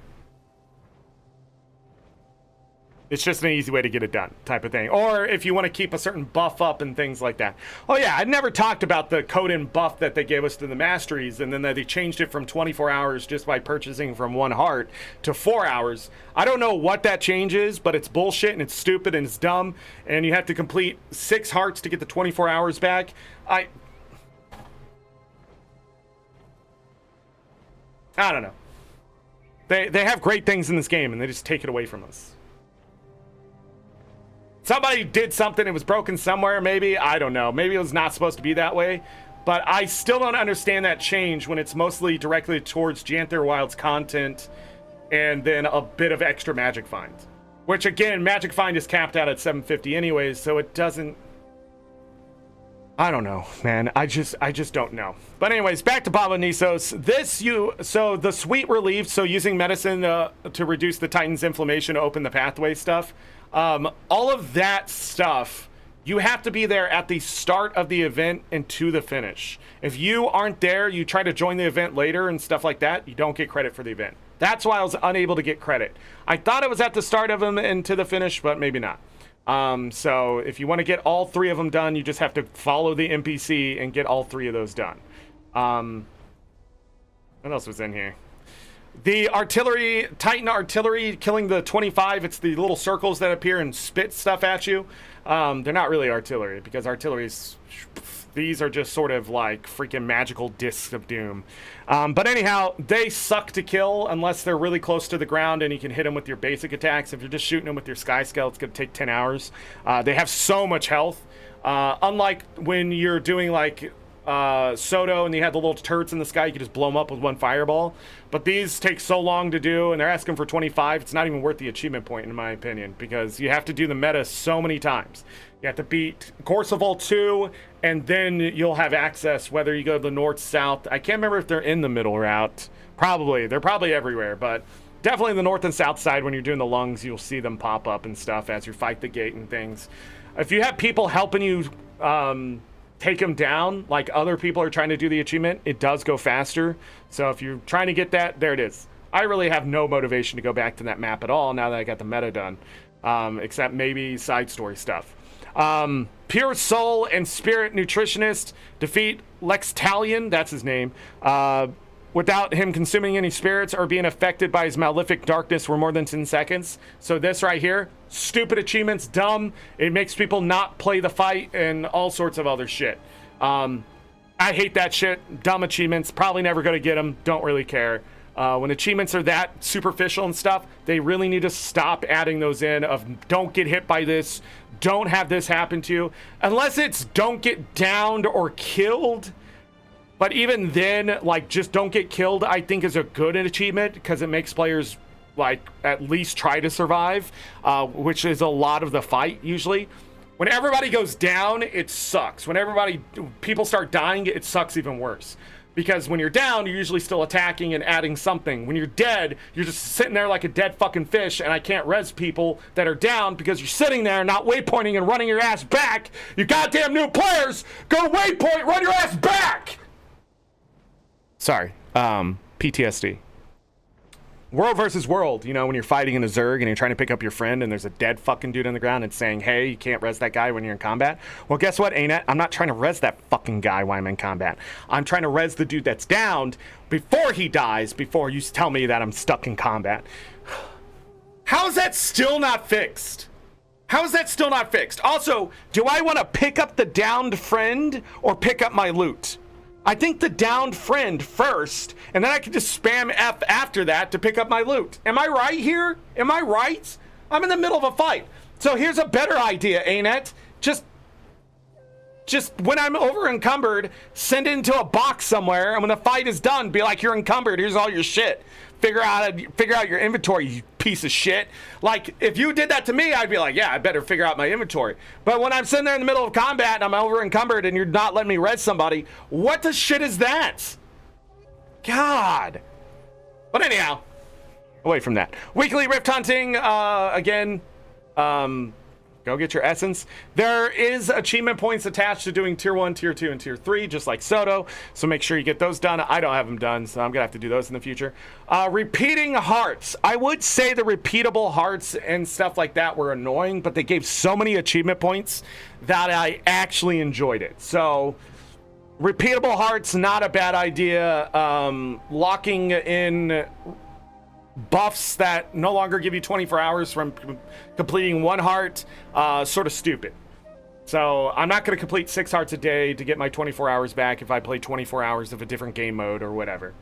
it's just an easy way to get it done type of thing. Or if you want to keep a certain buff up and things like that. Oh yeah, I never talked about the Coden buff that they gave us to the masteries, and then they changed it from 24 hours just by purchasing from 1 heart to 4 hours. I don't know what that change is, but it's bullshit and it's stupid and it's dumb, and you have to complete 6 hearts to get the 24 hours back. I don't know. They have great things in this game and they just take it away from us. Somebody did something, it was broken somewhere, maybe. I don't know. Maybe it was not supposed to be that way. But I still don't understand that change when it's mostly directly towards Janthir Wilds content and then a bit of extra Magic Find. Which, again, Magic Find is capped out at 750 anyways, so it doesn't... I don't know, man. I just don't know. But anyways, back to Pablo Nisos. So the sweet relief, so using medicine to reduce the Titan's inflammation, open the pathway stuff. All of that stuff, you have to be there at the start of the event and to the finish. If you aren't there, you try to join the event later and stuff like that, you don't get credit for the event. That's why I was unable to get credit. I thought it was at the start of them and to the finish, but maybe not. So if you want to get all 3 of them done, you just have to follow the NPC and get all 3 of those done. What else was in here? The artillery, Titan artillery, killing the 25. It's the little circles that appear and spit stuff at you. They're not really artillery, because artillery's... These are just sort of like freaking magical discs of doom. But anyhow, they suck to kill unless they're really close to the ground and you can hit them with your basic attacks. If you're just shooting them with your Sky Scale, it's going to take 10 hours. They have so much health. Unlike when you're doing like Soto and you have the little turrets in the sky, you can just blow them up with one fireball. But these take so long to do, and they're asking for 25. It's not even worth the achievement point, in my opinion, because you have to do the meta so many times. You have to beat Corsoval 2, and then you'll have access, whether you go to the north, south. I can't remember if they're in the middle route. Probably. They're probably everywhere, but definitely the north and south side, when you're doing the lungs, you'll see them pop up and stuff as you fight the gate and things. If you have people helping you take them down, like other people are trying to do the achievement, it does go faster. So if you're trying to get that, there it is. I really have no motivation to go back to that map at all now that I got the meta done, except maybe side story stuff. Pure Soul and Spirit Nutritionist defeat Lextalion, that's his name, without him consuming any spirits or being affected by his malefic darkness for more than 10 seconds. So this right here, stupid achievements, dumb. It makes people not play the fight and all sorts of other shit. I hate that shit. Dumb achievements, probably never gonna get them, don't really care. When achievements are that superficial and stuff, they really need to stop adding those in of don't get hit by this, don't have this happen to you. Unless it's don't get downed or killed. But even then, like, just don't get killed, I think is a good achievement because it makes players, like, at least try to survive, which is a lot of the fight usually. When everybody goes down, it sucks. When people start dying, it sucks even worse. Because when you're down, you're usually still attacking and adding something. When you're dead, you're just sitting there like a dead fucking fish, and I can't res people that are down because you're sitting there not waypointing and running your ass back. You goddamn new players, go waypoint, run your ass back! Sorry, PTSD. World versus world, you know, when you're fighting in a Zerg and you're trying to pick up your friend and there's a dead fucking dude on the ground and saying, hey, you can't res that guy when you're in combat. Well, guess what, ArenaNet? I'm not trying to res that fucking guy while I'm in combat. I'm trying to res the dude that's downed before he dies, before you tell me that I'm stuck in combat. How is that still not fixed? How is that still not fixed? Also, do I want to pick up the downed friend or pick up my loot? I think the downed friend first, and then I can just spam F after that to pick up my loot. Am I right here? Am I right? I'm in the middle of a fight. So here's a better idea, ArenaNet. Just when I'm over encumbered, send it into a box somewhere, and when the fight is done, be like, you're encumbered, here's all your shit. Figure out your inventory, you piece of shit. Like, if you did that to me, I'd be like, yeah, I better figure out my inventory. But when I'm sitting there in the middle of combat and I'm over encumbered and you're not letting me res somebody, what the shit is that? God. But anyhow, away from that. Weekly rift hunting, again, go get your essence. There is achievement points attached to doing tier 1, tier 2, and tier 3, just like Soto. So make sure you get those done. I don't have them done, so I'm gonna have to do those in the future. Repeating hearts. I would say the repeatable hearts and stuff like that were annoying, but they gave so many achievement points that I actually enjoyed it. So repeatable hearts, not a bad idea. Locking in buffs that no longer give you 24 hours from completing one heart, sort of stupid. So I'm not going to complete 6 hearts a day to get my 24 hours back if I play 24 hours of a different game mode or whatever.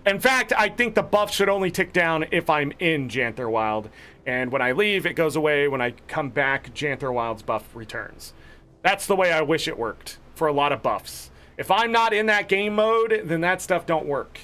In fact, I think the buff should only tick down if I'm in Janthir Wild, and when I leave, it goes away. When I come back, Janthir Wild's buff returns. That's the way I wish it worked for a lot of buffs. If I'm not in that game mode, then that stuff don't work.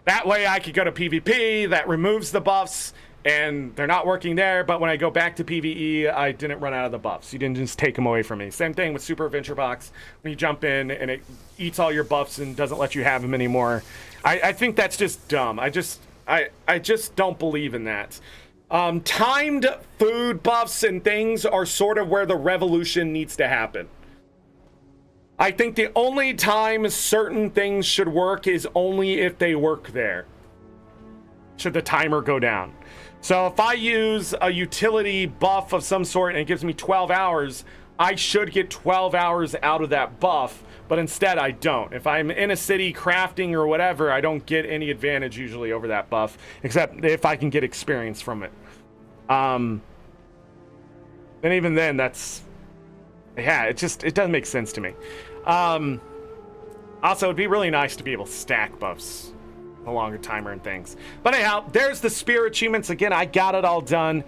That way I could go to PvP, that removes the buffs, and they're not working there, but when I go back to PvE, I didn't run out of the buffs. You didn't just take them away from me. Same thing with Super Adventure Box. When you jump in and it eats all your buffs and doesn't let you have them anymore. I think that's just dumb. I just don't believe in that. Timed food buffs and things are sort of where the revolution needs to happen. I think the only time certain things should work is only if they work there. Should the timer go down. So if I use a utility buff of some sort and it gives me 12 hours, I should get 12 hours out of that buff, but instead I don't. If I'm in a city crafting or whatever, I don't get any advantage usually over that buff, except if I can get experience from it. And even then, that's... Yeah, it doesn't make sense to me. Also, it'd be really nice to be able to stack buffs. A longer timer and things. But anyhow, there's the spear achievements. Again, I got it all done.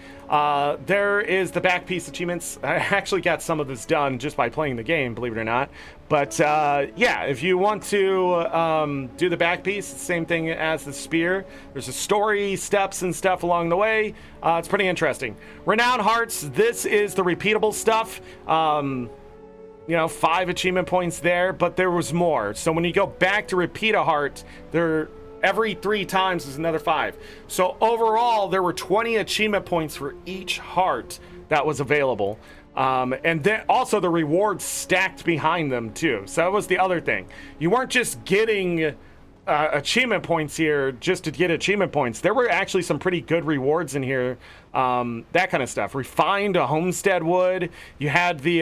There is the back piece achievements. I actually got some of this done just by playing the game, believe it or not. But yeah, if you want to do the back piece, same thing as the spear. There's a story, steps and stuff along the way. It's pretty interesting. Renowned Hearts, this is the repeatable stuff. You know, 5 achievement points there, but there was more. So when you go back to repeat a heart, every 3 times is another 5. So overall, there were 20 achievement points for each heart that was available. And then also the rewards stacked behind them too. So that was the other thing. You weren't just getting achievement points here just to get achievement points. There were actually some pretty good rewards in here. That kind of stuff. Refined a homestead wood. You had the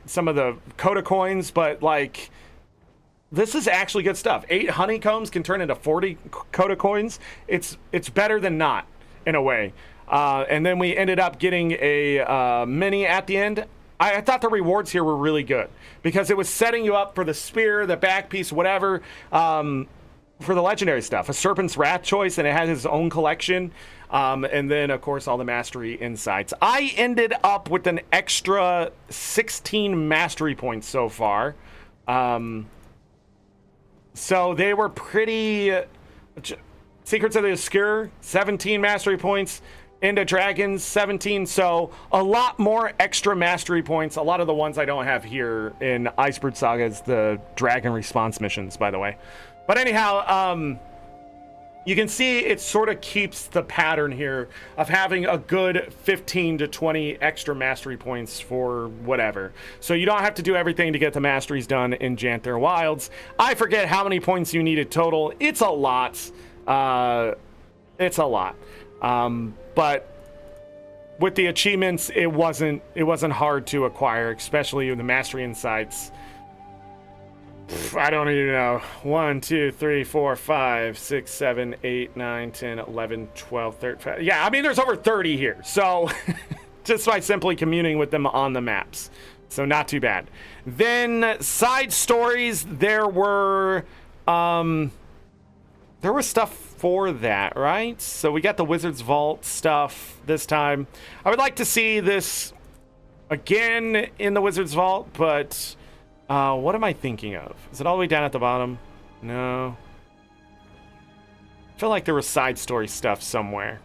some of the Coda coins, but like... This is actually good stuff. 8 honeycombs can turn into 40 Coda coins. It's better than not, in a way. And then we ended up getting a mini at the end. I thought the rewards here were really good because it was setting you up for the spear, the back piece, whatever, for the legendary stuff. A Serpent's Wrath choice, and it had his own collection. And then, of course, all the mastery insights. I ended up with an extra 16 mastery points so far. So they were pretty... Secrets of the Obscure, 17 mastery points. Into Dragons, 17. So a lot more extra mastery points. A lot of the ones I don't have here in Icebird Saga's the Dragon Response missions, by the way. But anyhow, you can see it sort of keeps the pattern here of having a good 15 to 20 extra mastery points for whatever. So you don't have to do everything to get the masteries done in Janthir Wilds. I forget how many points you needed total. It's a lot. It's a lot. But with the achievements, it wasn't hard to acquire, especially with the mastery insights. I don't even know. 1, 2, 3, 4, 5, 6, 7, 8, 9, 10, 11, 12, 13. Yeah, I mean, there's over 30 here. So just by simply communing with them on the maps. So not too bad. Then side stories, there were stuff for that, right? So we got the Wizard's Vault stuff this time. I would like to see this again in the Wizard's Vault, but what am I thinking of? Is it all the way down at the bottom? No. I feel like there was side story stuff somewhere.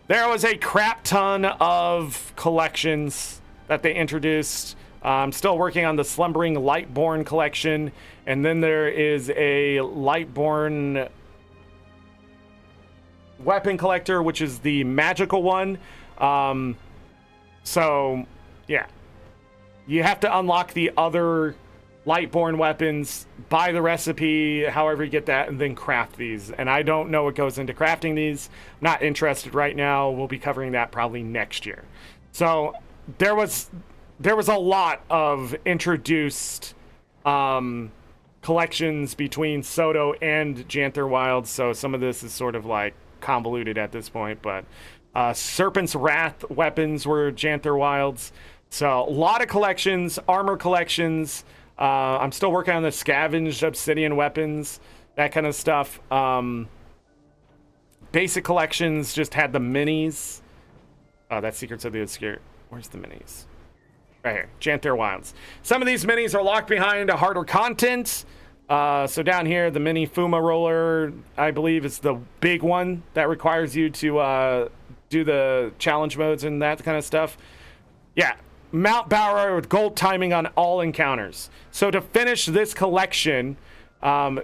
There was a crap ton of collections that they introduced. I'm still working on the Slumbering Lightborn collection, and then there is a Lightborn weapon collector, which is the magical one. So, yeah. You have to unlock the other Lightborn weapons, buy the recipe, however you get that, and then craft these. And I don't know what goes into crafting these. I'm not interested right now. We'll be covering that probably next year. So there was a lot of introduced collections between Soto and Janthir Wilds. So some of this is sort of like convoluted at this point. But Serpent's Wrath weapons were Janthir Wilds. So a lot of collections, armor collections. I'm still working on the scavenged obsidian weapons, that kind of stuff. Basic collections just had the minis. Oh, that's Secrets of the Obscure. Where's the minis? Right here, Janthir Wilds. Some of these minis are locked behind harder content. So down here, the mini Fuma roller, I believe, is the big one that requires you to do the challenge modes and that kind of stuff. Yeah, Mount Bauer with gold timing on all encounters. So to finish this collection, oh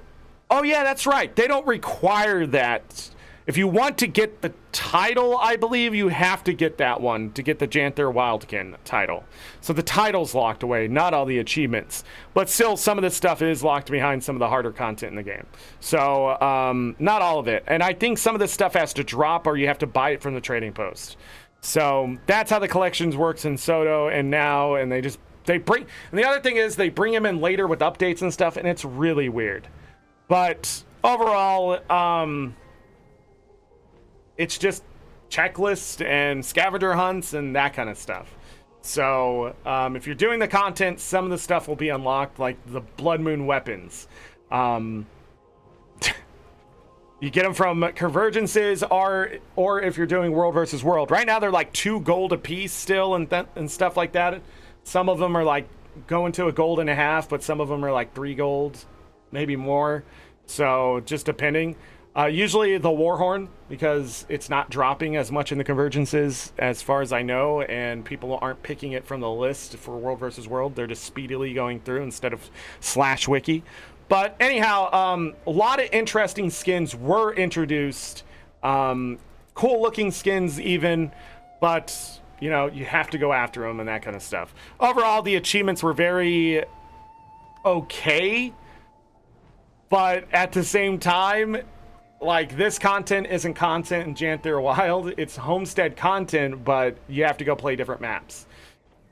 yeah, that's right. They don't require that. If you want to get the title, I believe you have to get that one to get the Janthir Wildkin title. So the title's locked away, not all the achievements. But still, some of this stuff is locked behind some of the harder content in the game. So not all of it. And I think some of this stuff has to drop or you have to buy it from the trading post. So that's how the collections works in Soto and now, and they bring, and the other thing is they bring them in later with updates and stuff, and it's really weird. But overall, it's just checklists and scavenger hunts and that kind of stuff. So if you're doing the content, some of the stuff will be unlocked, like the Blood Moon weapons. You get them from convergences, or if you're doing world versus world. Right now they're like 2 gold a piece still and stuff like that. Some of them are like going to a gold and a half, but some of them are like 3 gold, maybe more. So just depending. Usually the Warhorn, because it's not dropping as much in the convergences as far as I know, and people aren't picking it from the list for world versus world. They're just speedily going through instead of /wiki. But anyhow, a lot of interesting skins were introduced. Cool looking skins even, but you know, you have to go after them and that kind of stuff. Overall, the achievements were very okay, but at the same time, like, this content isn't content in Janthir Wild. It's homestead content, but you have to go play different maps.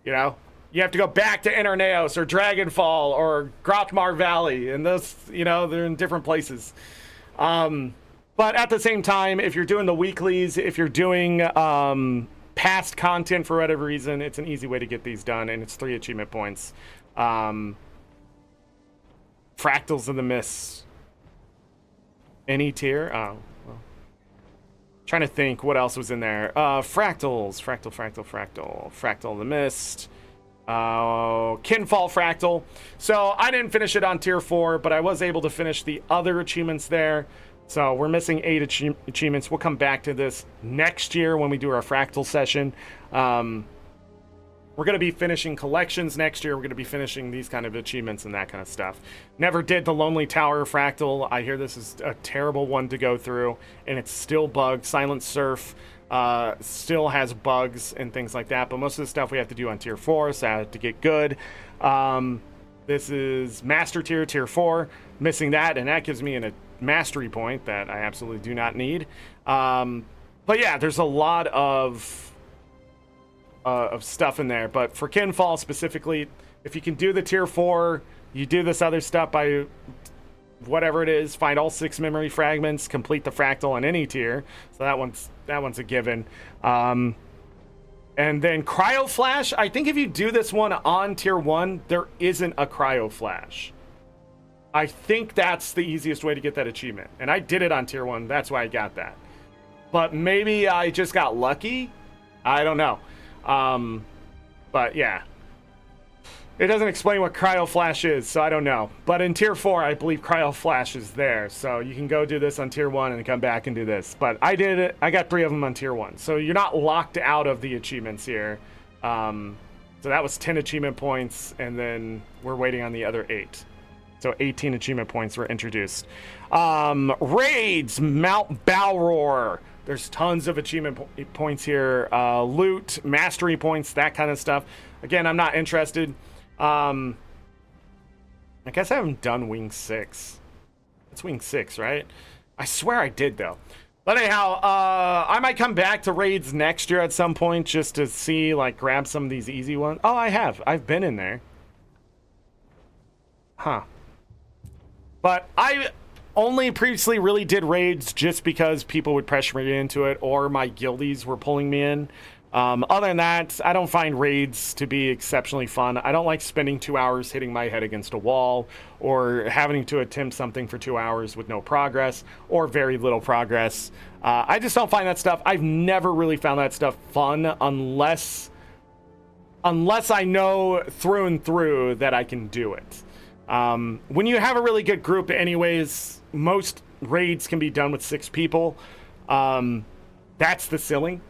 You know? You have to go back to Interneos or Dragonfall or Grotmar Valley. And those, you know, they're in different places. But at the same time, if you're doing the weeklies, if you're doing past content for whatever reason, it's an easy way to get these done. And it's 3 achievement points. Fractals in the Mist. Any tier? Oh, well. Trying to think what else was in there. Fractals. Fractal the Mist. Kinfall Fractal. So I didn't finish it on tier 4, but I was able to finish the other achievements there. So we're missing 8 achievements. We'll come back to this next year when we do our Fractal session. We're going to be finishing collections next year. We're going to be finishing these kind of achievements and that kind of stuff. Never did the Lonely Tower Fractal. I hear this is a terrible one to go through, and it's still bugged. Silent Surf still has bugs and things like that, but most of the stuff we have to do on tier 4, so I have to get good. This is Master Tier, tier 4. Missing that, and that gives me a mastery point that I absolutely do not need. But yeah, there's a lot of stuff in there, but for Kinfall specifically, if you can do the tier 4, you do this other stuff by whatever it is, find all 6 memory fragments, complete the fractal on any tier, so that one's a given. And then Cryo Flash, I think if you do this one on tier 1, there isn't a Cryo Flash. I think that's the easiest way to get that achievement, and I did it on tier 1, that's why I got that. But maybe I just got lucky, I don't know. But yeah, it doesn't explain what Cryo Flash is, so I don't know. But in tier 4, I believe Cryo Flash is there, so you can go do this on tier 1 and come back and do this. But I did it. I got 3 of them on tier 1, so you're not locked out of the achievements here. So that was 10 achievement points, and then we're waiting on the other 8. So 18 achievement points were introduced. Raids, Mount Balror. There's tons of achievement points here. Loot, mastery points, that kind of stuff. Again, I'm not interested. I guess I haven't done Wing 6. It's Wing 6, right? I swear I did, though. But anyhow, I might come back to raids next year at some point just to see, like, grab some of these easy ones. Oh, I have. I've been in there. Huh. But I only previously really did raids just because people would pressure me into it or my guildies were pulling me in. Other than that, I don't find raids to be exceptionally fun. I don't like spending 2 hours hitting my head against a wall or having to attempt something for 2 hours with no progress or very little progress. I just don't find that stuff. I've never really found that stuff fun unless I know through and through that I can do it. When you have a really good group anyways, most raids can be done with 6 people. That's the ceiling.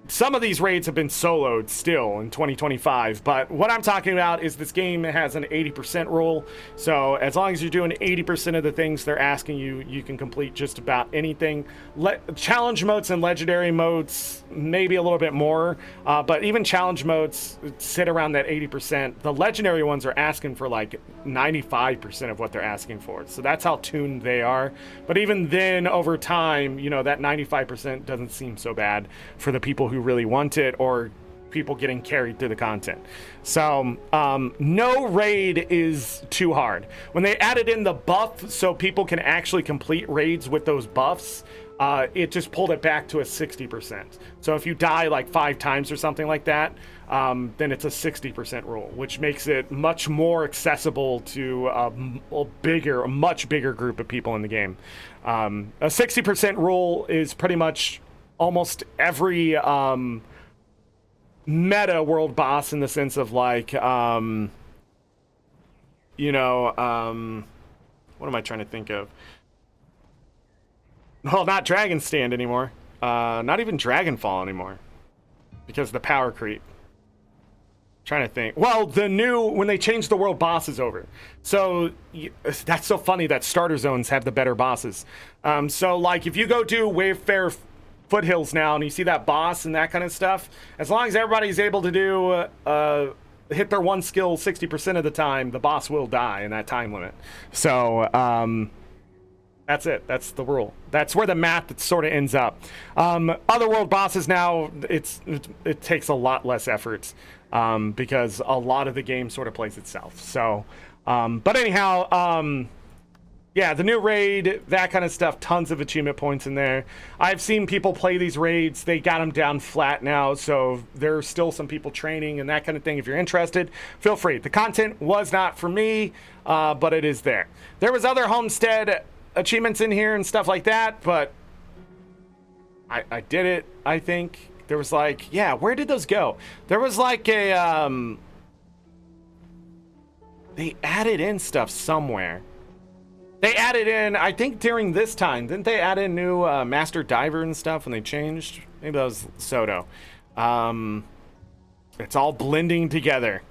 Some of these raids have been soloed still in 2025, but what I'm talking about is this game has an 80% rule. So as long as you're doing 80% of the things they're asking you, you can complete just about anything. Challenge modes and legendary modes, maybe a little bit more, but even challenge modes sit around that 80%. The legendary ones are asking for like 95% of what they're asking for. So that's how tuned they are. But even then, over time, you know, that 95% doesn't seem so bad for the people who really want it or people getting carried through the content. So no raid is too hard. When they added in the buff so people can actually complete raids with those buffs, it just pulled it back to a 60%. So if you die like 5 times or something like that, then it's a 60% rule, which makes it much more accessible to a much bigger group of people in the game. A 60% rule is pretty much almost every meta world boss, in the sense of like, what am I trying to think of? Well, not Dragon Stand anymore. Not even Dragonfall anymore. Because of the power creep. Trying to think. Well, when they changed the world bosses over. So, that's so funny that starter zones have the better bosses. So, like, if you go do Wayfarer Foothills now and you see that boss and that kind of stuff, as long as everybody's able to do hit their one skill 60% of the time, the boss will die in that time limit. So that's it. That's the rule. That's where the math sort of ends up. Other world bosses now, it takes a lot less effort because a lot of the game sort of plays itself. So but anyhow, yeah, the new raid, that kind of stuff, tons of achievement points in there. I've seen people play these raids. They got them down flat now, so there's still some people training and that kind of thing. If you're interested, feel free. The content was not for me, but it is there. There was other homestead achievements in here and stuff like that, but I did it, I think. There was like, yeah, where did those go? There was like a, they added in stuff somewhere. They added in, I think during this time, didn't they add in new Master Diver and stuff when they changed? Maybe that was Soto. It's all blending together.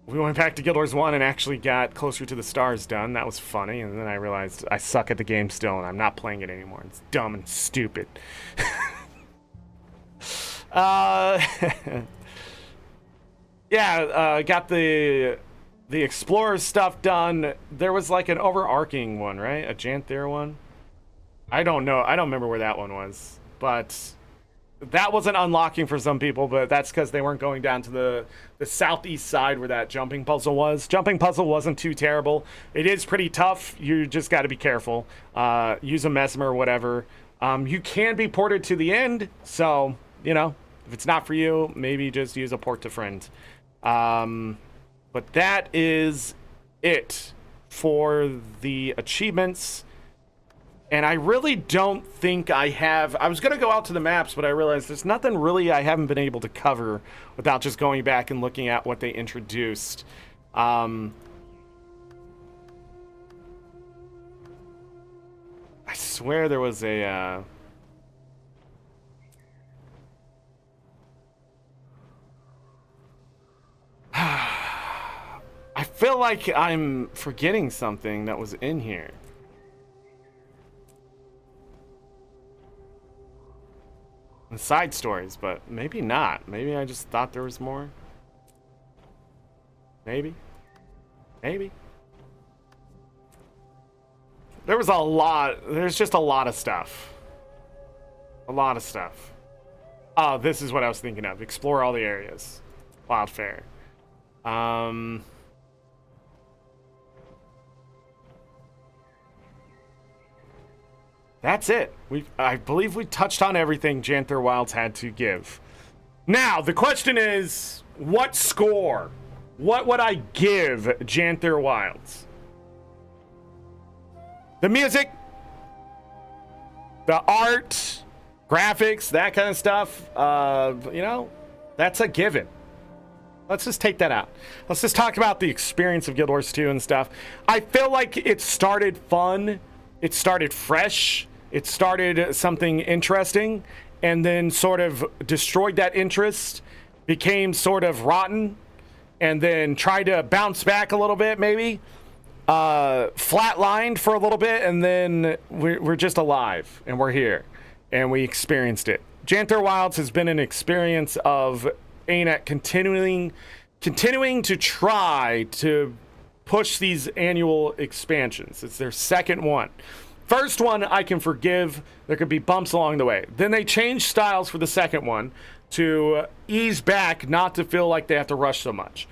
We went back to Guild Wars 1 and actually got Closer to the Stars done. That was funny, and then I realized I suck at the game still, and I'm not playing it anymore. It's dumb and stupid. Yeah, got the Explorer stuff done. There was like an overarching one, right? A Janthir one? I don't know. I don't remember where that one was. But that wasn't unlocking for some people, but that's because they weren't going down to the southeast side where that jumping puzzle was. Jumping puzzle wasn't too terrible. It is pretty tough. You just got to be careful. Use a mesmer or whatever. You can be ported to the end, so, you know, if it's not for you, maybe just use a port to friend. But that is it for the achievements. And I really don't think I have... I was going to go out to the maps, but I realized there's nothing really I haven't been able to cover without just going back and looking at what they introduced. I swear there was a... I feel like I'm forgetting something that was in here. The side stories, but maybe not. Maybe I just thought there was more. Maybe. Maybe. There was a lot. There's just a lot of stuff. A lot of stuff. Oh, this is what I was thinking of. Explore all the areas. Wildfare. That's it. I believe we touched on everything Janthir Wilds had to give. Now, the question is, what score? What would I give Janthir Wilds? The music, the art, graphics, that kind of stuff, you know, that's a given. Let's just take that out. Let's just talk about the experience of Guild Wars 2 and stuff. I feel like it started fun. It started fresh. It started something interesting, and then sort of destroyed that interest, became sort of rotten, and then tried to bounce back a little bit, maybe. Flatlined for a little bit, and then we're just alive, and we're here, and we experienced it. Janthir Wilds has been an experience of ArenaNet continuing to try to push these annual expansions. It's their second one. First one I can forgive. There could be bumps along the way. Then they changed styles for the second one to ease back, not to feel like they have to rush so much.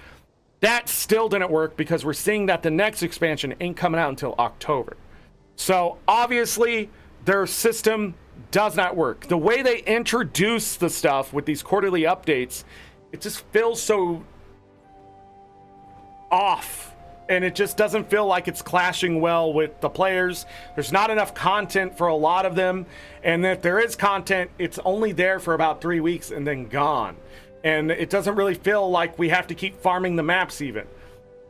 That still didn't work because we're seeing that the next expansion ain't coming out until October. So obviously their system does not work. The way they introduce the stuff with these quarterly updates, it just feels so off. And it just doesn't feel like it's clashing well with the players. There's not enough content for a lot of them. And if there is content, it's only there for about 3 weeks and then gone. And it doesn't really feel like we have to keep farming the maps even.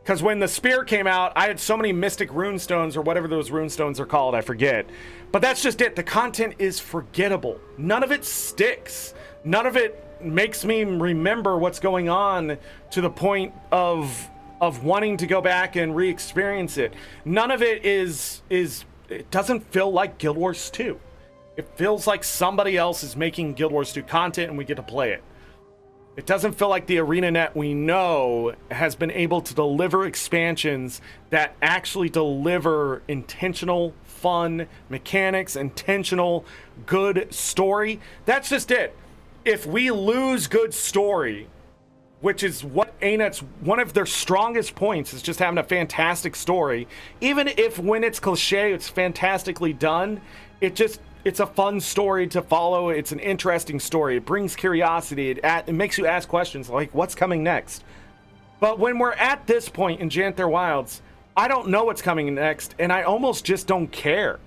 Because when the Spear came out, I had so many Mystic Runestones, or whatever those Runestones are called, I forget. But that's just it. The content is forgettable. None of it sticks. None of it makes me remember what's going on to the point of wanting to go back and re-experience it. None of it it doesn't feel like Guild Wars 2. It feels like somebody else is making Guild Wars 2 content and we get to play it. It doesn't feel like the ArenaNet we know has been able to deliver expansions that actually deliver intentional, fun mechanics, intentional, good story. That's just it. If we lose good story, which is what ArenaNet's one of their strongest points, is just having a fantastic story. Even if when it's cliche, it's fantastically done, it's a fun story to follow. It's an interesting story. It brings curiosity. It makes you ask questions like, what's coming next? But when we're at this point in Janthir Wilds, I don't know what's coming next, and I almost just don't care.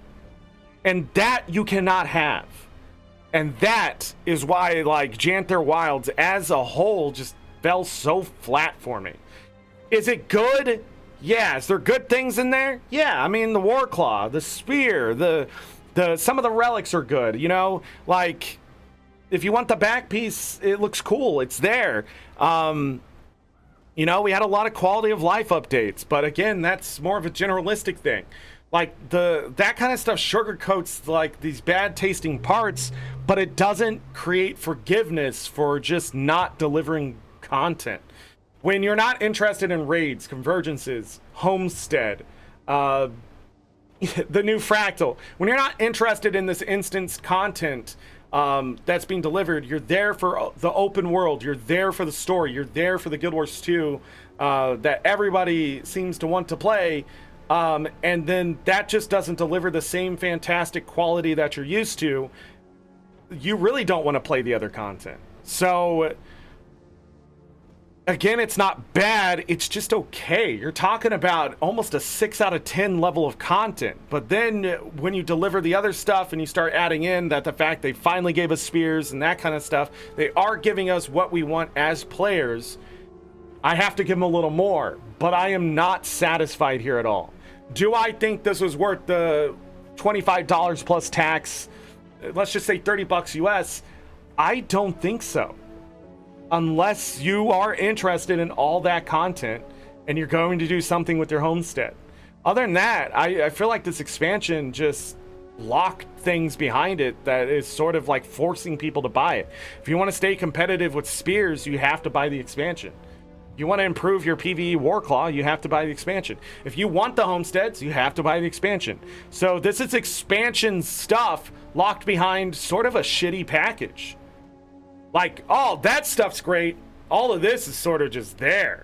And that you cannot have. And that is why, like, Janthir Wilds as a whole just fell so flat for me. Is it good? Yeah. Is there good things in there? Yeah. I mean, the Warclaw, the Spear, the some of the relics are good, you know? Like, if you want the back piece, it looks cool. It's there. You know, we had a lot of quality of life updates, but again, that's more of a generalistic thing. Like, that kind of stuff sugarcoats like these bad tasting parts, but it doesn't create forgiveness for just not delivering content. When you're not interested in raids, convergences, homestead, the new fractal, when you're not interested in this instanced content that's being delivered, you're there for the open world, you're there for the story, you're there for the Guild Wars 2 that everybody seems to want to play, and then that just doesn't deliver the same fantastic quality that you're used to. You really don't want to play the other content. So again, it's not bad, it's just okay. You're talking about almost a 6 out of 10 level of content. But then when you deliver the other stuff and you start adding in that the fact they finally gave us spears and that kind of stuff, they are giving us what we want as players, I have to give them a little more. But I am not satisfied here at all. Do I think this was worth the $25 plus tax, let's just say $30 US? I don't think so. Unless you are interested in all that content and you're going to do something with your homestead. Other than that, I feel like this expansion just locked things behind it that is sort of like forcing people to buy it. If you want to stay competitive with spears, you have to buy the expansion. You want to improve your PvE Warclaw, you have to buy the expansion. If you want the homesteads, you have to buy the expansion. So this is expansion stuff locked behind sort of a shitty package. Like, oh, that stuff's great. All of this is sort of just there.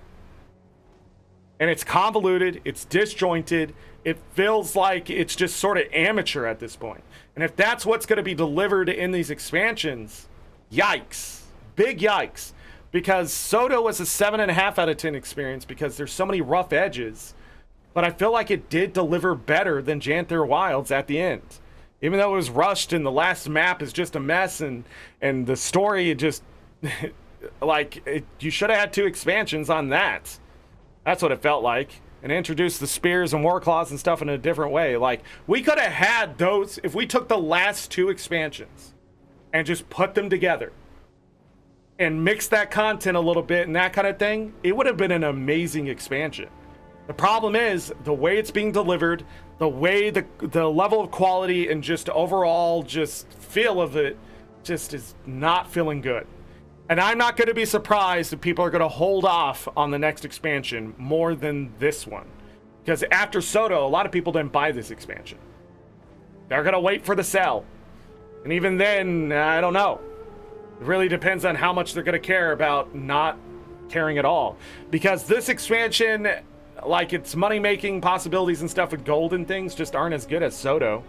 And it's convoluted. It's disjointed. It feels like it's just sort of amateur at this point. And if that's what's going to be delivered in these expansions, yikes. Big yikes. Because Soto was a 7.5 out of 10 experience because there's so many rough edges. But I feel like it did deliver better than Janthir Wilds at the end. Even though it was rushed and the last map is just a mess and the story just You should have had 2 expansions on that. That's what it felt like. And introduced the spears and war claws and stuff in a different way. Like, we could have had those if we took the last 2 expansions and just put them together and mixed that content a little bit and that kind of thing. It would have been an amazing expansion. The problem is the way it's being delivered, the way the level of quality and just overall just feel of it just is not feeling good. And I'm not going to be surprised if people are going to hold off on the next expansion more than this one. Because after Soto, a lot of people didn't buy this expansion. They're going to wait for the sale. And even then, I don't know. It really depends on how much they're going to care about not caring at all. Because this expansion, like its money-making possibilities and stuff with gold and things, just aren't as good as Soto.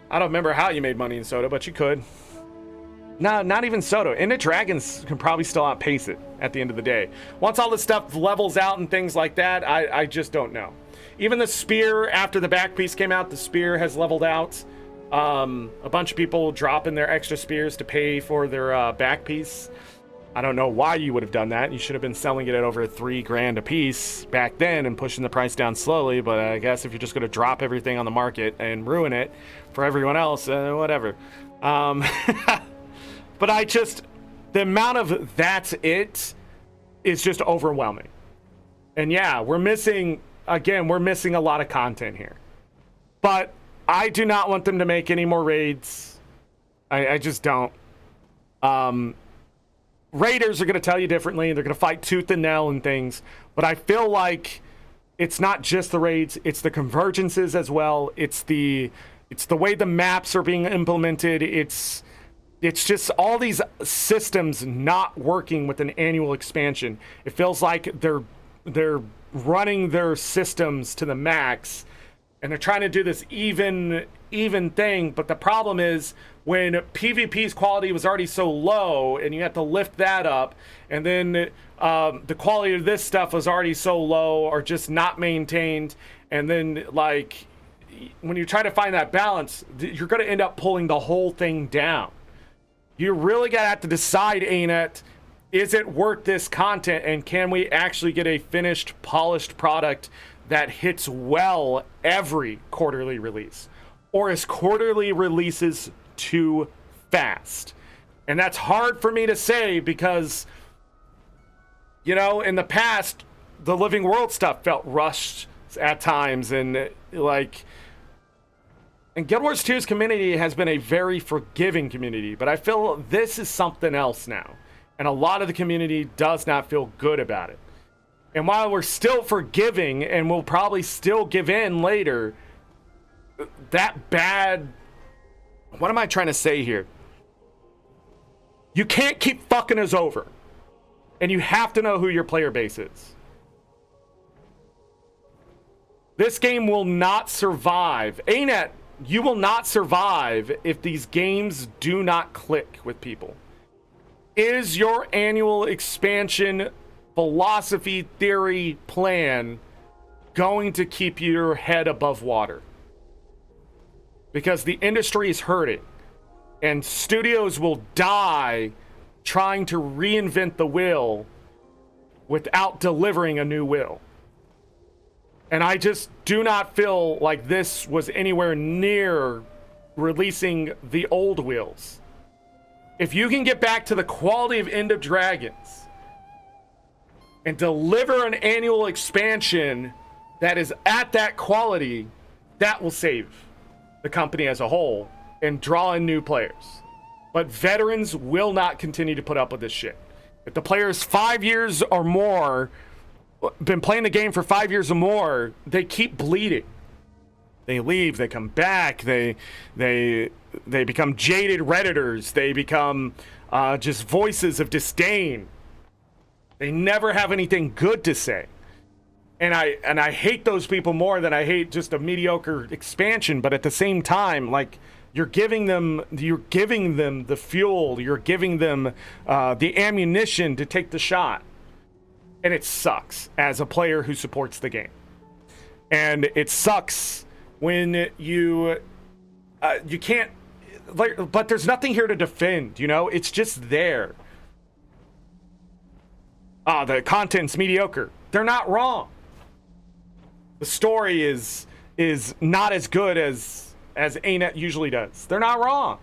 I don't remember how you made money in Soto, but you could. No, not even Soto. Ender Dragons can probably still outpace it at the end of the day. Once all this stuff levels out and things like that, I just don't know. Even the spear, after the back piece came out, the spear has leveled out. A bunch of people dropping their extra spears to pay for their back piece. I don't know why you would have done that. You should have been selling it at over $3,000 a piece back then and pushing the price down slowly. But I guess if you're just going to drop everything on the market and ruin it for everyone else, whatever. But the amount of that's it is just overwhelming. And yeah, we're missing a lot of content here. But I do not want them to make any more raids. I just don't. Raiders are going to tell you differently. They're going to fight tooth and nail and things. But I feel like it's not just the raids. It's the convergences as well. It's the way the maps are being implemented. It's just all these systems not working with an annual expansion. It feels like they're running their systems to the max, and they're trying to do this even thing. But the problem is when PvP's quality was already so low, and you have to lift that up, and then the quality of this stuff was already so low or just not maintained, and then like when you try to find that balance, you're going to end up pulling the whole thing down. You really got to have to decide, ArenaNet, is it worth this content, and can we actually get a finished, polished product that hits well every quarterly release? Or is quarterly releases too fast? And that's hard for me to say because, you know, in the past, the Living World stuff felt rushed at times, and and Guild Wars 2's community has been a very forgiving community, but I feel this is something else now. And a lot of the community does not feel good about it. And while we're still forgiving, and we'll probably still give in later, that bad... What am I trying to say here? You can't keep fucking us over. And you have to know who your player base is. This game will not survive. ArenaNet, you will not survive if these games do not click with people. Is your annual expansion philosophy, theory, plan going to keep your head above water? Because the industry is hurting, and studios will die trying to reinvent the wheel without delivering a new wheel. And I just do not feel like this was anywhere near releasing the old wheels. If you can get back to the quality of End of Dragons and deliver an annual expansion that is at that quality, that will save the company as a whole and draw in new players. But veterans will not continue to put up with this shit. If the players 5 years or more, been playing the game for 5 years or more, they keep bleeding. They leave, they come back, they become jaded Redditors, they become just voices of disdain. They never have anything good to say. And I hate those people more than I hate just a mediocre expansion, but at the same time, like, you're giving them the fuel, you're giving them the ammunition to take the shot. And it sucks as a player who supports the game. And it sucks when you can't, like, but there's nothing here to defend, you know? It's just there. the content's mediocre. They're not wrong. The story is not as good as ArenaNet usually does. They're not wrong.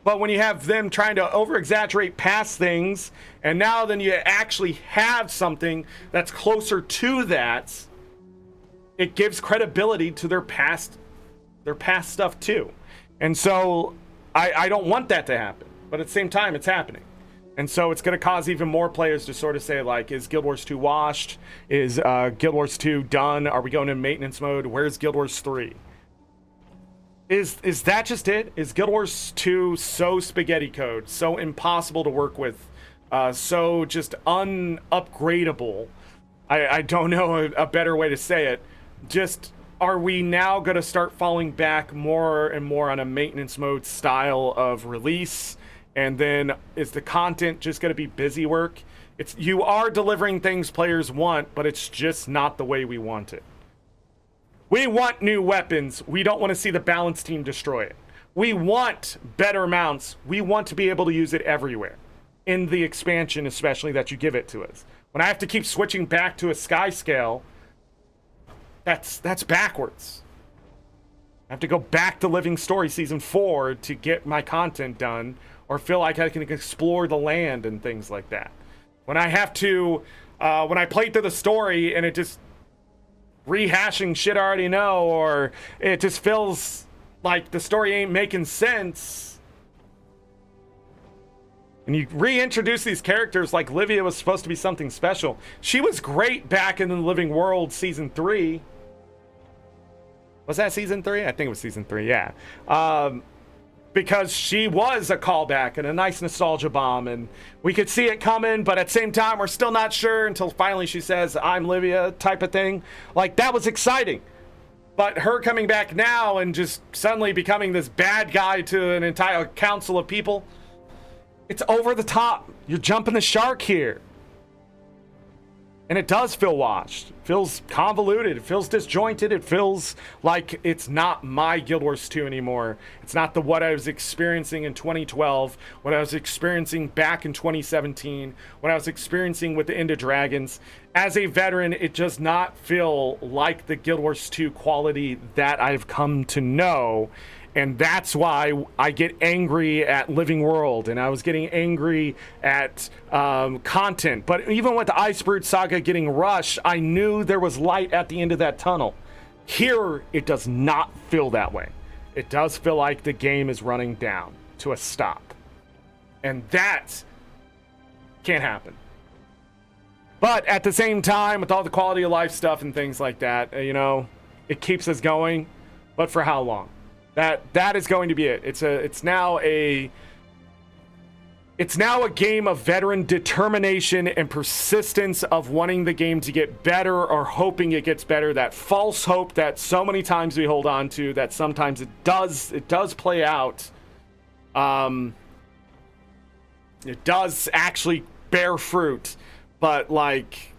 But when you have them trying to over-exaggerate past things, and now then you actually have something that's closer to that, it gives credibility to their past stuff too. And so I don't want that to happen. But at the same time, it's happening. And so it's going to cause even more players to sort of say, like, is Guild Wars 2 washed? Is Guild Wars 2 done? Are we going in maintenance mode? Where's Guild Wars 3? Is that just it? Is Guild Wars 2 so spaghetti code, so impossible to work with, so just unupgradable? I don't know a better way to say it. Just, are we now going to start falling back more and more on a maintenance mode style of release? And then is the content just going to be busy work? You are delivering things players want, but it's just not the way we want it. We want new weapons. We don't want to see the balance team destroy it. We want better mounts. We want to be able to use it everywhere. In the expansion, especially, that you give it to us. When I have to keep switching back to a sky scale, that's backwards. I have to go back to Living Story Season 4 to get my content done, or feel like I can explore the land and things like that. When I have to, when I play through the story and it just rehashing shit I already know, or it just feels like the story ain't making sense. And you reintroduce these characters like Livia was supposed to be something special. She was great back in the Living World Season 3. Was that Season 3? I think it was Season 3, yeah. Because she was a callback and a nice nostalgia bomb, and we could see it coming, but at the same time, we're still not sure until finally she says, I'm Livia, type of thing. Like, that was exciting. But her coming back now and just suddenly becoming this bad guy to an entire council of people, it's over the top. You're jumping the shark here. And it does feel washed. It feels convoluted. It feels disjointed. It feels like it's not my Guild Wars 2 anymore. It's not what I was experiencing in 2012, what I was experiencing back in 2017, what I was experiencing with the End of Dragons. As a veteran, it does not feel like the Guild Wars 2 quality that I've come to know. And that's why I get angry at Living World, and I was getting angry at content. But even with the Iceberg Saga getting rushed, I knew there was light at the end of that tunnel. Here, it does not feel that way. It does feel like the game is running down to a stop. And that can't happen. But at the same time, with all the quality of life stuff and things like that, you know, it keeps us going. But for how long? That is going to be it. It's now a game of veteran determination and persistence of wanting the game to get better or hoping it gets better. That false hope that so many times we hold on to, that sometimes it does play out. It does actually bear fruit, but like,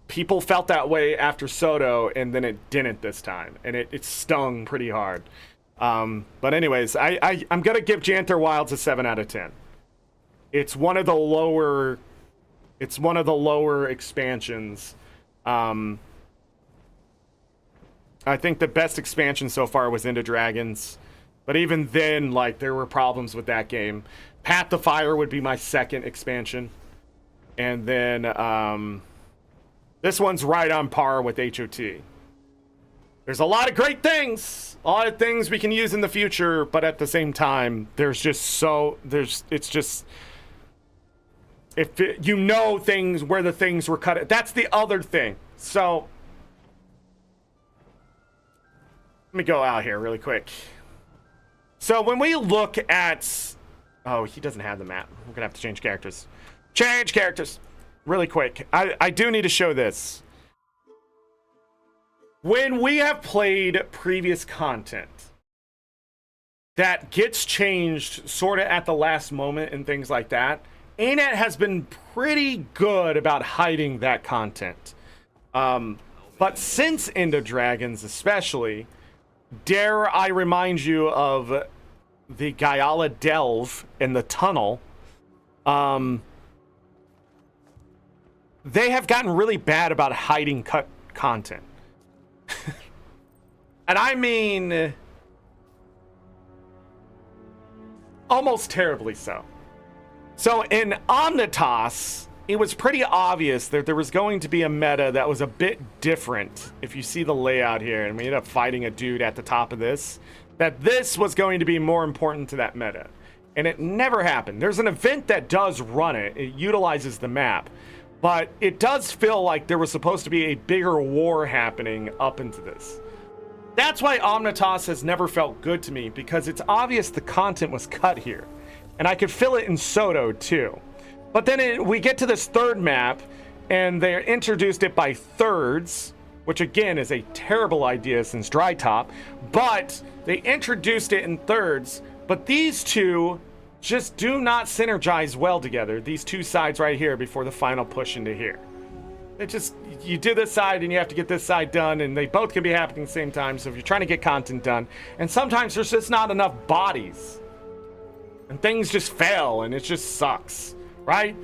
people felt that way after Soto, and then it didn't this time, and it stung pretty hard. But anyways, I'm gonna give Janthir Wilds a 7 out of 10. It's one of the lower expansions. I think the best expansion so far was End of Dragons, but even then, like, there were problems with that game. Path to Fire would be my second expansion, and then this one's right on par with HOT. There's a lot of great things, a lot of things we can use in the future, but at the same time, it's just, if you know things where the things were cut. That's the other thing. So let me go out here really quick. So when we look at, oh, he doesn't have the map. We're gonna have to change characters. Change characters really quick. I do need to show this. When we have played previous content that gets changed sort of at the last moment and things like that, ArenaNet has been pretty good about hiding that content. But since End of Dragons especially, dare I remind you of the Guyala Delve in the tunnel. they have gotten really bad about hiding cut content. And I mean, almost terribly so. So in Omnitas, it was pretty obvious that there was going to be a meta that was a bit different. If you see the layout here, and we ended up fighting a dude at the top of this, that this was going to be more important to that meta. And it never happened. There's an event that does run it. It utilizes the map. But it does feel like there was supposed to be a bigger war happening up into this. That's why Omnitas has never felt good to me, because it's obvious the content was cut here. And I could feel it in Soto too. But then we get to this third map, and they introduced it by thirds, which again is a terrible idea since Dry Top. But they introduced it in thirds, but these two just do not synergize well together. These two sides right here before the final push into here. It just, you do this side and you have to get this side done, and they both can be happening at the same time. So if you're trying to get content done, and sometimes there's just not enough bodies, and things just fail, and it just sucks, right?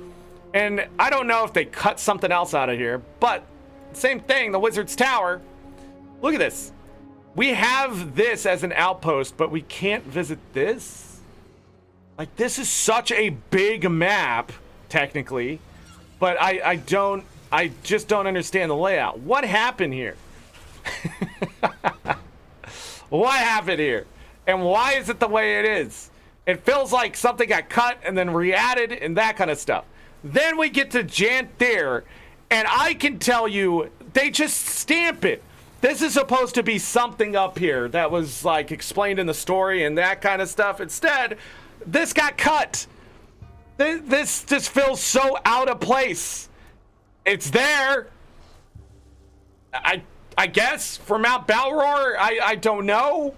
And I don't know if they cut something else out of here, but same thing, the Wizard's Tower. Look at this. We have this as an outpost, but we can't visit this. Like, this is such a big map, technically, but I just don't understand the layout. What happened here? What happened here? And why is it the way it is? It feels like something got cut and then re-added and that kind of stuff. Then we get to Janthir, and I can tell you, they just stamp it. This is supposed to be something up here that was like explained in the story and that kind of stuff. Instead, this got cut. This just feels so out of place. It's there. I guess for Mount Balror, I don't know.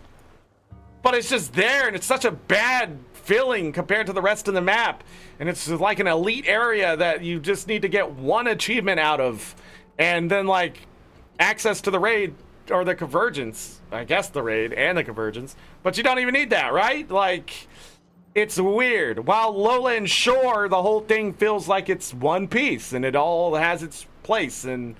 But it's just there, and it's such a bad feeling compared to the rest of the map. And it's like an elite area that you just need to get one achievement out of. And then like access to the raid or the convergence. I guess the raid and the convergence. But you don't even need that, right? Like, it's weird. While Lowland Shore, the whole thing feels like it's one piece and it all has its place. And,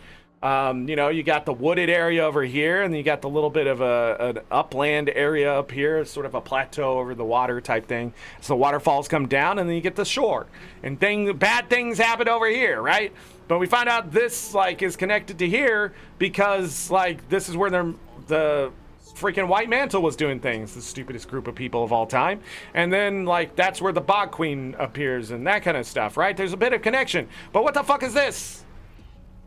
you know, you got the wooded area over here, and you got the little bit of an upland area up here, sort of a plateau over the water type thing. So the waterfalls come down, and then you get the shore. And bad things happen over here, right? But we find out this, like, is connected to here because, like, this is where the freaking White Mantle was doing things, the stupidest group of people of all time. And then, like, that's where the Bog Queen appears and that kind of stuff, right? There's a bit of connection. But what the fuck is this?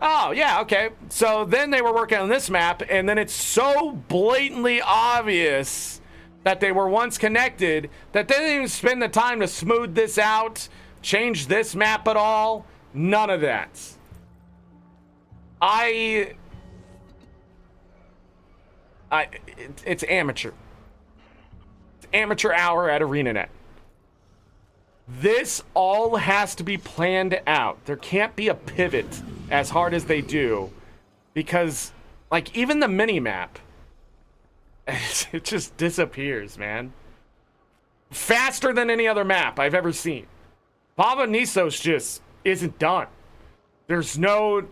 Oh, yeah, okay. So then they were working on this map, and then it's so blatantly obvious that they were once connected that they didn't even spend the time to smooth this out, change this map at all. None of that. It's amateur. It's amateur hour at ArenaNet. This all has to be planned out. There can't be a pivot as hard as they do, because, like, even the mini-map, it just disappears, man. Faster than any other map I've ever seen. Baba Nisos just isn't done. There's no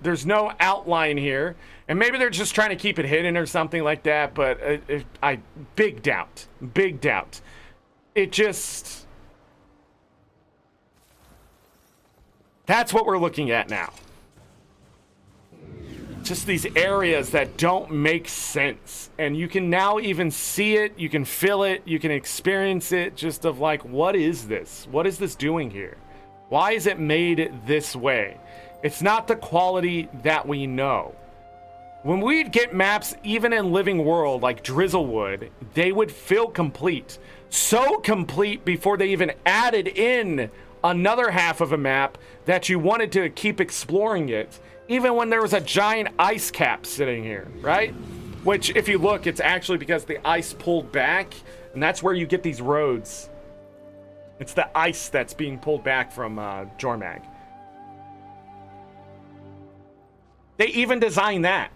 outline here, and maybe they're just trying to keep it hidden or something like that, but big doubt. It just... That's what we're looking at now. Just these areas that don't make sense. And you can now even see it, you can feel it, you can experience it, just of like, what is this? What is this doing here? Why is it made this way? It's not the quality that we know. When we'd get maps, even in Living World, like Drizzlewood, they would feel complete. So complete before they even added in another half of a map that you wanted to keep exploring it, even when there was a giant ice cap sitting here, right? Which, if you look, it's actually because the ice pulled back, and that's where you get these roads. It's the ice that's being pulled back from Jormag. They even designed that.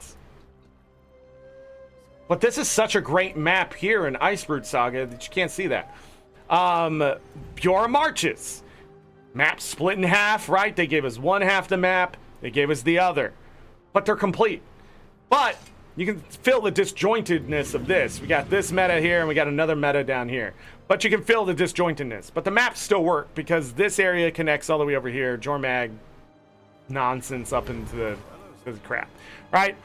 But this is such a great map here in Iceroot Saga that you can't see that. Pure Marches. Map split in half, right? They gave us one half the map, They gave us the other. But they're complete. But you can feel the disjointedness of this. We got this meta here, and we got another meta down here. But you can feel the disjointedness. But the maps still work, because this area connects all the way over here. Jormag nonsense up into the crap. Right?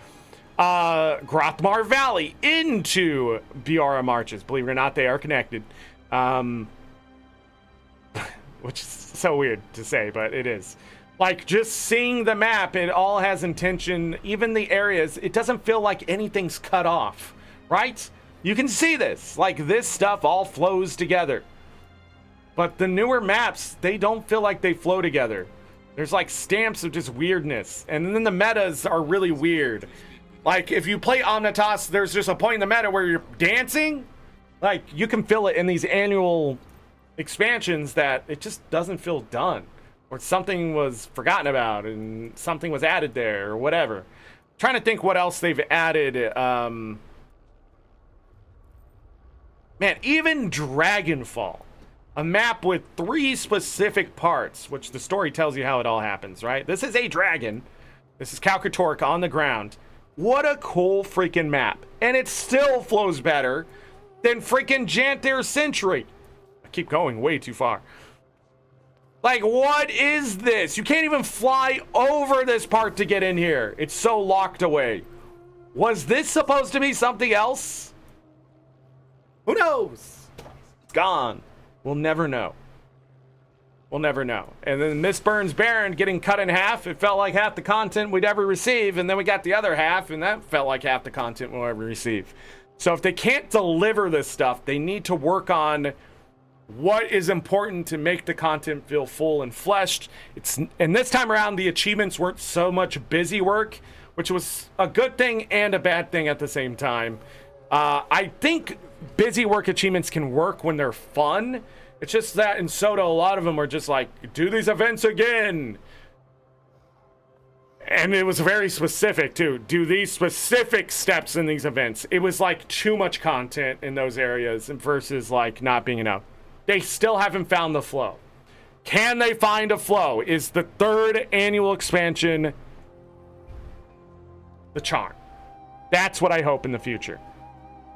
Grothmar Valley into Biara Marches. Believe it or not, they are connected. Which is so weird to say, but it is. Like, just seeing the map, it all has intention. Even the areas, it doesn't feel like anything's cut off, right? You can see this. Like, this stuff all flows together. But the newer maps, they don't feel like they flow together. There's like stamps of just weirdness. And then the metas are really weird. Like, if you play Omnitas, there's just a point in the meta where you're dancing. Like, you can feel it in these annual expansions that it just doesn't feel done. Or something was forgotten about and something was added there or whatever. I'm trying to think what else they've added. Man, even Dragonfall. A map with 3 specific parts, which the story tells you how it all happens, right? This is a dragon. This is Kalkatork on the ground. What a cool freaking map. And it still flows better than freaking Janthir Century. I keep going way too far. Like, what is this? You can't even fly over this part to get in here. It's so locked away. Was this supposed to be something else? Who knows? It's gone. We'll never know. We'll never know. And then Miss Burns Baron getting cut in half. It felt like half the content we'd ever receive. And then we got the other half, and that felt like half the content we'll ever receive. So if they can't deliver this stuff, they need to work on what is important to make the content feel full and fleshed. And this time around, the achievements weren't so much busy work, which was a good thing and a bad thing at the same time. I think busy work achievements can work when they're fun. It's just that in Soda, a lot of them are just like, do these events again. And it was very specific too. Do these specific steps in these events. It was like too much content in those areas versus like not being enough. They still haven't found the flow. Can they find a flow? Is the 3rd annual expansion the charm? That's what I hope in the future.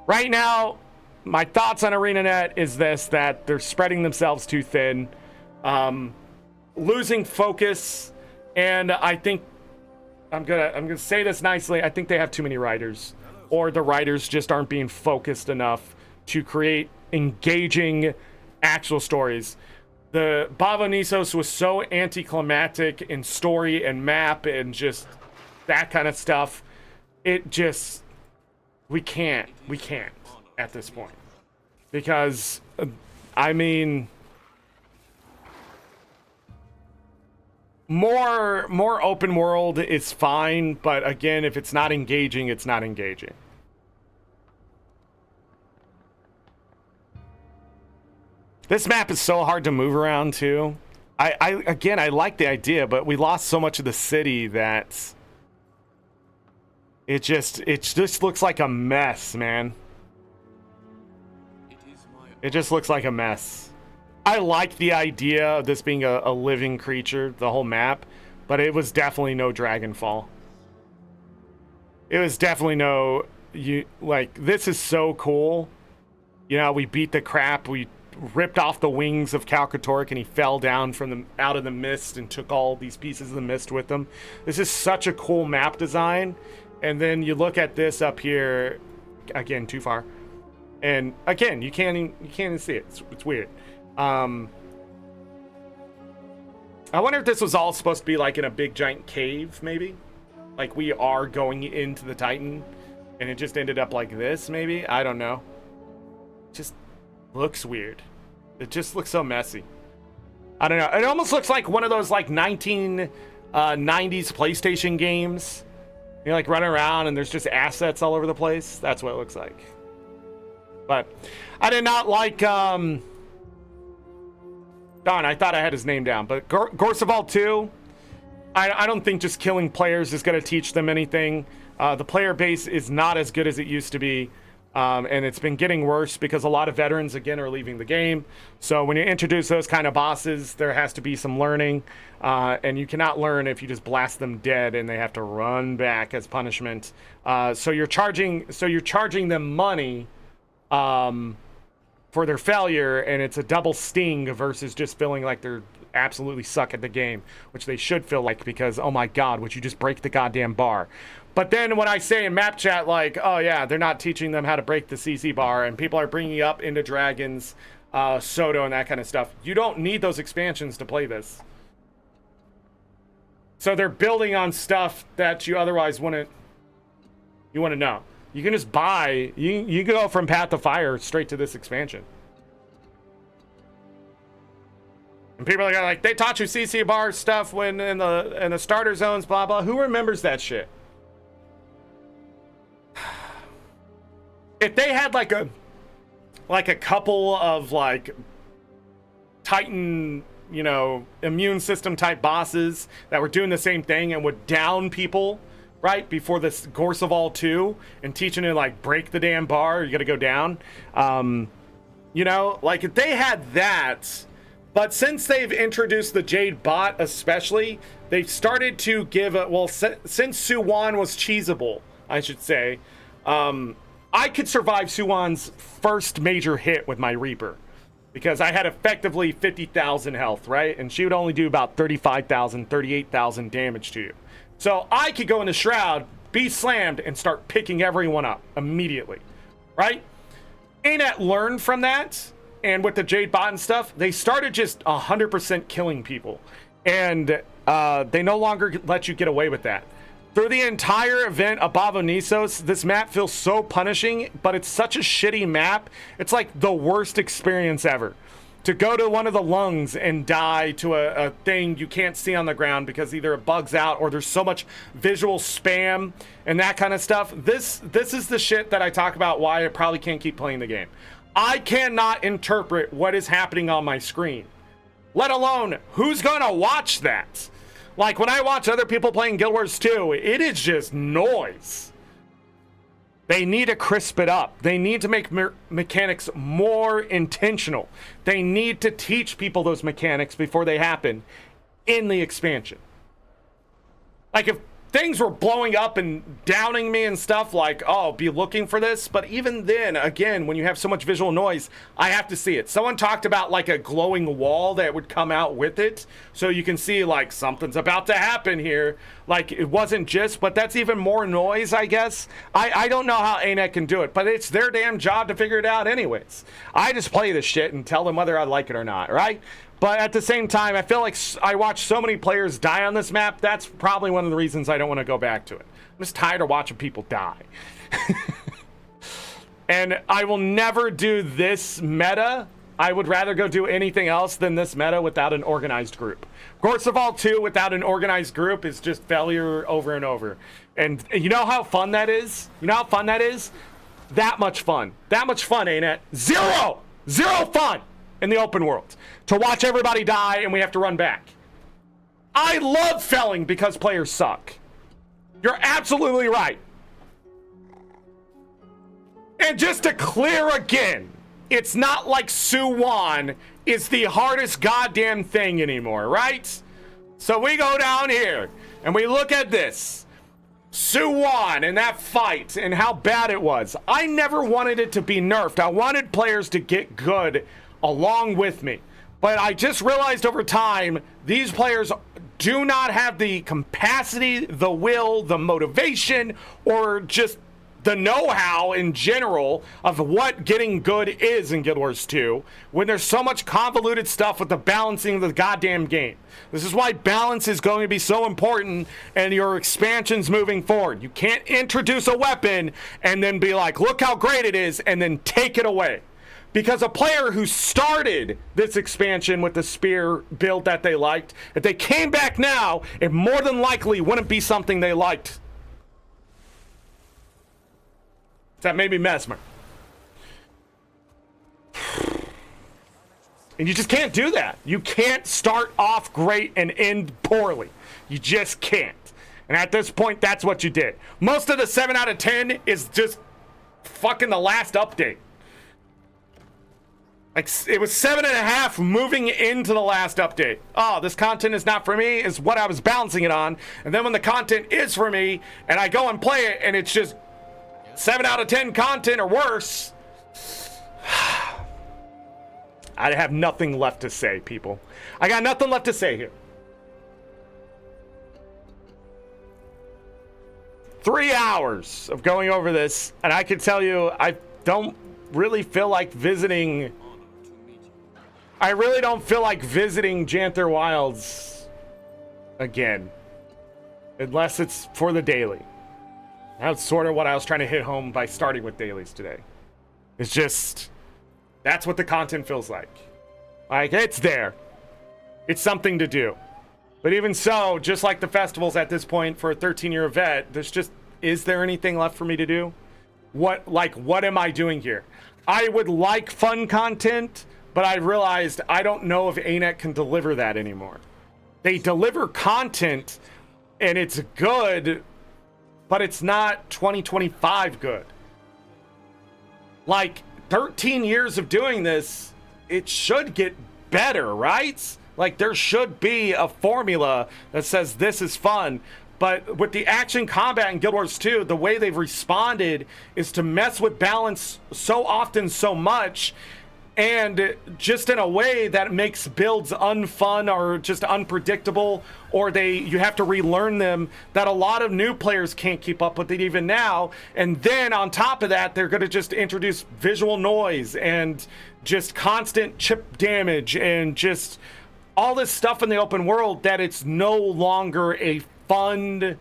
Right now, my thoughts on ArenaNet is this, that they're spreading themselves too thin, losing focus, and I think I'm gonna say this nicely. I think they have too many writers, or the writers just aren't being focused enough to create engaging actual stories. The Bavo Nisos was so anticlimactic in story and map and just that kind of stuff. It just, we can't at this point, because I mean, more open world is fine, but again, if it's not engaging, it's not engaging. This map is so hard to move around too. I like the idea, but we lost so much of the city that it just looks like a mess, man. It just looks like a mess. I like the idea of this being a living creature, the whole map, but it was definitely no Dragonfall. It was definitely no, this is so cool. You know, we beat the crap, we ripped off the wings of Kalkatork and he fell down from out of the mist and took all these pieces of the mist with him. This is such a cool map design. And then you look at this up here, again, too far. And again, you can't even see it. It's weird. I wonder if this was all supposed to be like in a big giant cave, maybe? Like we are going into the Titan and it just ended up like this, maybe? I don't know. Just looks weird. It just looks so messy. I don't know. It almost looks like one of those like 1990s PlayStation games. You're like running around and there's just assets all over the place. That's what it looks like. But I did not like, darn, I thought I had his name down. But Gorseval 2, I don't think just killing players is going to teach them anything. The player base is not as good as it used to be. And it's been getting worse because a lot of veterans, again, are leaving the game. So when you introduce those kind of bosses, there has to be some learning. And you cannot learn if you just blast them dead and they have to run back as punishment. So you're charging them money for their failure, and it's a double sting versus just feeling like they're absolutely suck at the game, which they should feel like, because, oh my God, would you just break the goddamn bar? But then when I say in map chat, like, oh yeah, they're not teaching them how to break the CC bar, and people are bringing up Into Dragons, Soto, and that kind of stuff, you don't need those expansions to play this. So they're building on stuff that you otherwise wouldn't know. You can just buy, you can go from Path of Fire straight to this expansion. And people are like, they taught you CC bar stuff when in the starter zones, blah blah. Who remembers that shit? If they had like a couple of like Titan, you know, immune system type bosses that were doing the same thing and would down people right before this Gorseval 2 and teaching you like break the damn bar, you gotta go down. You know, like if they had that. But since they've introduced the Jade bot, especially, they've started to give since Suwan was cheesable, I should say, I could survive Suwan's first major hit with my Reaper, because I had effectively 50,000 health, right? And she would only do about 35,000, 38,000 damage to you. So I could go into Shroud, be slammed, and start picking everyone up immediately, right? ArenaNet learned from that. And with the Jade bot and stuff, they started just 100% killing people. And they no longer let you get away with that. Through the entire event of Bavonisos, this map feels so punishing, but it's such a shitty map. It's like the worst experience ever. To go to one of the lungs and die to a thing you can't see on the ground because either it bugs out or there's so much visual spam and that kind of stuff. This is the shit that I talk about why I probably can't keep playing the game. I cannot interpret what is happening on my screen, let alone who's gonna watch that. Like when I watch other people playing Guild Wars 2, it is just noise. They need to crisp it up. They need to make mechanics more intentional. They need to teach people those mechanics before they happen in the expansion. Like if things were blowing up and downing me and stuff, like, oh, be looking for this. But even then, again, when you have so much visual noise, I have to see it. Someone talked about like a glowing wall that would come out with it. So you can see like something's about to happen here. Like it wasn't just, but that's even more noise, I guess. I don't know how ArenaNet can do it, but it's their damn job to figure it out anyways. I just play this shit and tell them whether I like it or not, right? But at the same time, I feel like I watch so many players die on this map. That's probably one of the reasons I don't want to go back to it. I'm just tired of watching people die. And I will never do this meta. I would rather go do anything else than this meta without an organized group. Gorseval 2 without an organized group is just failure over and over. And you know how fun that is? You know how fun that is? That much fun. That much fun, ain't it? Zero fun in the open world. To watch everybody die and we have to run back. I love felling because players suck. You're absolutely right. And just to clear again, it's not like Suwan is the hardest goddamn thing anymore, right? So we go down here and we look at this. Suwan and that fight and how bad it was. I never wanted it to be nerfed. I wanted players to get good along with me. But I just realized over time, these players do not have the capacity, the will, the motivation, or just the know-how in general of what getting good is in Guild Wars 2 when there's so much convoluted stuff with the balancing of the goddamn game. This is why balance is going to be so important in your expansions moving forward. You can't introduce a weapon and then be like, look how great it is, and then take it away. Because a player who started this expansion with the spear build that they liked, if they came back now, it more than likely wouldn't be something they liked. That made me mesmer. And you just can't do that. You can't start off great and end poorly. You just can't. And at this point, that's what you did. Most of the 7 out of 10 is just fucking the last update. Like, it was 7.5 moving into the last update. Oh, this content is not for me, is what I was balancing it on. And then when the content is for me, and I go and play it, and it's just 7 out of 10 content or worse, I have nothing left to say, people. I got nothing left to say here. 3 hours of going over this, and I can tell you, I don't really feel like visiting. I really don't feel like visiting Janthir Wilds again, unless it's for the daily. That's sort of what I was trying to hit home by starting with dailies today. It's just, that's what the content feels like. Like, it's there. It's something to do. But even so, just like the festivals at this point for a 13-year vet, there's just, is there anything left for me to do? What am I doing here? I would like fun content, but I realized I don't know if ArenaNet can deliver that anymore. They deliver content, and it's good, but it's not 2025 good. Like, 13 years of doing this, it should get better, right? Like, there should be a formula that says this is fun. But with the action combat in Guild Wars 2, the way they've responded is to mess with balance so often, so much, and just in a way that makes builds unfun or just unpredictable, or you have to relearn them, that a lot of new players can't keep up with it even now. And then on top of that, they're going to just introduce visual noise and just constant chip damage and just all this stuff in the open world that it's no longer a fun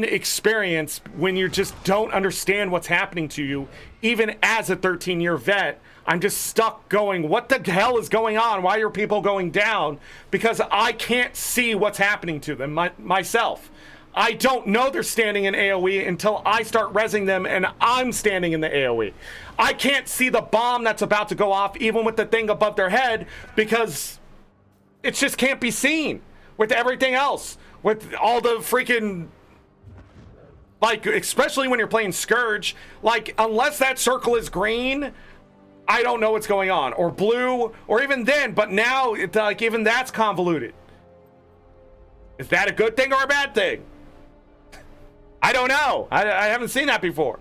experience when you just don't understand what's happening to you. Even as a 13-year vet, I'm just stuck going, what the hell is going on? Why are people going down? Because I can't see what's happening to them myself. I don't know they're standing in AoE until I start rezzing them and I'm standing in the AoE. I can't see the bomb that's about to go off even with the thing above their head because it just can't be seen with everything else. With all the freaking, like, especially when you're playing Scourge, like, unless that circle is green, I don't know what's going on. Or blue, or even then, but now, like, even that's convoluted. Is that a good thing or a bad thing? I don't know. I haven't seen that before.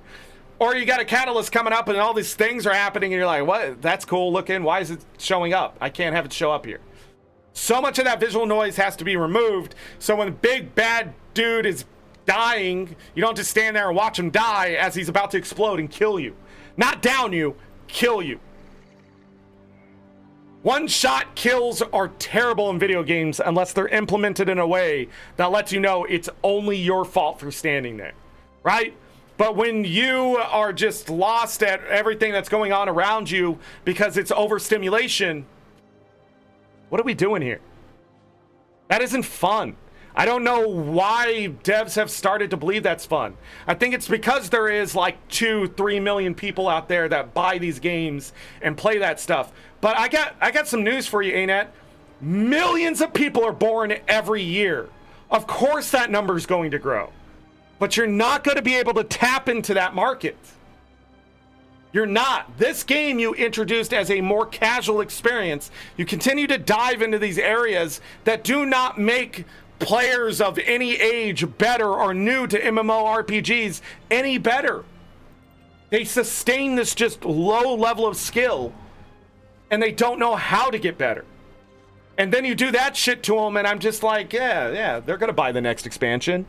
Or you got a catalyst coming up and all these things are happening and you're like, what? That's cool looking. Why is it showing up? I can't have it show up here. So much of that visual noise has to be removed. So when the big bad dude is dying, you don't just stand there and watch him die as he's about to explode and kill you. Not down you, kill you. One-shot kills are terrible in video games unless they're implemented in a way that lets you know it's only your fault for standing there, right? But when you are just lost at everything that's going on around you because it's overstimulation, what are we doing here? That isn't fun. I don't know why devs have started to believe that's fun. I think it's because there is like 2-3 million people out there that buy these games and play that stuff. But I got some news for you, ArenaNet. Millions of people are born every year. Of course that number is going to grow. But you're not going to be able to tap into that market. You're not. This game you introduced as a more casual experience. You continue to dive into these areas that do not make players of any age better or new to MMORPGs any better. They sustain this just low level of skill and they don't know how to get better. And then you do that shit to them and I'm just like, yeah, they're going to buy the next expansion.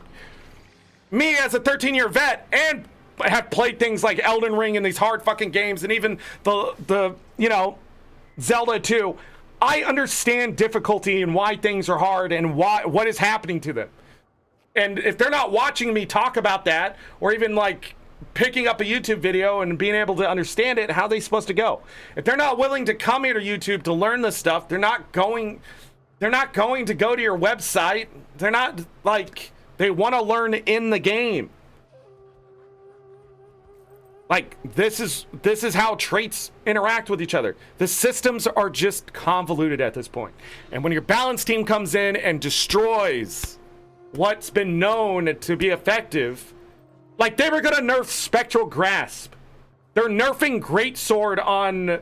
Me as a 13-year vet and have played things like Elden Ring and these hard fucking games and even the Zelda 2. I understand difficulty and why things are hard and what is happening to them. And if they're not watching me talk about that or even like picking up a YouTube video and being able to understand it, how are they supposed to go? If they're not willing to come here to YouTube to learn this stuff, they're not going to go to your website. They're not like, they want to learn in the game. Like, this is how traits interact with each other. The systems are just convoluted at this point. And when your balance team comes in and destroys what's been known to be effective, Like, they were going to nerf Spectral Grasp. They're nerfing Greatsword on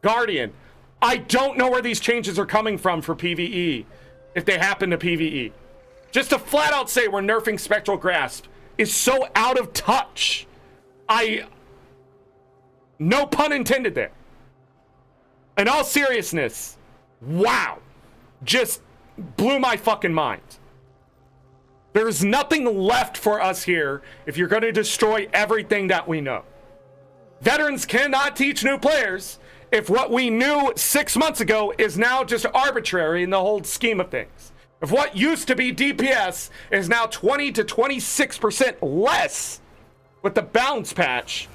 Guardian. I don't know where these changes are coming from for PvE, if they happen to PvE. Just to flat out say we're nerfing Spectral Grasp is so out of touch. No pun intended there. In all seriousness, wow. Just blew my fucking mind. There's nothing left for us here if you're going to destroy everything that we know. Veterans cannot teach new players if what we knew 6 months ago is now just arbitrary in the whole scheme of things. If what used to be DPS is now 20 to 26% less with the balance patch,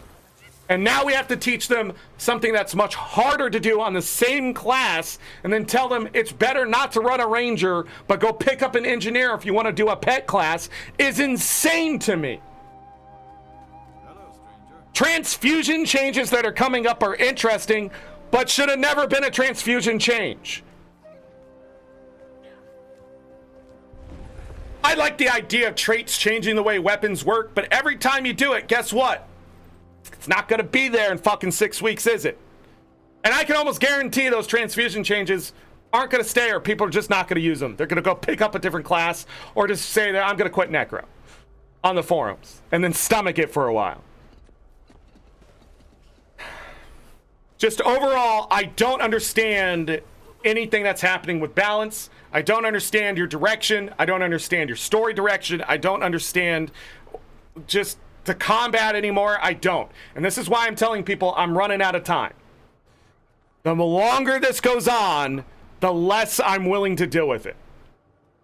and now we have to teach them something that's much harder to do on the same class, and then tell them it's better not to run a ranger, but go pick up an engineer if you want to do a pet class, is insane to me. Hello, stranger. Transfusion changes that are coming up are interesting, but should have never been a transfusion change. I like the idea of traits changing the way weapons work, but every time you do it, guess what? It's not going to be there in fucking 6 weeks, is it? And I can almost guarantee those transfusion changes aren't going to stay, or people are just not going to use them. They're going to go pick up a different class, or just say that I'm going to quit Necro on the forums and then stomach it for a while. Just overall, I don't understand anything that's happening with balance. I don't understand your direction. I don't understand your story direction. I don't understand just the combat anymore. I don't. And this is why I'm telling people I'm running out of time. The longer this goes on, the less I'm willing to deal with it.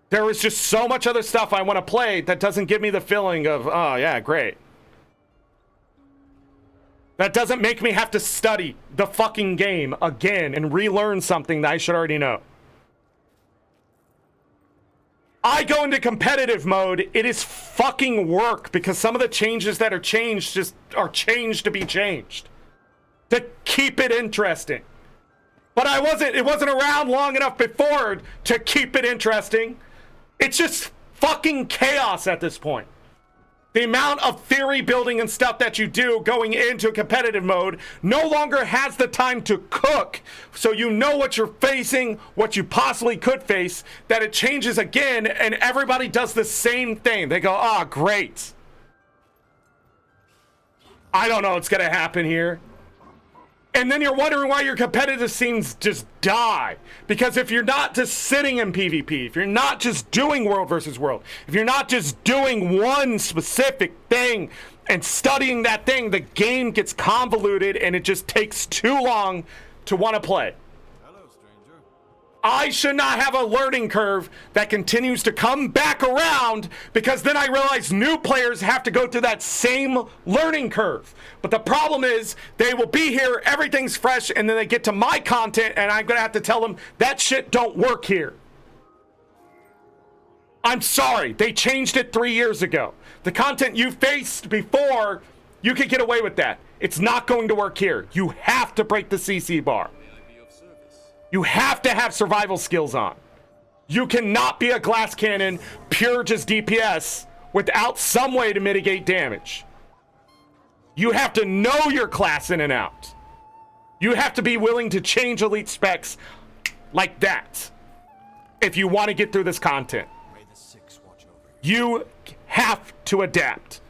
There is just so much other stuff I want to play that doesn't give me the feeling of, oh yeah, great. That doesn't make me have to study the fucking game again and relearn something that I should already know. I go into competitive mode, it is fucking work, because some of the changes that are changed just are changed to be changed. To keep it interesting. But it wasn't around long enough before to keep it interesting. It's just fucking chaos at this point. The amount of theory building and stuff that you do going into competitive mode no longer has the time to cook, so you know what you're facing, what you possibly could face, that it changes again, and everybody does the same thing. They go, oh, great. I don't know what's going to happen here. And then you're wondering why your competitive scenes just die. Because if you're not just sitting in PvP, if you're not just doing world versus world, if you're not just doing one specific thing and studying that thing, the game gets convoluted and it just takes too long to want to play. Hello, stranger. I should not have a learning curve that continues to come back around, because then I realize new players have to go through that same learning curve. But the problem is they will be here, everything's fresh, and then they get to my content and I'm going to have to tell them that shit don't work here. I'm sorry, they changed it 3 years ago. The content you faced before, you could get away with that. It's not going to work here. You have to break the CC bar. You have to have survival skills on. You cannot be a glass cannon, pure just DPS, without some way to mitigate damage. You have to know your class in and out. You have to be willing to change elite specs like that if you want to get through this content. May the Six watch over you. You have to adapt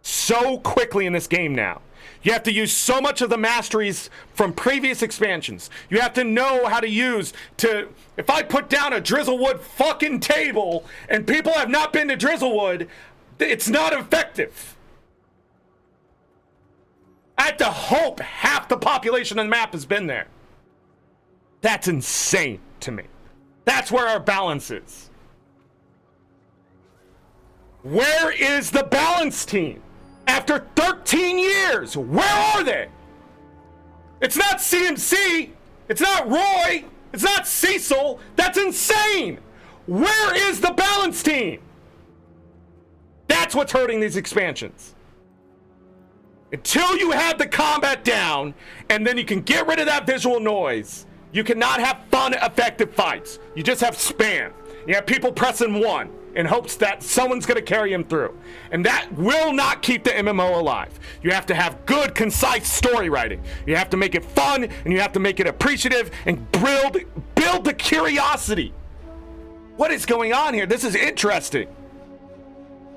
so quickly in this game now. You have to use so much of the masteries from previous expansions. You have to know how to use to... If I put down a Drizzlewood fucking table and people have not been to Drizzlewood, it's not effective. I have to hope half the population on the map has been there. That's insane to me. That's where our balance is. Where is the balance team? After 13 years, where are they? It's not CMC. It's not Roy. It's not Cecil. That's insane. Where is the balance team? That's what's hurting these expansions. Until you have the combat down, and then you can get rid of that visual noise, you cannot have fun, effective fights. You just have spam. You have people pressing 1 in hopes that someone's going to carry him through. And that will not keep the MMO alive. You have to have good, concise story writing. You have to make it fun, and you have to make it appreciative, and build the curiosity. What is going on here? This is interesting.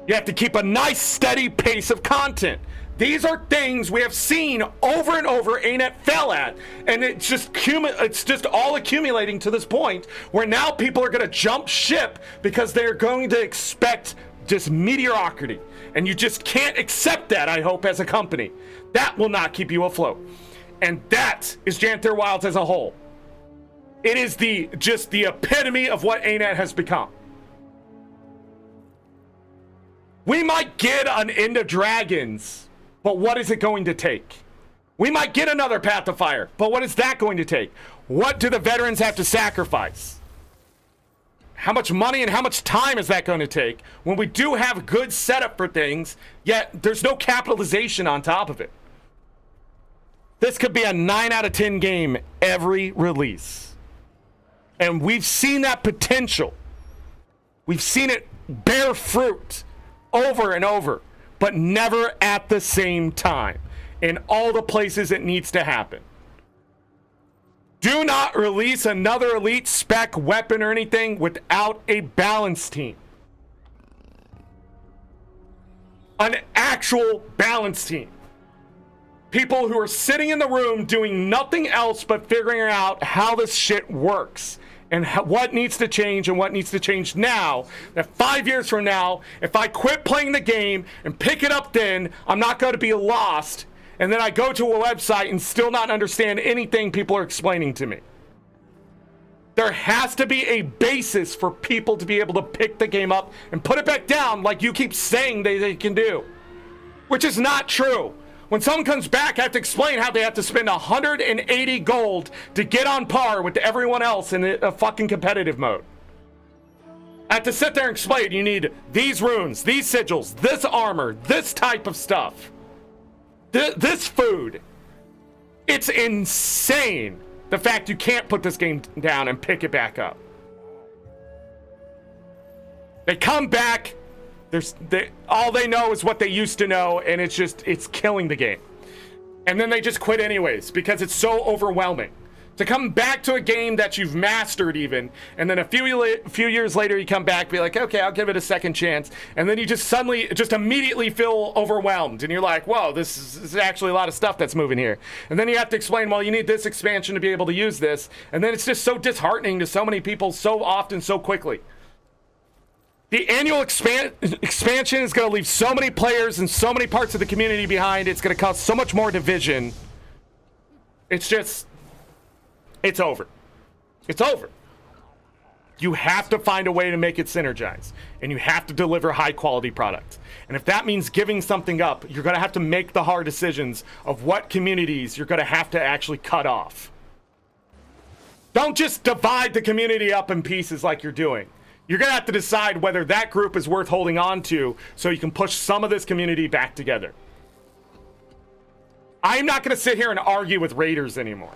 You have to keep a nice, steady pace of content. These are things we have seen over and over ArenaNet fail at, and it's just all accumulating to this point where now people are going to jump ship because they're going to expect just mediocrity, and you just can't accept that, I hope, as a company. That will not keep you afloat, and that is Janthir Wilds as a whole. It is just the epitome of what ArenaNet has become. We might get an End of Dragons, but what is it going to take? We might get another Path to Fire, but what is that going to take? What do the veterans have to sacrifice? How much money and how much time is that going to take when we do have good setup for things, yet there's no capitalization on top of it? This could be a 9 out of 10 game every release. And we've seen that potential. We've seen it bear fruit over and over, but never at the same time in all the places it needs to happen. Do not release another elite spec weapon or anything without a balanced team. An actual balanced team. People who are sitting in the room doing nothing else but figuring out how this shit works and what needs to change and what needs to change now, that 5 years from now, if I quit playing the game and pick it up then, I'm not going to be lost, and then I go to a website and still not understand anything people are explaining to me. There has to be a basis for people to be able to pick the game up and put it back down like you keep saying they can do, which is not true. When someone comes back, I have to explain how they have to spend 180 gold to get on par with everyone else in a fucking competitive mode. I have to sit there and explain, you need these runes, these sigils, this armor, this type of stuff, this food. It's insane, the fact you can't put this game down and pick it back up. They come back. All they know is what they used to know, and it's killing the game. And then they just quit anyways because it's so overwhelming. To come back to a game that you've mastered even, and then a few years later you come back, be like, okay, I'll give it a second chance, and then you just immediately feel overwhelmed, and you're like, whoa, this is actually a lot of stuff that's moving here. And then you have to explain, well, you need this expansion to be able to use this, and then it's just so disheartening to so many people so often, so quickly. The annual expansion is going to leave so many players and so many parts of the community behind. It's going to cause so much more division. It's over. It's over. You have to find a way to make it synergize, and you have to deliver high quality products. And if that means giving something up, you're going to have to make the hard decisions of what communities you're going to have to actually cut off. Don't just divide the community up in pieces like you're doing. You're going to have to decide whether that group is worth holding on to so you can push some of this community back together. I'm not going to sit here and argue with raiders anymore.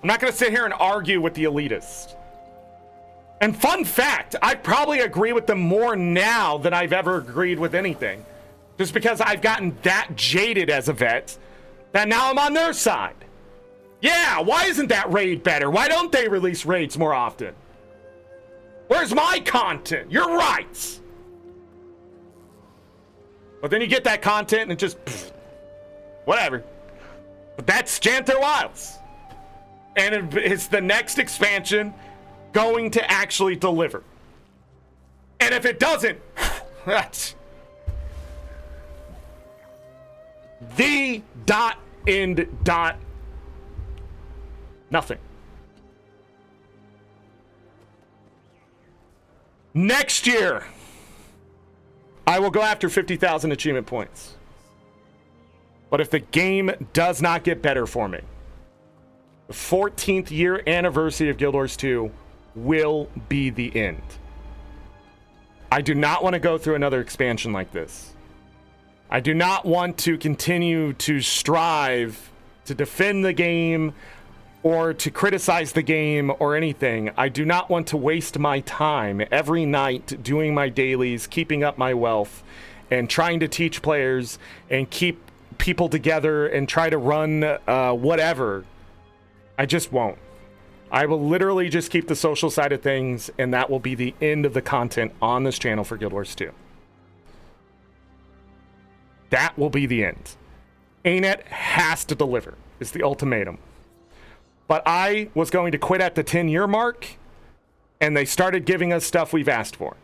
I'm not going to sit here and argue with the elitists. And fun fact, I probably agree with them more now than I've ever agreed with anything. Just because I've gotten that jaded as a vet that now I'm on their side. Yeah, why isn't that raid better? Why don't they release raids more often? Where's my content? Your rights. But then you get that content and it just, whatever. But that's Janthir Wilds. And it's the next expansion going to actually deliver. And if it doesn't, that's the nothing. Next year, I will go after 50,000 achievement points. But if the game does not get better for me, the 14th year anniversary of Guild Wars 2 will be the end. I do not want to go through another expansion like this. I do not want to continue to strive to defend the game or to criticize the game or anything. I do not want to waste my time every night doing my dailies, keeping up my wealth, and trying to teach players and keep people together and try to run whatever. I just won't. I will literally just keep the social side of things, and that will be the end of the content on this channel for Guild Wars 2. That will be the end. ArenaNet has to deliver, is the ultimatum. But I was going to quit at the 10-year mark, and they started giving us stuff we've asked for.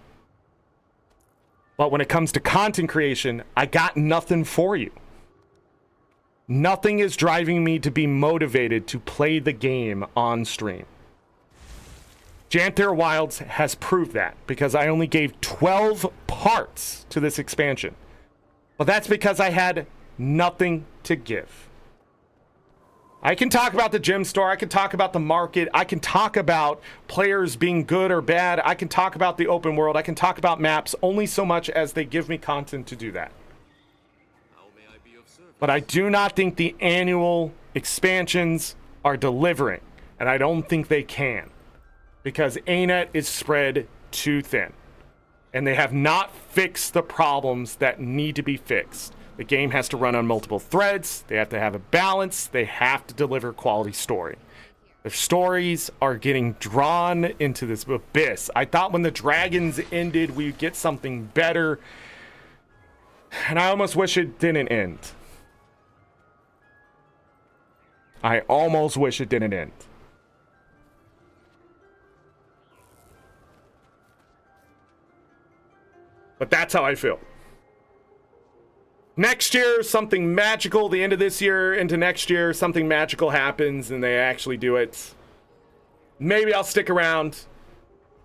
But when it comes to content creation, I got nothing for you. Nothing is driving me to be motivated to play the game on stream. Janthir Wilds has proved that, because I only gave 12 parts to this expansion. But that's because I had nothing to give. I can talk about the gem store, I can talk about the market, I can talk about players being good or bad, I can talk about the open world, I can talk about maps, only so much as they give me content to do that. But I do not think the annual expansions are delivering, and I don't think they can, because ArenaNet is spread too thin, and they have not fixed the problems that need to be fixed. The game has to run on multiple threads, they have to have a balance, they have to deliver quality story. The stories are getting drawn into this abyss. I thought when the dragons ended, we'd get something better, and I almost wish it didn't end. I almost wish it didn't end. But that's how I feel. Next year, something magical, the end of this year into next year, something magical happens and they actually do it. Maybe I'll stick around.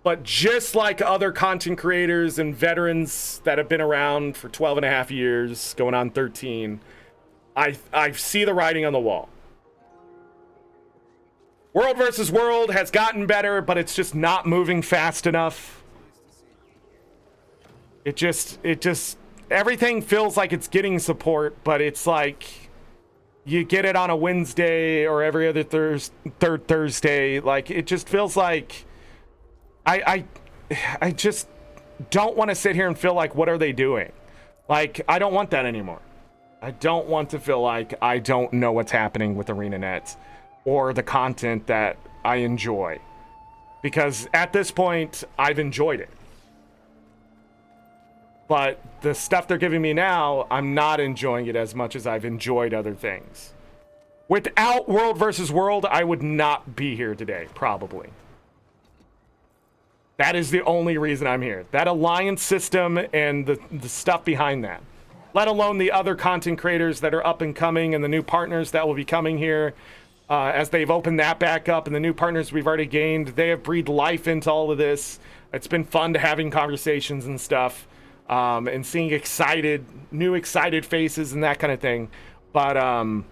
But just like other content creators and veterans that have been around for 12 and a half years, going on 13, I see the writing on the wall. World versus World has gotten better, but it's just not moving fast enough. It just, everything feels like it's getting support, but it's like you get it on a Wednesday or every other third Thursday. Like, it just feels like I just don't want to sit here and feel like, what are they doing? Like, I don't want that anymore. I don't want to feel like I don't know what's happening with ArenaNet or the content that I enjoy. Because at this point, I've enjoyed it. But the stuff they're giving me now, I'm not enjoying it as much as I've enjoyed other things. Without World versus World, I would not be here today, probably. That is the only reason I'm here. That alliance system and the stuff behind that. Let alone the other content creators that are up and coming and the new partners that will be coming here. As they've opened that back up and the new partners we've already gained, they have breathed life into all of this. It's been fun to having conversations and stuff, and seeing new excited faces and that kind of thing. But I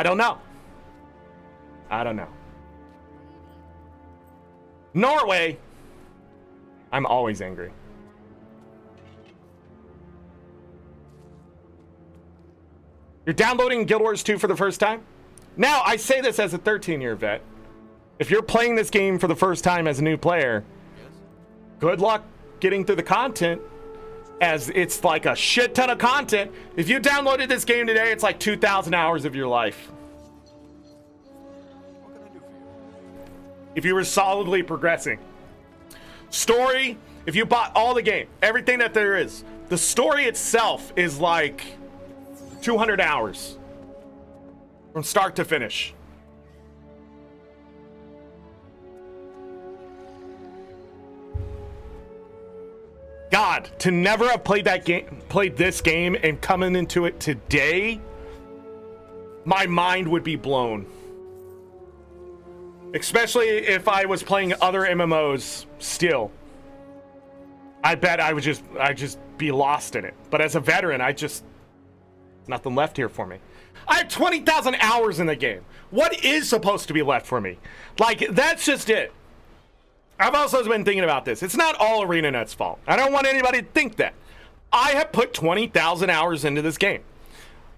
don't know. Norway, I'm always angry. You're downloading Guild Wars 2 for the first time? Now, I say this as a 13-year vet. If you're playing this game for the first time as a new player, good luck getting through the content, as it's like a shit ton of content. If you downloaded this game today, it's like 2,000 hours of your life. What can I do for you? If you were solidly progressing. Story, if you bought all the game, everything that there is, the story itself is like 200 hours from start to finish. God, to never have played this game and coming into it today, my mind would be blown. Especially if I was playing other MMOs still. I bet I'd just be lost in it. But as a veteran, nothing left here for me. I have 20,000 hours in the game. What is supposed to be left for me? Like, that's just it. I've also been thinking about this. It's not all ArenaNet's fault. I don't want anybody to think that. I have put 20,000 hours into this game.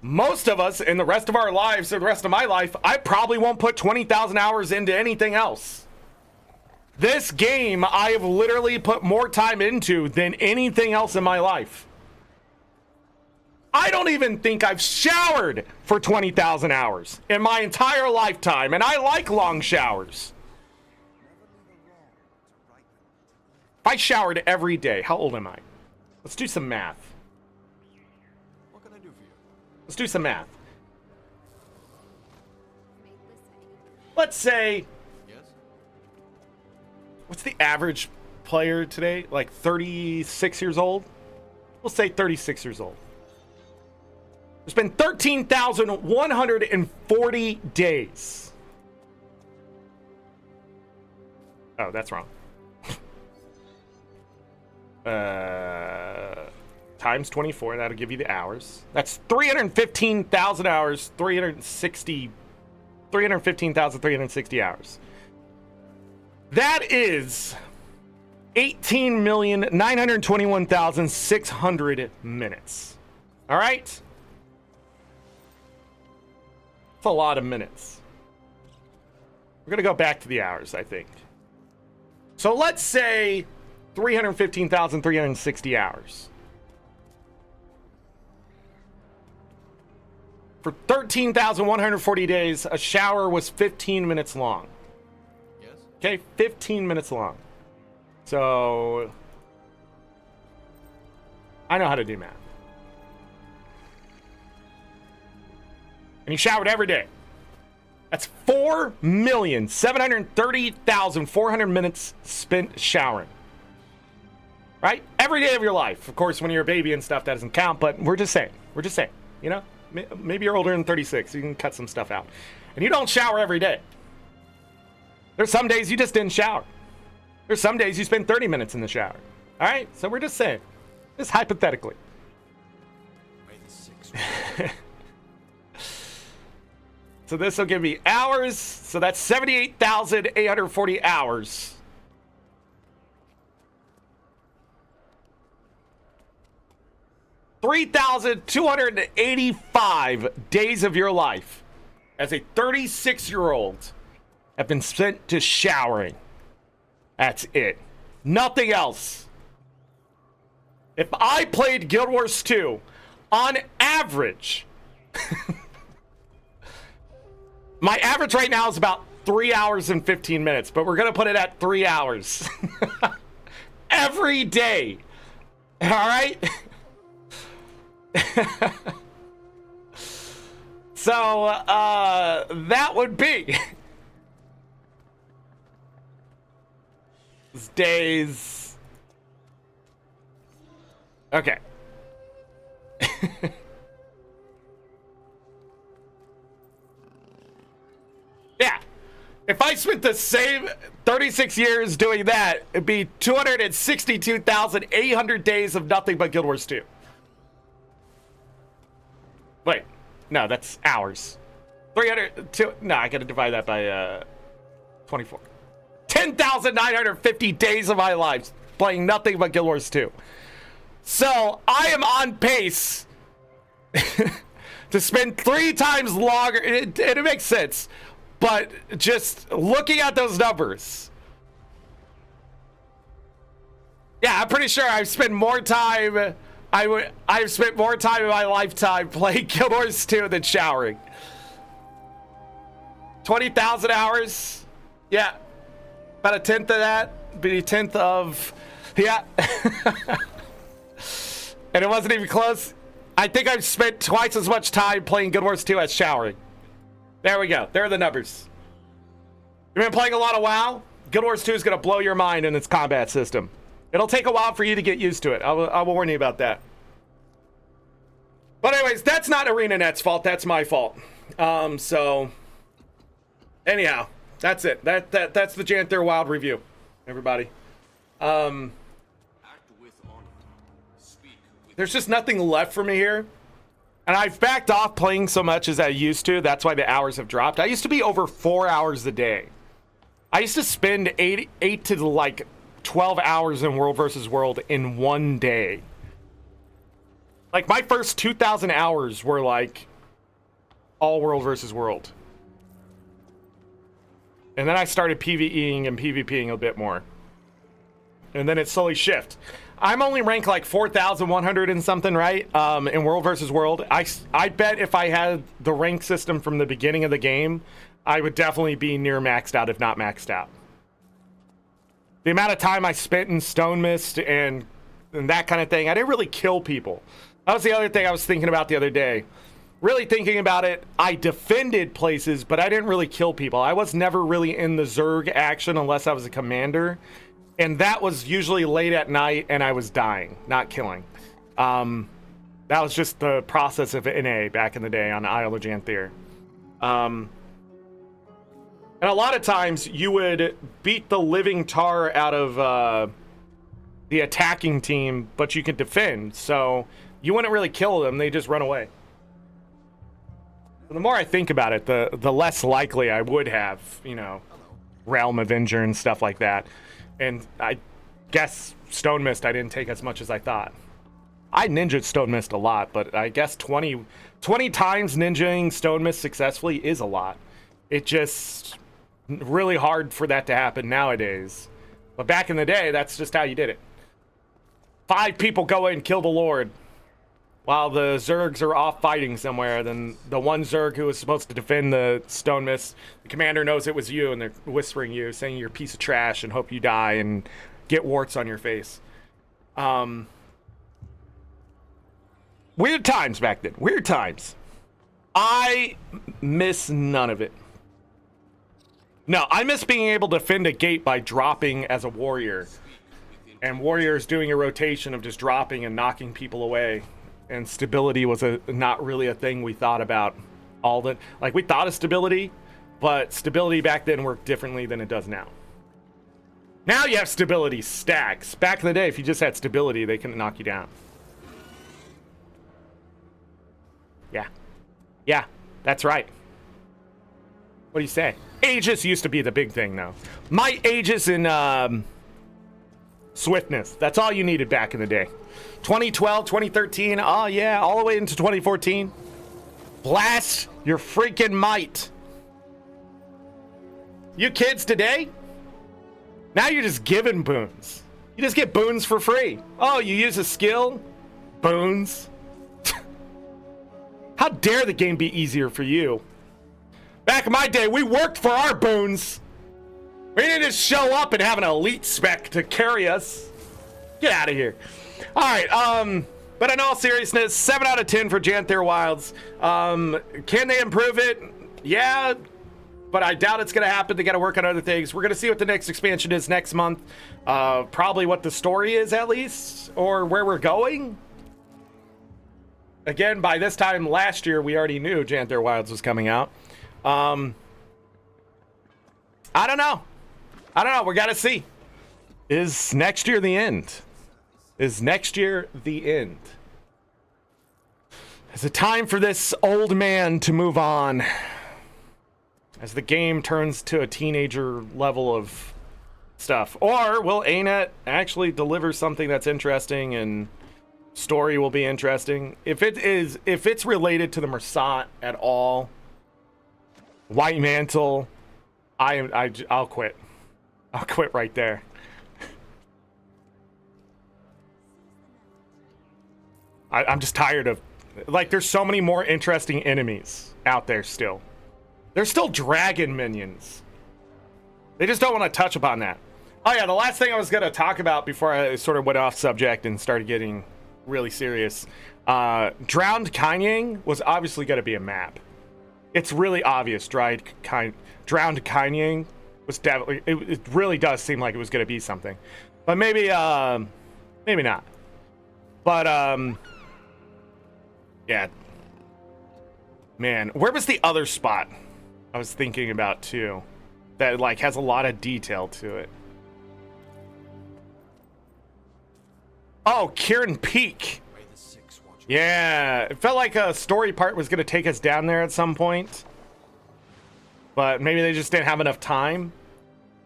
most of us in the rest of our lives or the rest of my life, I probably won't put 20,000 hours into anything else. This game I have literally put more time into than anything else in my life. I don't even think I've showered for 20,000 hours in my entire lifetime, and I like long showers. If I showered every day, how old am I? Let's do some math. What can I do for you? Let's do some math. Let's say, Yes? what's the average player today? Like 36 years old? We'll say 36 years old. There's been 13,140 days. Oh, that's wrong. Times 24, that'll give you the hours. That's 315,000 hours, 315,360 hours. That is 18,921,600 minutes. All right? That's a lot of minutes. We're going to go back to the hours, I think. So let's say 315,360 hours. For 13,140 days, a shower was 15 minutes long. Yes? Okay, 15 minutes long. So I know how to do math. And you showered every day. That's 4,730,400 minutes spent showering. Right? Every day of your life. Of course, when you're a baby and stuff, that doesn't count, but we're just saying. We're just saying. You know? Maybe you're older than 36. You can cut some stuff out. And you don't shower every day. There's some days you just didn't shower. There's some days you spend 30 minutes in the shower. All right? So we're just saying. Just hypothetically. May the 6 So this will give me hours. So that's 78,840 hours. $3,285 days of your life as a 36-year-old have been spent to showering. That's it. Nothing else. If I played Guild Wars 2, on average, my average right now is about 3 hours and 15 minutes, but we're going to put it at 3 hours. Every day. All right? So, that would be days. Okay. Yeah. If I spent the same 36 years doing that, it'd be 262,800 days of nothing but Guild Wars 2. Wait, no, that's hours. 302. No, I gotta divide that by 24. 10,950 days of my life playing nothing but Guild Wars 2. So I am on pace to spend 3 times longer. It makes sense, but just looking at those numbers, yeah, I'm pretty sure I've spent more time. I've spent more time in my lifetime playing Guild Wars 2 than showering. 20,000 hours. Yeah. About a tenth of that. Be a tenth of... Yeah. And it wasn't even close. I think I've spent twice as much time playing Guild Wars 2 as showering. There we go. There are the numbers. You've been playing a lot of WoW? Guild Wars 2 is going to blow your mind in its combat system. It'll take a while for you to get used to it. I will warn you about that. But anyways, that's not ArenaNet's fault. That's my fault. So, anyhow, that's it. That's the Janthir Wild review, everybody. Act with honor. Speak with There's just nothing left for me here. And I've backed off playing so much as I used to. That's why the hours have dropped. I used to be over 4 hours a day. I used to spend 8 to like 12 hours in World versus World in one day. Like my first 2,000 hours were like all world versus world. And then I started PvEing and PvPing a bit more. And then it slowly shifted. I'm only ranked like 4,100 and something, right? In world versus world. I bet if I had the rank system from the beginning of the game, I would definitely be near maxed out, if not maxed out. The amount of time I spent in Stone Mist and that kind of thing, I didn't really kill people. That was the other thing I was thinking about the other day. Really thinking about it, I defended places, but I didn't really kill people. I was never really in the Zerg action unless I was a commander. And that was usually late at night and I was dying, not killing. That was just the process of NA back in the day on Isle of Janthir. And a lot of times you would beat the living tar out of the attacking team, but you could defend. So you wouldn't really kill them, they just run away. The more I think about it, the less likely I would have, you know, Realm Avenger and stuff like that. And I guess Stone Mist I didn't take as much as I thought. I ninja'd Stone Mist a lot, but I guess 20 times ninjaing Stone Mist successfully is a lot. It just really hard for that to happen nowadays. But back in the day, that's just how you did it. 5 people go in and kill the Lord. While the Zergs are off fighting somewhere, then the one Zerg who was supposed to defend the Stone Mist, the commander knows it was you, and they're whispering you, saying you're a piece of trash and hope you die and get warts on your face. Weird times back then. Weird times. I miss none of it. No, I miss being able to defend a gate by dropping as a warrior. And warriors doing a rotation of just dropping and knocking people away. And stability was not really a thing we thought about all the, like we thought of stability, but stability back then worked differently than it does now. Now you have stability stacks. Back in the day, if you just had stability, they couldn't knock you down. Yeah, that's right. What do you say? Aegis used to be the big thing, though. Might, Aegis, and swiftness. That's all you needed back in the day. 2012, 2013, oh yeah, all the way into 2014. Blast your freaking might. You kids today, now you're just giving boons. You just get boons for free. Oh, you use a skill? Boons. How dare the game be easier for you? Back in my day, we worked for our boons. We didn't just show up and have an elite spec to carry us. Get out of here. All right, but in all seriousness, 7 out of 10 for Janthir Wilds. Can they improve it? Yeah, but I doubt it's going to happen. They got to work on other things. We're going to see what the next expansion is next month. Probably what the story is, at least, or where we're going. Again, by this time last year, we already knew Janthir Wilds was coming out. I don't know. We got to see. Is next year the end? Is next year the end? Is it time for this old man to move on as the game turns to a teenager level of stuff? Or will ArenaNet actually deliver something that's interesting and story will be interesting? If it's related to the Mersat at all, White Mantle, I'll quit. I'll quit right there. I'm just tired of, like, there's so many more interesting enemies out there still. There's still dragon minions. They just don't want to touch upon that. Oh yeah, the last thing I was going to talk about before I sort of went off subject and started getting really serious. Drowned Kanyang was obviously going to be a map. It's really obvious. Drowned Kanyang was definitely, it really does seem like it was going to be something. But maybe not. But, yeah. Man, where was the other spot I was thinking about too that like has a lot of detail to it? Oh, Kieran Peak. Yeah, it felt like a story part was going to take us down there at some point. But maybe they just didn't have enough time.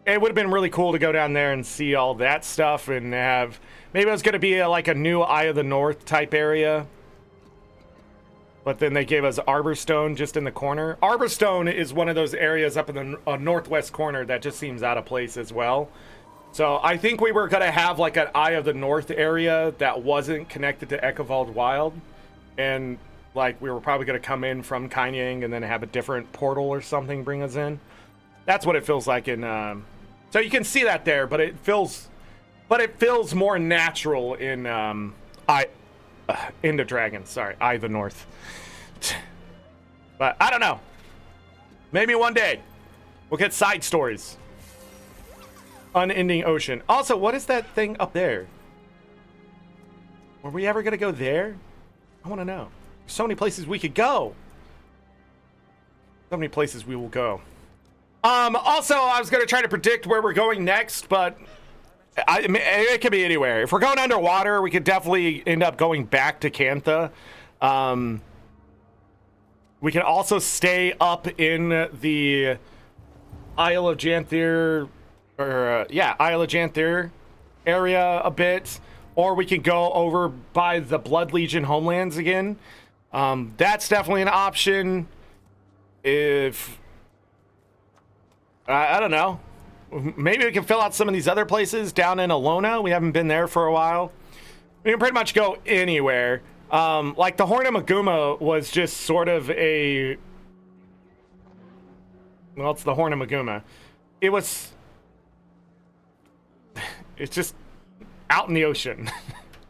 It would have been really cool to go down there and see all that stuff and have... Maybe it was going to be like a new Eye of the North type area. But then they gave us Arborstone just in the corner. Arborstone is one of those areas up in the northwest corner that just seems out of place as well. So I think we were going to have like an Eye of the North area that wasn't connected to Ekavald Wild. And like we were probably going to come in from Kanyang and then have a different portal or something bring us in. That's what it feels like in... So you can see that there, but it feels more natural in Into Dragons. Sorry, Eye of the North. But I don't know. Maybe one day we'll get side stories. Unending Ocean. Also, what is that thing up there? Were we ever gonna go there? I want to know. There's so many places we could go. So many places we will go. Also, I was gonna try to predict where we're going next, but it could be anywhere. If we're going underwater, we could definitely end up going back to Cantha. We can also stay up in the Isle of Janthir, or Isle of Janthir area a bit, or we can go over by the Blood Legion homelands again. That's definitely an option. If I don't know, maybe we can fill out some of these other places down in Alona. We haven't been there for a while. We can pretty much go anywhere. Like the Horn of Maguma was just sort of a... Well, it's the Horn of Maguma. It's just out in the ocean.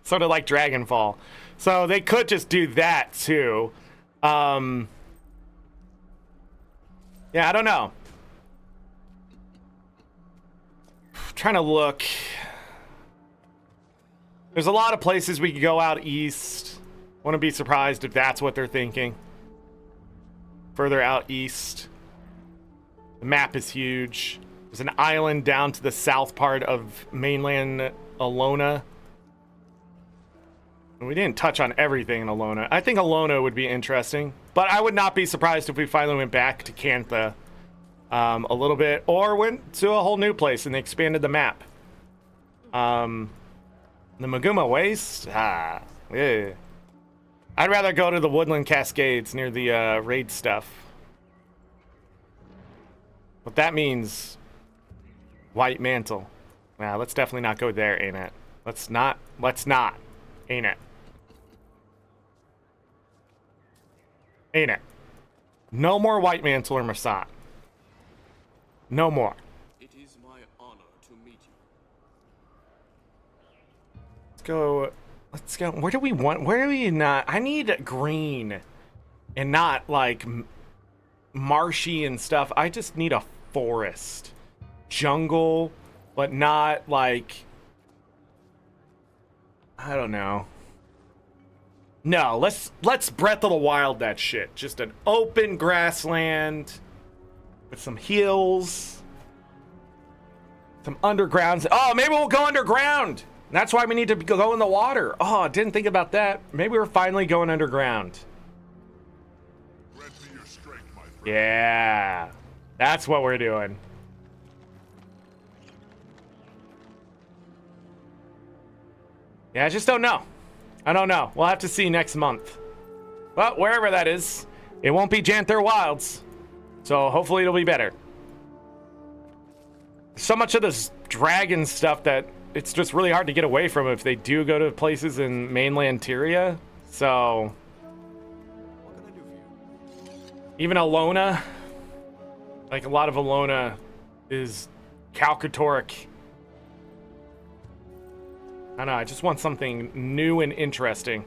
Sort of like Dragonfall. So they could just do that too. Yeah, I don't know. Trying to look. There's a lot of places we could go out east. Wouldn't be surprised if that's what they're thinking. Further out east. The map is huge. There's an island down to the south part of mainland Alona. We didn't touch on everything in Alona. I think Alona would be interesting, but I would not be surprised if we finally went back to Cantha a little bit, or went to a whole new place and they expanded the map. The Maguma Waste? Yeah. I'd rather go to the Woodland Cascades near the raid stuff. But that means White Mantle. Nah, let's definitely not go there, ain't it? Let's not, ain't it? Ain't it? No more White Mantle or Masat. No more. It is my honor to meet you. Let's go. Where do we want? Where do we not? I need green and not like marshy and stuff. I just need a forest. Jungle, but not like, I don't know. No, let's Breath of the Wild that shit. Just an open grassland with some hills, some undergrounds. Oh, maybe we'll go underground. That's why we need to go in the water. Oh, I didn't think about that. Maybe we're finally going underground. Grant me your strength, my friend. Yeah, that's what we're doing. Yeah, I just don't know. I don't know. We'll have to see next month. Well, wherever that is, it won't be Janthir Wilds. So hopefully it'll be better. So much of this dragon stuff that it's just really hard to get away from if they do go to places in mainland Tyria. So What can I do for you? even Alona, like a lot of Alona is Calcatoric. I don't know, I just want something new and interesting.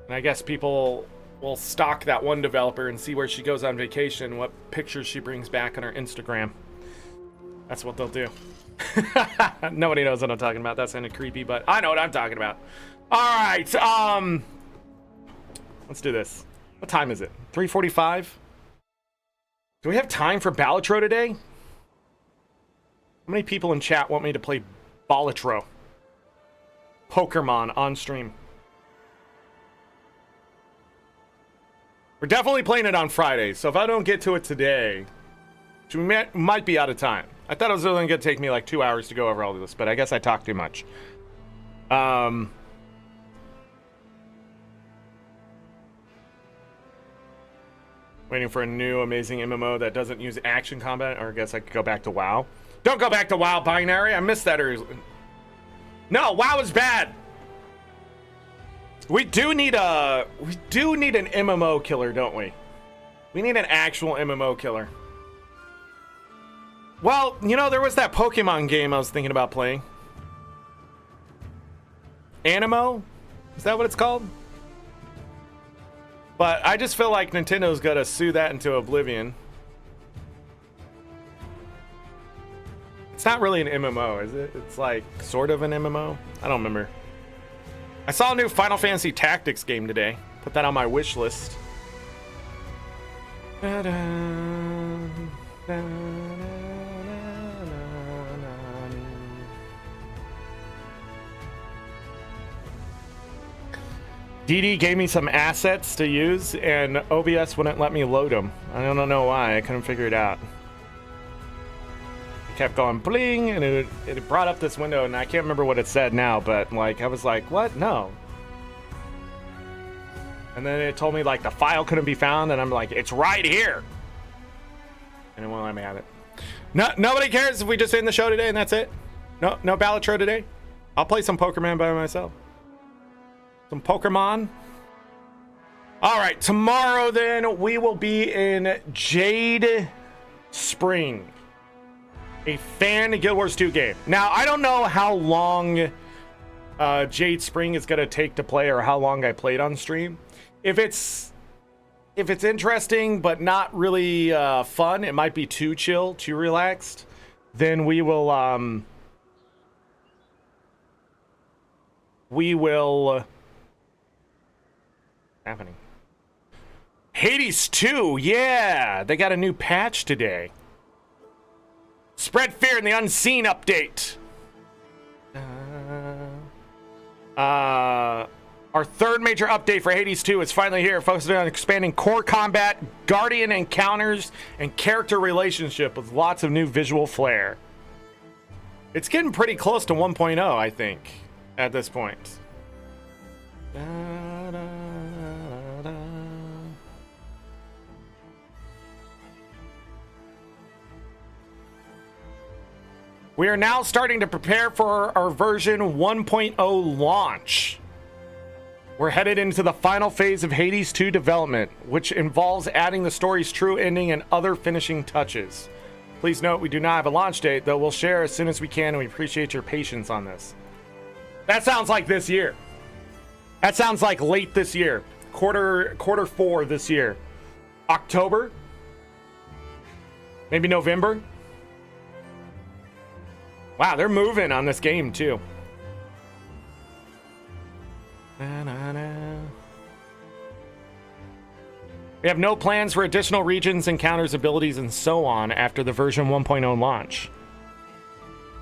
And I guess people will stalk that one developer and see where she goes on vacation, what pictures she brings back on her Instagram. That's what they'll do. Nobody knows what I'm talking about. That's kind of creepy, but I know what I'm talking about. All right, let's do this. What time is it? 3:45? Do we have time for Balatro today? How many people in chat want me to play Balatro? Pokemon on stream. We're definitely playing it on Friday, so if I don't get to it today, we might be out of time. I thought it was only going to take me like 2 hours to go over all of this, but I guess I talked too much. Waiting for a new amazing MMO that doesn't use action combat, or I guess I could go back to WoW. Don't go back to WoW, Binary. I missed that. No, WoW is bad. We do need an MMO killer, don't we? We need an actual MMO killer. Well, you know, there was that Pokemon game I was thinking about playing. Animo? Is that what it's called? But I just feel like Nintendo's got to sue that into oblivion. It's not really an MMO, is it? It's like sort of an MMO. I don't remember. I saw a new Final Fantasy Tactics game today. Put that on my wish list. DD gave me some assets to use, and OBS wouldn't let me load them. I don't know why. I couldn't figure it out. It kept going bling, and it brought up this window, and I can't remember what it said now, but like I was like, what? No. And then it told me like the file couldn't be found, and I'm like, it's right here. And it won't let me have it. No, nobody cares if we just end the show today and that's it. No Balatro today. I'll play some Pokemon by myself. Some Pokemon. All right, tomorrow then we will be in Jade Spring, a fan Guild Wars 2 game. Now I don't know how long Jade Spring is gonna take to play, or how long I played on stream. If it's interesting but not really fun, it might be too chill, too relaxed, then we will happening. Hades 2, yeah, they got a new patch today. Spread Fear in the Unseen update. Our third major update for Hades 2 is finally here, focusing on expanding core combat, guardian encounters, and character relationship with lots of new visual flair. It's getting pretty close to 1.0, I think, at this point. We are now starting to prepare for our version 1.0 launch. We're headed into the final phase of Hades 2 development, which involves adding the story's true ending and other finishing touches. Please note, we do not have a launch date, though we'll share as soon as we can, and we appreciate your patience on this. That sounds like this year. That sounds like late this year. Quarter 4 this year. October? Maybe November? Wow, they're moving on this game, too. We have no plans for additional regions, encounters, abilities, and so on after the version 1.0 launch.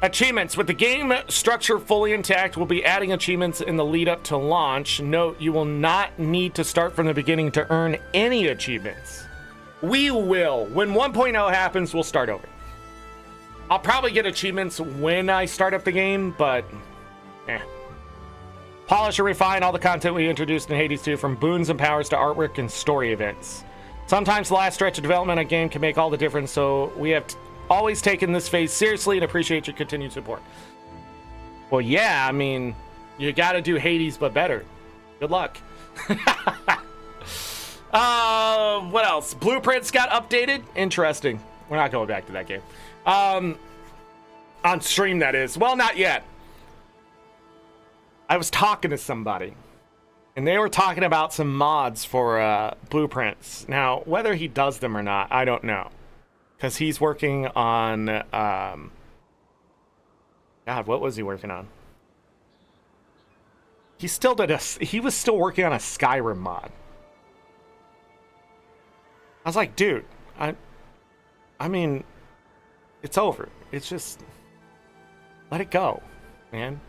Achievements. With the game structure fully intact, we'll be adding achievements in the lead up to launch. Note, you will not need to start from the beginning to earn any achievements. We will. When 1.0 happens, we'll start over. I'll probably get achievements when I start up the game, but polish and refine all the content we introduced in Hades 2, from boons and powers to artwork and story events. Sometimes the last stretch of development of a game can make all the difference, so we have always taken this phase seriously and appreciate your continued support. Well, yeah, I mean, you gotta do Hades but better. Good luck. What else? Blueprints got updated. Interesting. We're not going back to that game. On stream, that is. Well, not yet. I was talking to somebody, and they were talking about some mods for Blueprints. Now, whether he does them or not, I don't know, because he's working on God, what was he working on? He still did he was still working on a Skyrim mod. I was like, dude, I mean, it's over. It's just, let it go, man.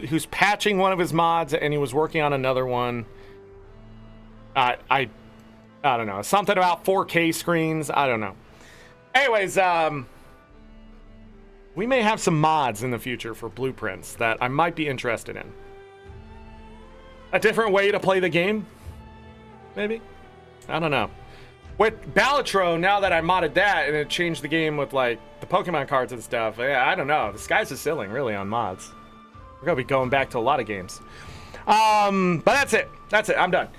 Who's patching one of his mods, and he was working on another one. I don't know, something about 4K screens. I don't know. Anyways, we may have some mods in the future for Blueprints that I might be interested in. A different way to play the game, maybe. I don't know. with Balatro, now that I modded that and it changed the game with like the Pokemon cards and stuff, yeah, I don't know. The sky's the ceiling, really, on mods. We're gonna be going back to a lot of games. But that's it. That's it. I'm done.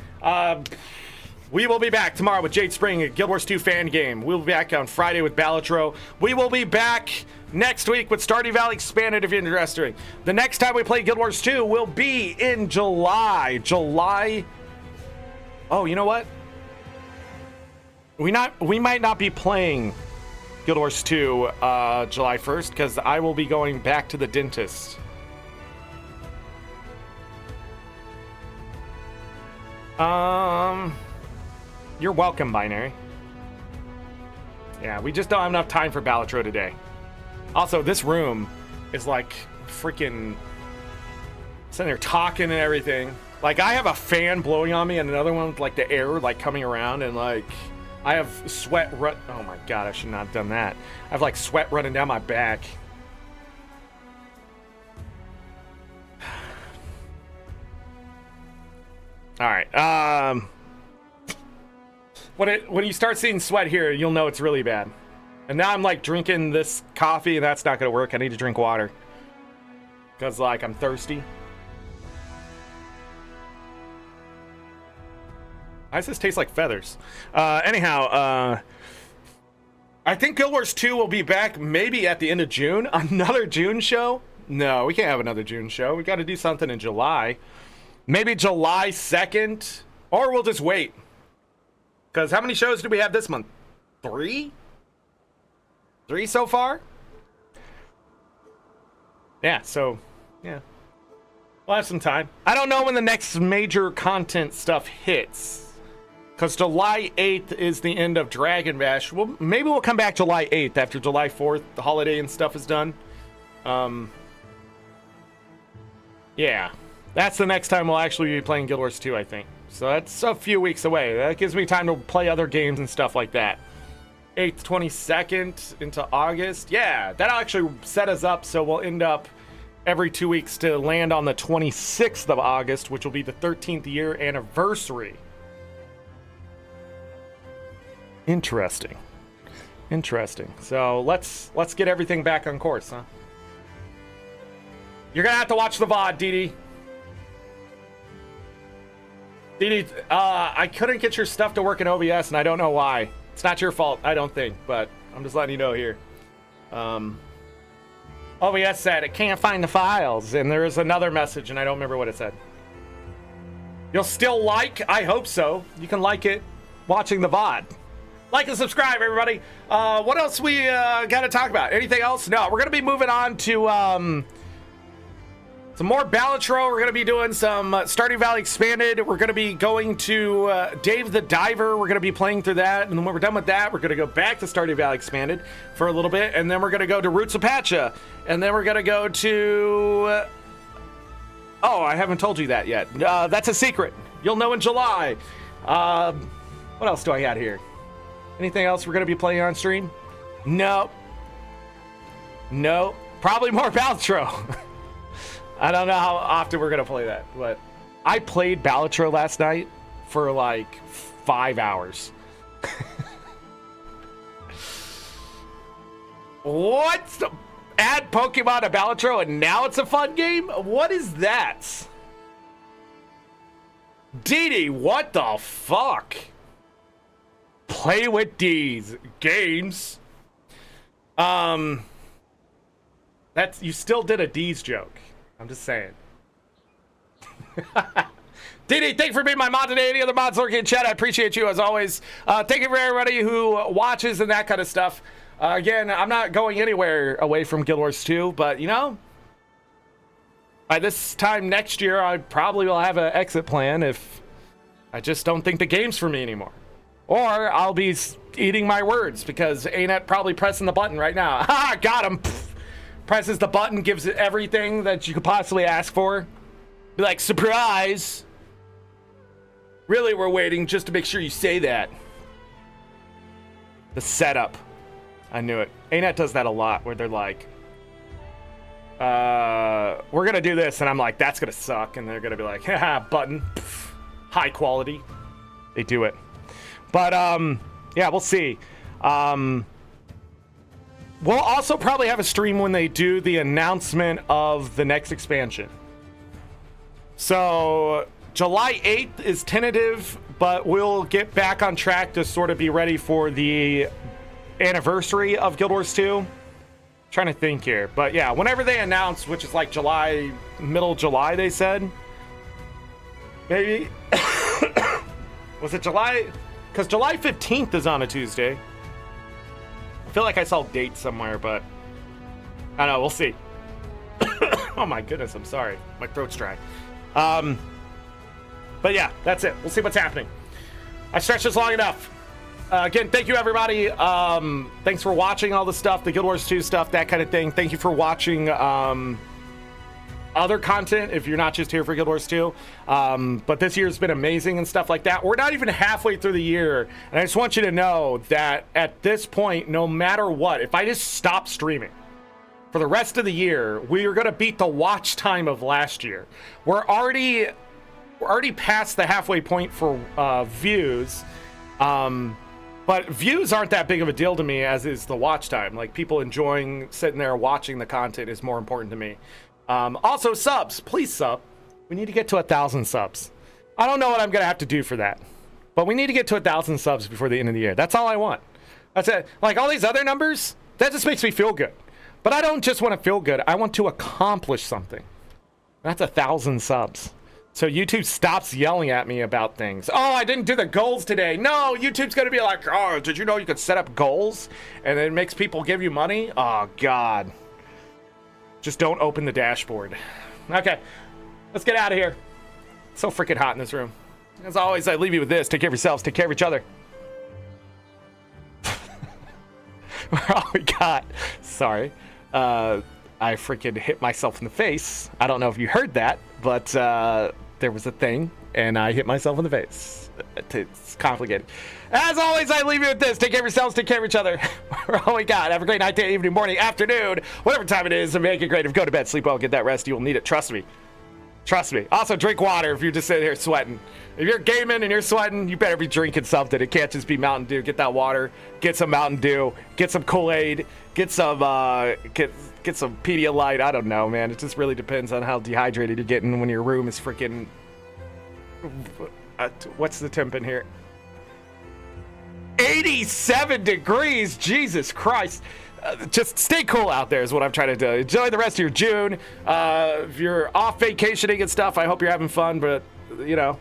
We will be back tomorrow with Jade Spring at Guild Wars 2 fan game. We'll be back on Friday with Balatro. We will be back next week with Stardew Valley Expanded if you're interested. The next time we play Guild Wars 2 will be in July. Oh, you know what? We might not be playing Guild Wars 2 July 1st because I will be going back to the dentist. You're welcome, Binary. Yeah, we just don't have enough time for Balatro today. Also, this room is like freaking sitting there talking and everything. Like, I have a fan blowing on me and another one with like the air like coming around, and like I have sweat oh my god, I should not have done that. I have like sweat running down my back. All right. When you start seeing sweat here, you'll know it's really bad. And now I'm like drinking this coffee, and that's not gonna work. I need to drink water because like I'm thirsty. Why does this taste like feathers? Anyhow, I think Guild Wars 2 will be back maybe at the end of June. Another June show? No, we can't have another June show. We got to do something in July. Maybe July 2nd, or we'll just wait. Because how many shows do we have this month? 3? 3 so far? Yeah, so, yeah. We'll have some time. I don't know when the next major content stuff hits. Because July 8th is the end of Dragon Bash. Well, maybe we'll come back July 8th after July 4th. The holiday and stuff is done. Yeah. That's the next time we'll actually be playing Guild Wars 2, I think. So that's a few weeks away. That gives me time to play other games and stuff like that. 8th, 22nd into August. Yeah, that'll actually set us up so we'll end up every 2 weeks to land on the 26th of August, which will be the 13th year anniversary. Interesting. So let's get everything back on course, huh? You're gonna have to watch the VOD, Dee Dee, I couldn't get your stuff to work in OBS, and I don't know why. It's not your fault, I don't think, but I'm just letting you know here. OBS said it can't find the files, and there is another message, and I don't remember what it said. You'll still like? I hope so. You can like it watching the VOD. Like and subscribe, everybody. What else we got to talk about? Anything else? No, we're going to be moving on to some more Balatro. We're going to be doing some Stardew Valley Expanded. We're going to be going to Dave the Diver. We're going to be playing through that. And then when we're done with that, we're going to go back to Stardew Valley Expanded for a little bit. And then we're going to go to Roots of Pacha. And then we're going to go to... oh, I haven't told you that yet. That's a secret. You'll know in July. What else do I got here? Anything else we're going to be playing on stream? No. Probably more Balatro. I don't know how often we're going to play that, but I played Balatro last night for like 5 hours. What? Add Pokemon to Balatro and now it's a fun game? What is that? Dee Dee, what the fuck? Play with D's games. That's, you still did a D's joke. I'm just saying. Dee Dee, thank you for being my mod today. Any other mods lurking in chat? I appreciate you as always. Thank you for everybody who watches and that kind of stuff. Again, I'm not going anywhere away from Guild Wars 2, but you know, by this time next year, I probably will have an exit plan if I just don't think the game's for me anymore. Or I'll be eating my words because ArenaNet probably pressing the button right now. Ha! Got him! Pfft. Presses the button, gives it everything that you could possibly ask for. Be like, surprise! Really, we're waiting just to make sure you say that. The setup. I knew it. ArenaNet does that a lot where they're like, we're gonna do this, and I'm like, that's gonna suck, and they're gonna be like, haha, button. Pfft. High quality. They do it. But, yeah, we'll see. We'll also probably have a stream when they do the announcement of the next expansion. So July 8th is tentative, but we'll get back on track to sort of be ready for the anniversary of Guild Wars 2. Trying to think here, but yeah, whenever they announce, which is like July, middle July, they said. Maybe. Was it July? Because July 15th is on a Tuesday. I feel like I saw dates somewhere, but I don't know. We'll see. Oh my goodness, I'm sorry. My throat's dry. But yeah, that's it. We'll see what's happening. I stretched this long enough. Again, thank you, everybody. Thanks for watching all the stuff, the Guild Wars 2 stuff, that kind of thing. Thank you for watching other content if you're not just here for Guild Wars 2. But this year's been amazing and stuff like that. We're not even halfway through the year, and I just want you to know that at this point, no matter what, if I just stop streaming for the rest of the year, we are going to beat the watch time of last year. We're already past the halfway point for views. But views aren't that big of a deal to me, as is the watch time. Like, people enjoying sitting there watching the content is more important to me. Also, subs. Please sub. We need to get to 1,000 subs. I don't know what I'm going to have to do for that. But we need to get to 1,000 subs before the end of the year. That's all I want. That's it. Like, all these other numbers, that just makes me feel good. But I don't just want to feel good. I want to accomplish something. That's 1,000 subs. So YouTube stops yelling at me about things. Oh, I didn't do the goals today. No, YouTube's going to be like, oh, did you know you could set up goals? And then it makes people give you money? Oh, God. Just don't open the dashboard. Okay, let's get out of here. It's so freaking hot in this room. As always, I leave you with this. Take care of yourselves. Take care of each other. We're all we got. Sorry. I freaking hit myself in the face. I don't know if you heard that, but there was a thing, and I hit myself in the face. It's complicated. As always, I leave you with this. Take care of yourselves. Take care of each other. We're all we got. Have a great night, day, evening, morning, afternoon, whatever time it is, and make it great. Go to bed, sleep well, get that rest. You will need it. Trust me. Trust me. Also, drink water if you're just sitting here sweating. If you're gaming and you're sweating, you better be drinking something. It can't just be Mountain Dew. Get that water. Get some Mountain Dew. Get some Kool-Aid. Get some get some Pedialyte. I don't know, man. It just really depends on how dehydrated you're getting when your room is freaking... what's the temp in here? 87 degrees. Jesus Christ. Just stay cool out there is what I'm trying to do. Enjoy the rest of your June. If you're off vacationing and stuff, I hope you're having fun, but, you know,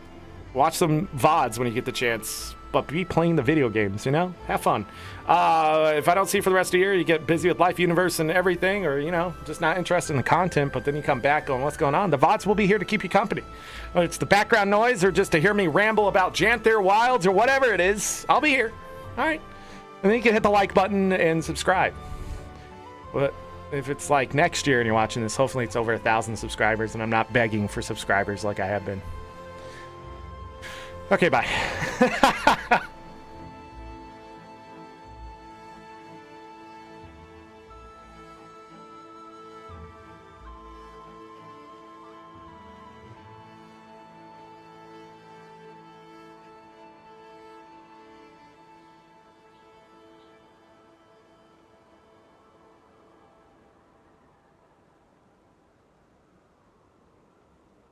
watch some VODs when you get the chance. But be playing the video games, you know? Have fun. If I don't see you for the rest of the year, you get busy with life, universe, and everything, or, you know, just not interested in the content, but then you come back going, what's going on? The VODs will be here to keep you company. Whether it's the background noise or just to hear me ramble about Janthir Wilds or whatever it is, I'll be here. All right? And then you can hit the like button and subscribe. But if it's like next year and you're watching this, hopefully it's over 1,000 subscribers, and I'm not begging for subscribers like I have been. Okay, bye.